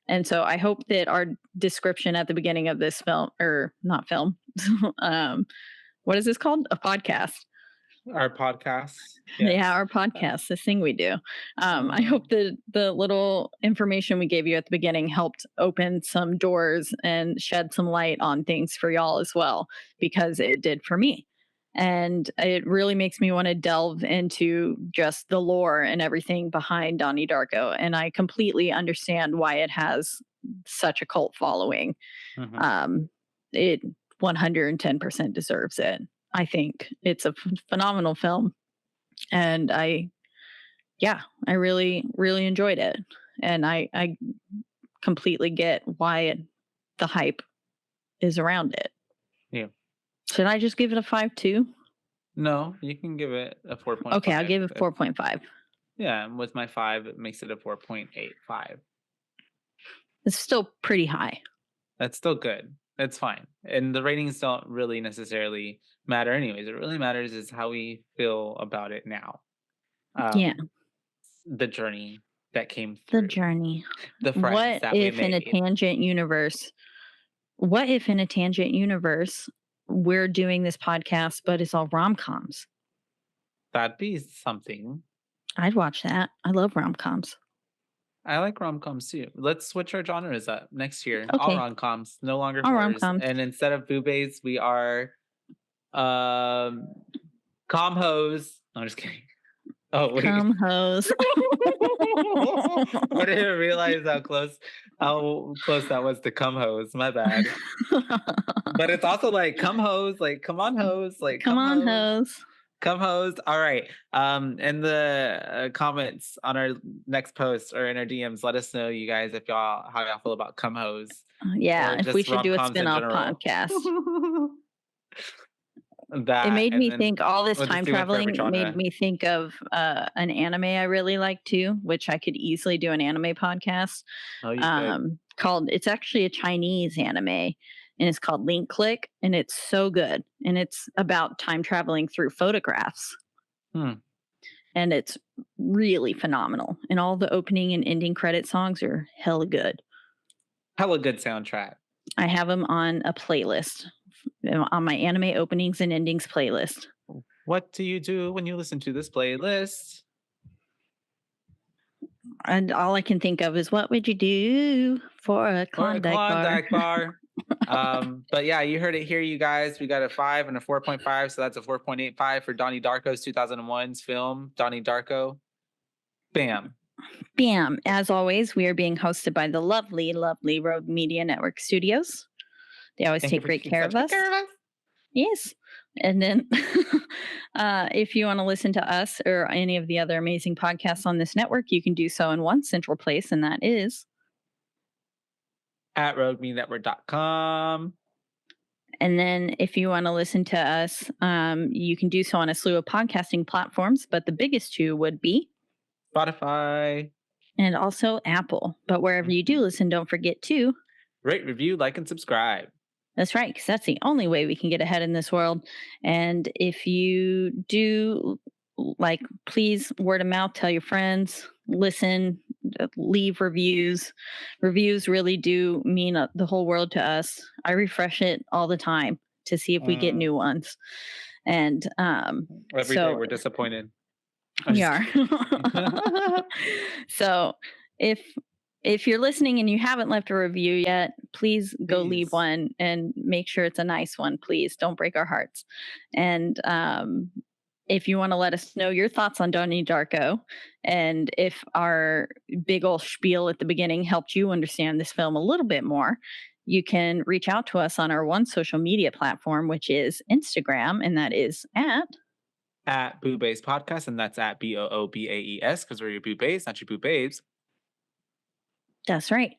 S2: And so I hope that our description at the beginning of this film, or not film, what is this called? A podcast.
S4: Our podcast.
S2: Yeah, our podcast, this thing we do. I hope that the little information we gave you at the beginning helped open some doors and shed some light on things for y'all as well, because it did for me. And it really makes me want to delve into just the lore and everything behind Donnie Darko. And I completely understand why it has such a cult following. It 110% deserves it. I think it's a phenomenal film. And I really, really enjoyed it. And I completely get why the hype is around it.
S4: Yeah.
S2: Should I just give it a 5 too?
S4: No, you can give it a 4.5.
S2: Okay, I'll give it 4.5.
S4: Yeah, and with my 5, it makes it a 4.85.
S2: It's still pretty high.
S4: That's still good. It's fine. And the ratings don't really necessarily matter anyways. What really matters is how we feel about it now. The journey that came through.
S2: The journey.
S4: The friends that we made.
S2: What if in a tangent universe we're doing this podcast, but it's all rom-coms?
S4: That'd be something.
S2: I'd watch that. I love rom-coms.
S4: I like rom-coms too. Let's switch our genres up next year.
S2: Okay.
S4: All rom-coms, no longer
S2: all
S4: horrors.
S2: rom-coms.
S4: And instead of boobaes, we are com-hos. No, I'm just kidding. Oh, wait.
S2: Com-hos.
S4: I didn't realize how close that was to cum-hos. My bad. But it's also like cum-hos, like come on hos, like
S2: come on hos.
S4: Come host. All right. In the comments on our next post or in our DMs, let us know, you guys, if how y'all feel about come host.
S2: Yeah, if we should do a spin-off podcast. It made me think, all this time traveling made me think of an anime I really like too, which I could easily do an anime podcast. It's actually a Chinese anime. And it's called Link Click, and it's so good. And it's about time traveling through photographs. And it's really phenomenal. And all the opening and ending credit songs are hella good.
S4: Hella good soundtrack.
S2: I have them on a playlist, on my anime openings and endings playlist.
S4: What do you do when you listen to this playlist?
S2: And all I can think of is, what would you do for a Klondike bar?
S4: But yeah, you heard it here, you guys. We got a 5 and a 4.5, so that's a 4.85 for Donnie Darko's 2001's film, Donnie Darko. Bam.
S2: Bam. As always, we are being hosted by the lovely, lovely Rogue Media Network Studios. They always take great care of us. Yes. And then if you want to listen to us or any of the other amazing podcasts on this network, you can do so in one central place, and that is
S4: at roguemedianetwork.com.
S2: And then if you want to listen to us, you can do so on a slew of podcasting platforms, but the biggest two would be
S4: Spotify
S2: and also Apple. But wherever you do listen, don't forget to
S4: rate, review, like, and subscribe.
S2: That's right, because that's the only way we can get ahead in this world. And if you do, like, please word of mouth, tell your friends, listen, leave reviews. Reviews really do mean the whole world to us. I refresh it all the time to see if we get new ones. And
S4: every day we're disappointed.
S2: We are. So if you're listening and you haven't left a review yet, please go leave one and make sure it's a nice one, please. Don't break our hearts. And if you want to let us know your thoughts on Donnie Darko, and if our big old spiel at the beginning helped you understand this film a little bit more, you can reach out to us on our one social media platform, which is Instagram, and that is
S4: at Boobaes Podcast, and that's at BOOBAES, because we're your Boobaes, not your Boobabes.
S2: That's right.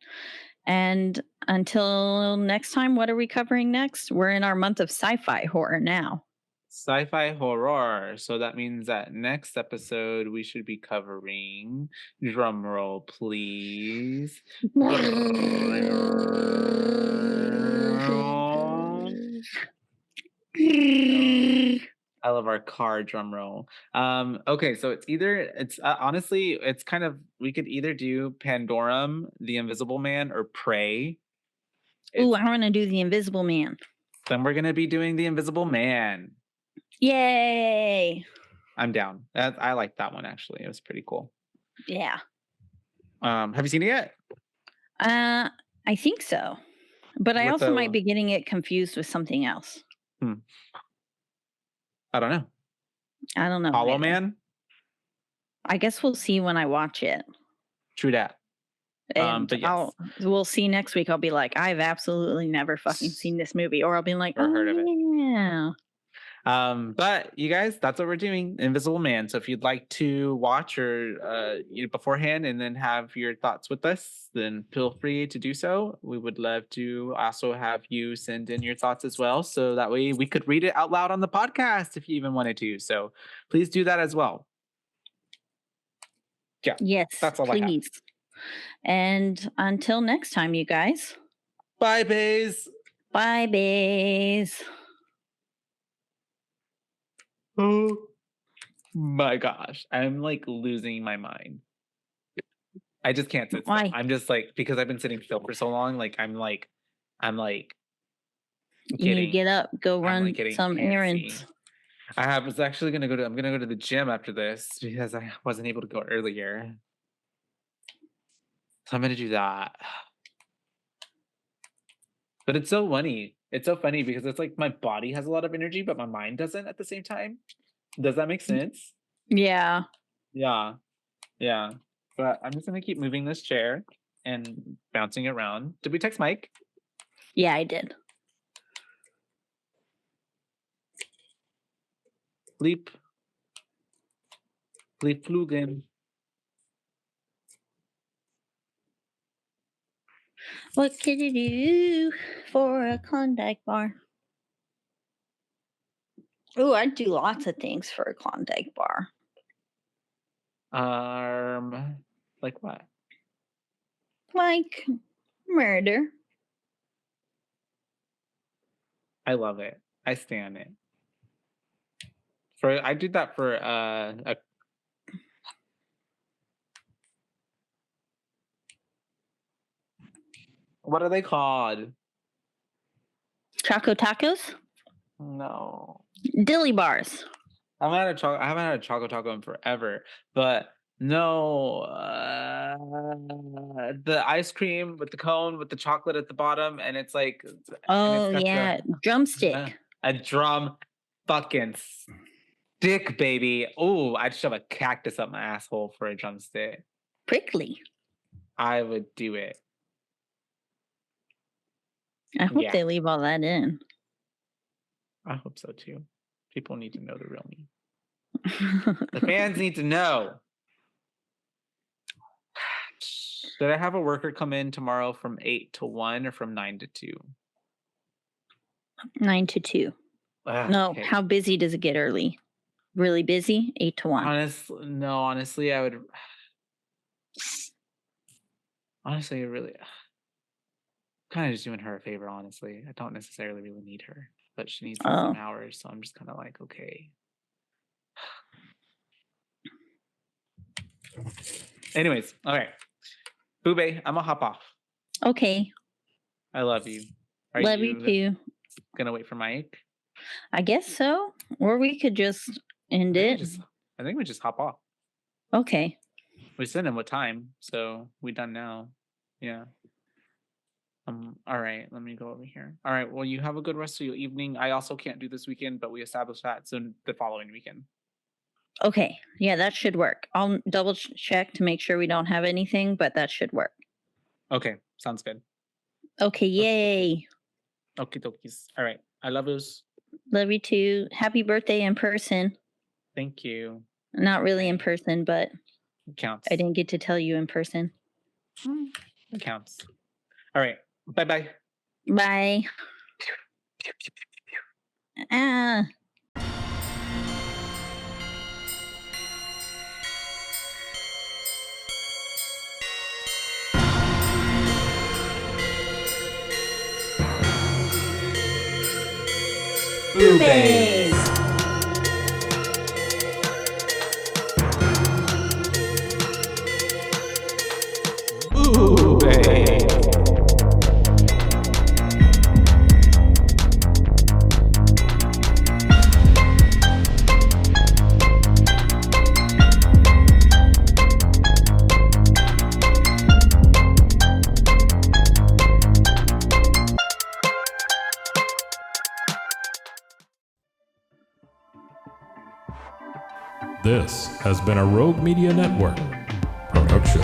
S2: And until next time, what are we covering next? We're in our month of sci-fi horror now.
S4: Sci-fi horror. So that means that next episode we should be covering, drum roll please. I love our car drum roll. Okay, so it's honestly, it's kind of, we could either do Pandorum, the Invisible Man, or Prey.
S2: Ooh, I want to do the Invisible Man.
S4: Then we're gonna be doing the Invisible Man.
S2: Yay!
S4: I'm down. I like that one actually. It was pretty cool.
S2: Yeah.
S4: Have you seen it yet?
S2: I think so, but I also might be getting it confused with something else.
S4: I don't know. Hollow Man?
S2: I guess we'll see when I watch it.
S4: True that.
S2: And
S4: but yes.
S2: We'll see next week. I'll be like, I've absolutely never fucking seen this movie. Or I'll be like,
S4: or heard of it.
S2: Yeah.
S4: But you guys, that's what we're doing, Invisible Man. So if you'd like to watch or beforehand and then have your thoughts with us, then feel free to do so. We would love to also have you send in your thoughts as well, so that way we could read it out loud on the podcast if you even wanted to. So please do that as well. Yeah.
S2: Yes.
S4: That's all
S2: please.
S4: I have.
S2: And until next time, you guys.
S4: Bye, bays.
S2: Bye, bays.
S4: Oh my gosh, I'm like losing my mind. I just can't sit still.
S2: Why?
S4: I'm just like, because I've been sitting still for so long, like I'm like
S2: you need to get up, go run some errands.
S4: I'm gonna go to the gym after this because I wasn't able to go earlier. So I'm gonna do that. But it's so funny. It's so funny because it's like my body has a lot of energy, but my mind doesn't at the same time. Does that make sense?
S2: Yeah.
S4: Yeah. Yeah. But I'm just going to keep moving this chair and bouncing it around. Did we text Mike?
S2: Yeah, I did.
S4: Leap Flugen.
S2: What could you do for a Klondike bar? Oh, I'd do lots of things for a Klondike bar.
S4: Like what?
S2: Like murder.
S4: I love it. I stand it. I did that for a what are they called?
S2: Choco tacos?
S4: No.
S2: Dilly bars.
S4: I haven't had a choco taco in forever, but no, the ice cream with the cone with the chocolate at the bottom, and it's like,
S2: oh yeah, drumstick.
S4: A drum fucking stick, baby. Oh, I'd shove a cactus up my asshole for a drumstick.
S2: Prickly.
S4: I would do it.
S2: I hope they leave all that in.
S4: I hope so too. People need to know the real me. The fans need to know. Should I have a worker come in tomorrow from 8 to 1 or from 9 to 2?
S2: 9 to 2. No,
S4: Okay.
S2: how busy does it get early? Really busy? 8 to 1.
S4: Honestly, I would. Honestly, really, kind of just doing her a favor. Honestly, I don't necessarily really need her, but she needs some hours, so I'm just kind of like, okay. Anyways, all right, Boobay, I'm gonna hop off.
S2: Okay.
S4: I love you.
S2: Love you too.
S4: Gonna wait for Mike?
S2: I guess so. Or we could just end it.
S4: I think we just hop off.
S2: Okay.
S4: We send him what time, so we done now. Yeah. All right, let me go over here. All right, well, you have a good rest of your evening. I also can't do this weekend, but we established that, so the following weekend.
S2: Okay. Yeah, that should work. I'll double check to make sure we don't have anything, but that should work.
S4: Okay, sounds good.
S2: Okay, yay.
S4: Okay, dokies. All right, I love yous.
S2: Love you too. Happy birthday in person.
S4: Thank you.
S2: Not really in person, but
S4: it counts.
S2: I didn't get to tell you in person.
S4: It counts. All right, bye-bye.
S2: Bye. Ah.
S7: Boobaes!
S1: This has been a Rogue Media Network production.